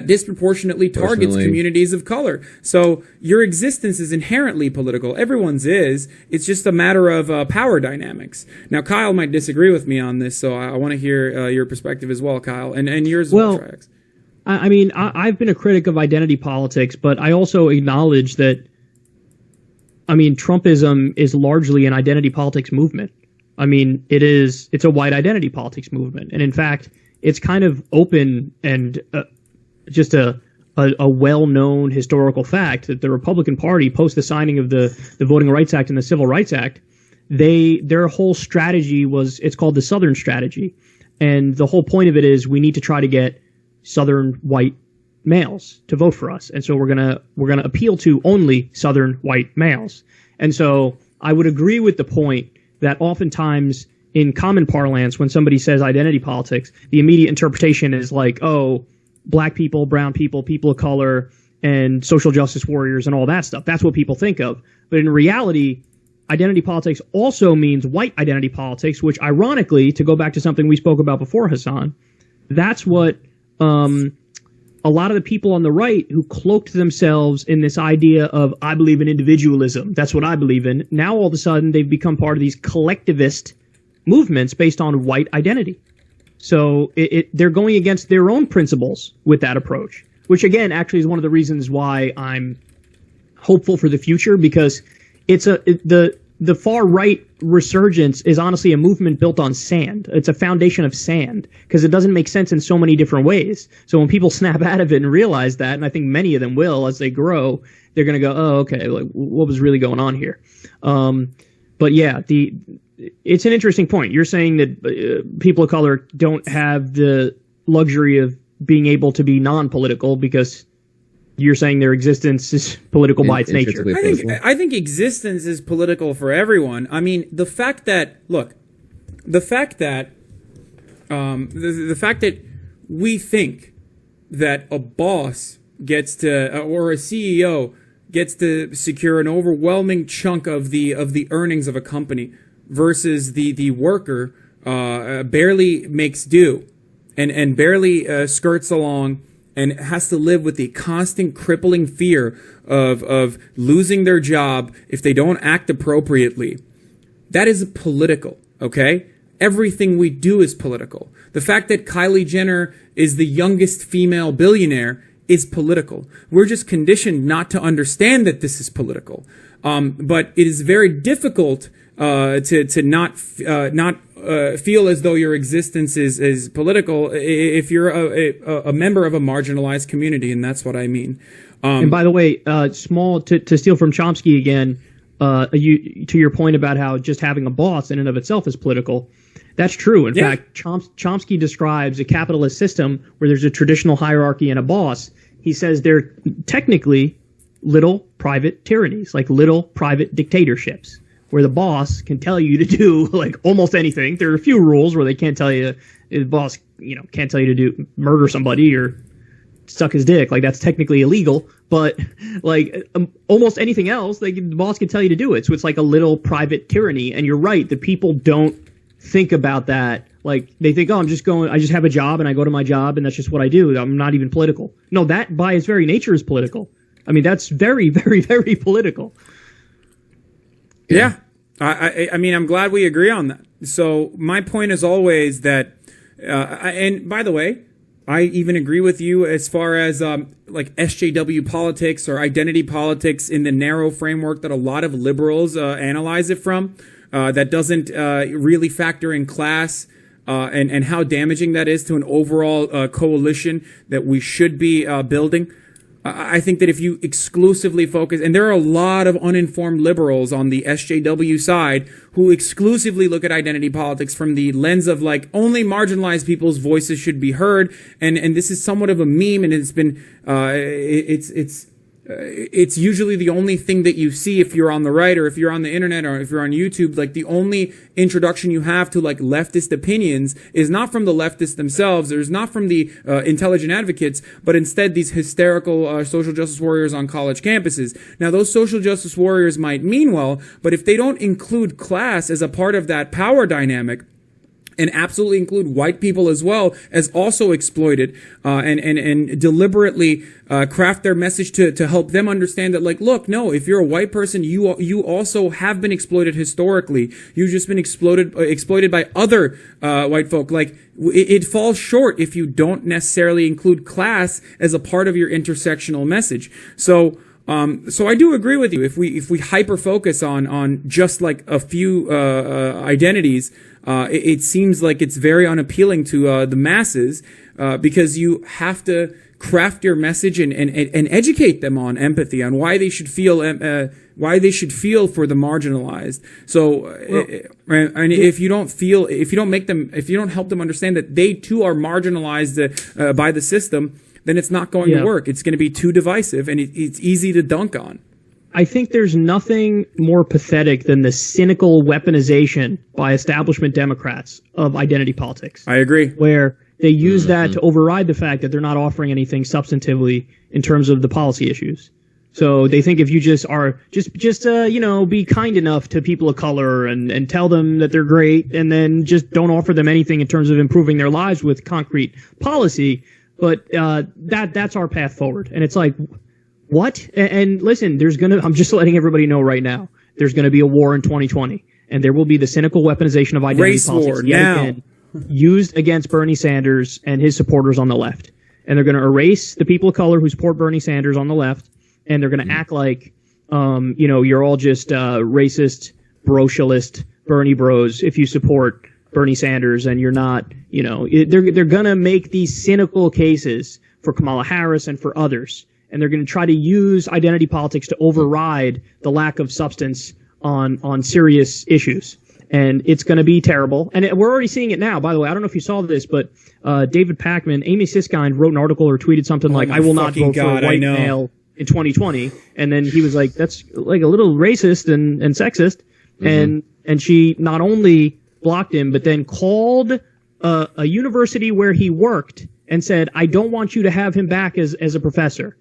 disproportionately targets communities of color. So your existence is inherently political. Everyone's is. It's just a matter of power dynamics. Now, Kyle might disagree with me on this, so I want to hear your perspective as well, Kyle, and yours as well, Trax. I mean, I've been a critic of identity politics, but I also acknowledge that, I mean, Trumpism is largely an identity politics movement. I mean, it's a white identity politics movement. And in fact, it's kind of open and just a well-known historical fact that the Republican Party, post the signing of the Voting Rights Act and the Civil Rights Act, their whole strategy it's called the Southern strategy. And the whole point of it is we need to try to get Southern white males to vote for us. And so we're going to appeal to only Southern white males. And so I would agree with the point that oftentimes in common parlance, when somebody says identity politics, the immediate interpretation is like, oh, black people, brown people, people of color, and social justice warriors and all that stuff. That's what people think of. But in reality, identity politics also means white identity politics, which ironically, to go back to something we spoke about before, Hasan, that's what a lot of the people on the right who cloaked themselves in this idea of, I believe in individualism, that's what I believe in, now all of a sudden they've become part of these collectivist movements based on white identity. So they're going against their own principles with that approach, which again actually is one of the reasons why I'm hopeful for the future, because the far right resurgence is honestly a movement built on sand. It's a foundation of sand because it doesn't make sense in so many different ways. So when people snap out of it and realize that, and I think many of them will as they grow, they're going to go, oh, okay, like, what was really going on here? But yeah, it's an interesting point. You're saying that people of color don't have the luxury of being able to be non-political because you're saying their existence is political by its nature. I think existence is political for everyone. I mean, the fact that we think that a boss gets to, or a CEO gets to secure an overwhelming chunk of the earnings of a company versus the worker barely makes do and barely skirts along and has to live with the constant crippling fear of losing their job if they don't act appropriately. That is political, okay? Everything we do is political. The fact that Kylie Jenner is the youngest female billionaire is political. We're just conditioned not to understand that this is political. But it is very difficult to not feel as though your existence is political if you're a member of a marginalized community, and that's what I mean. And by the way, to steal from Chomsky again, to your point about how just having a boss in and of itself is political, that's true. In fact, Chomsky describes a capitalist system where there's a traditional hierarchy and a boss. He says they're technically little private tyrannies, like little private dictatorships, where the boss can tell you to do like almost anything. There are a few rules where they can't tell you, the boss, can't tell you to murder somebody or suck his dick. Like that's technically illegal, but like almost anything else, the boss can tell you to do it. So it's like a little private tyranny. And you're right, the people don't think about that. Like they think, I just have a job and I go to my job and that's just what I do. I'm not even political. No, that by its very nature is political. I mean, that's very, very, very political. Yeah. I mean, I'm glad we agree on that. So my point is always that, and by the way, I even agree with you as far as like SJW politics or identity politics in the narrow framework that a lot of liberals analyze it from, that doesn't really factor in class and how damaging that is to an overall coalition that we should be building. I think that if you exclusively focus, and there are a lot of uninformed liberals on the SJW side who exclusively look at identity politics from the lens of like only marginalized people's voices should be heard, and this is somewhat of a meme, and it's been it's usually the only thing that you see if you're on the right or if you're on the internet or if you're on YouTube. Like the only introduction you have to like leftist opinions is not from the leftists themselves. It's not from the intelligent advocates, but instead these hysterical social justice warriors on college campuses. Now those social justice warriors might mean well, but if they don't include class as a part of that power dynamic, and absolutely include white people as well as also exploited, and deliberately craft their message to help them understand that, like, look, no, if you're a white person, you also have been exploited historically. You've just been exploited by other white folk. Like, it falls short if you don't necessarily include class as a part of your intersectional message. So I do agree with you. If we hyper focus on just like a few identities, it seems like it's very unappealing to the masses because you have to craft your message and educate them on empathy, on why they should feel for the marginalized. So, and if you don't help them understand that they too are marginalized by the system, then it's not going to work. It's going to be too divisive, and it's easy to dunk on. I think there's nothing more pathetic than the cynical weaponization by establishment Democrats of identity politics. I agree. Where they use that to override the fact that they're not offering anything substantively in terms of the policy issues. So they think if you just be kind enough to people of color and tell them that they're great, and then just don't offer them anything in terms of improving their lives with concrete policy, but that's our path forward. And it's like, what? And listen, I'm just letting everybody know right now, there's going to be a war in 2020, and there will be the cynical weaponization of identity race politics war yet now. Again, used against Bernie Sanders and his supporters on the left. And they're going to erase the people of color who support Bernie Sanders on the left, and they're going to act like, you're all just racist, brocialist Bernie bros if you support Bernie Sanders, and you're not, they're going to make these cynical cases for Kamala Harris and for others. And they're going to try to use identity politics to override the lack of substance on serious issues. And it's going to be terrible. And we're already seeing it now, by the way. I don't know if you saw this, but David Pakman, Amy Siskind wrote an article or tweeted something like, I will not vote for a white male in 2020. And then he was like, that's like a little racist and sexist. And she not only blocked him, but then called a university where he worked and said, I don't want you to have him back as a professor.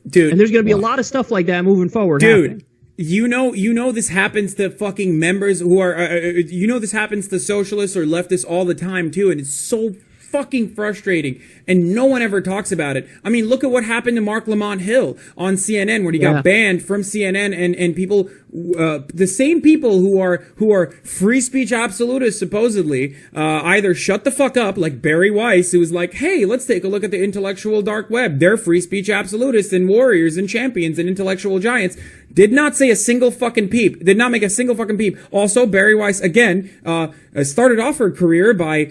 Dude. And there's going to be a lot of stuff like that moving forward. Dude. Happening. You know this happens to fucking members who are, this happens to socialists or leftists all the time too, and it's so fucking frustrating, and no one ever talks about it. I mean, look at what happened to Mark Lamont Hill on CNN when he got banned from CNN, and people, the same people who are free speech absolutists supposedly, either shut the fuck up, like Barry Weiss, who was like, hey, let's take a look at the intellectual dark web. They're free speech absolutists and warriors and champions and intellectual giants. Did not say a single fucking peep. Did not make a single fucking peep. Also, Barry Weiss, again, started off her career by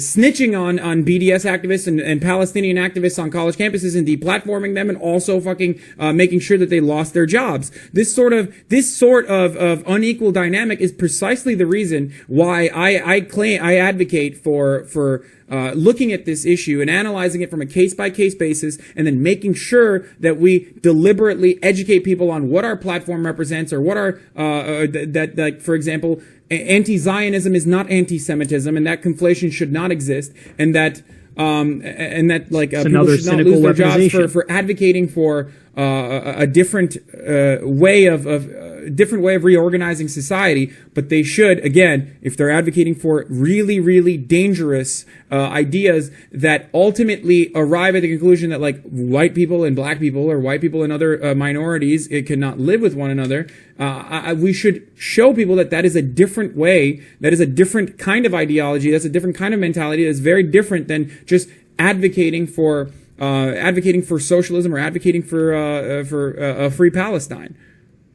snitching on BDS activists and Palestinian activists on college campuses and deplatforming them, and also fucking making sure that they lost their jobs. This sort of unequal dynamic is precisely the reason why I advocate for looking at this issue and analyzing it from a case-by-case basis, and then making sure that we deliberately educate people on what our platform represents, or what our that for example, anti-Zionism is not anti-Semitism, and that conflation should not exist, and that people should not lose their jobs for advocating for a different way of reorganizing society. But they should, again, if they're advocating for really, really dangerous ideas that ultimately arrive at the conclusion that like white people and black people, or white people and other minorities, it cannot live with one another, we should show people that is a different way, that is a different kind of ideology, that's a different kind of mentality, that's very different than just advocating for socialism or advocating for a free Palestine.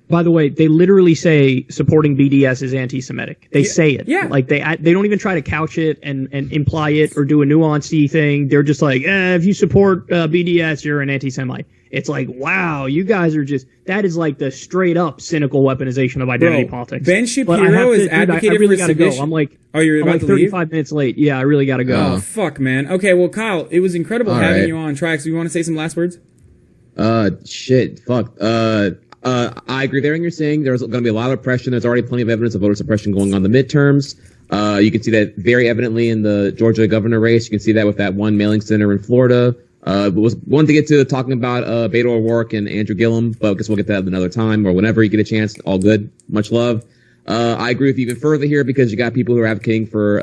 By the way, they literally say supporting BDS is anti-Semitic. They say it. Yeah. Like they don't even try to couch it and imply it or do a nuanced thing. They're just like, if you support BDS, you're an anti-Semite. It's like, wow, you guys are that is like the straight up cynical weaponization of identity politics. Ben Shapiro is advocating I really for gotta go. sedition. I'm like, you're about to 35 leave? minutes late. Yeah, I really gotta go. Oh, fuck, man. Okay, well, Kyle, it was incredible having you on Trihex. You want to say some last words? Shit, fuck. I agree with everything you're saying. There's going to be a lot of oppression. There's already plenty of evidence of voter suppression going on in the midterms. You can see that very evidently in the Georgia governor race. You can see that with that one mailing center in Florida. Was one to get to talking about Beto O'Rourke and Andrew Gillum, but I guess we'll get to that another time or whenever you get a chance. All good. Much love. I agree with you even further here because you got people who are advocating for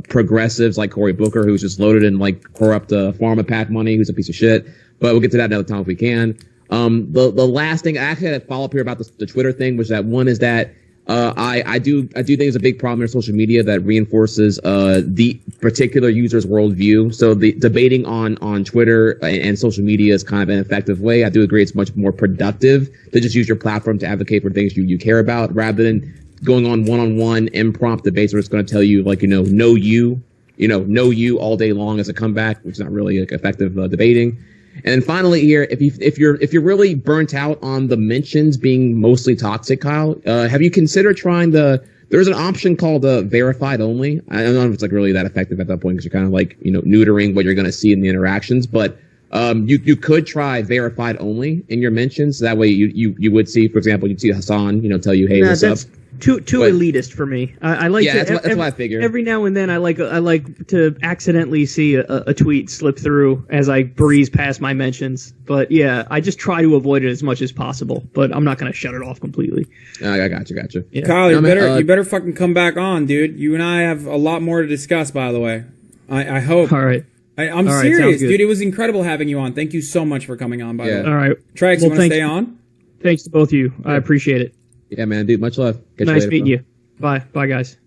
progressives like Cory Booker, who's just loaded in like corrupt pharma PAC money, who's a piece of shit. But we'll get to that another time if we can. The last thing I actually had a follow up here about the Twitter thing was that one is that I do think it's a big problem in social media that reinforces the particular user's worldview. So the debating on Twitter and social media is kind of an effective way. I do agree it's much more productive to just use your platform to advocate for things you care about rather than going on one-on-one impromptu debates where it's going to tell you like, know you know you all day long as a comeback, which is not really like effective debating. And then finally here, if you're really burnt out on the mentions being mostly toxic, Kyle, have you considered trying there's an option called verified only. I don't know if it's like really that effective at that point because you're kind of like, neutering what you're going to see in the interactions, but you could try verified only in your mentions. That way you would see, for example, you'd see Hasan, tell you, hey, what's up? Too elitist for me. I like that's what I figure. Every now and then I like to accidentally see a tweet slip through as I breeze past my mentions. But yeah, I just try to avoid it as much as possible. But I'm not going to shut it off completely. I got you. Yeah. Kyle, you better fucking come back on, dude. You and I have a lot more to discuss, by the way. I hope. All right. I'm serious, dude. It was incredible having you on. Thank you so much for coming on, by the way. All right. Trihex, you want to stay on? Thanks to both of you. I appreciate it. Yeah, man, dude. Much love. Nice meeting you. Bye. Bye, guys.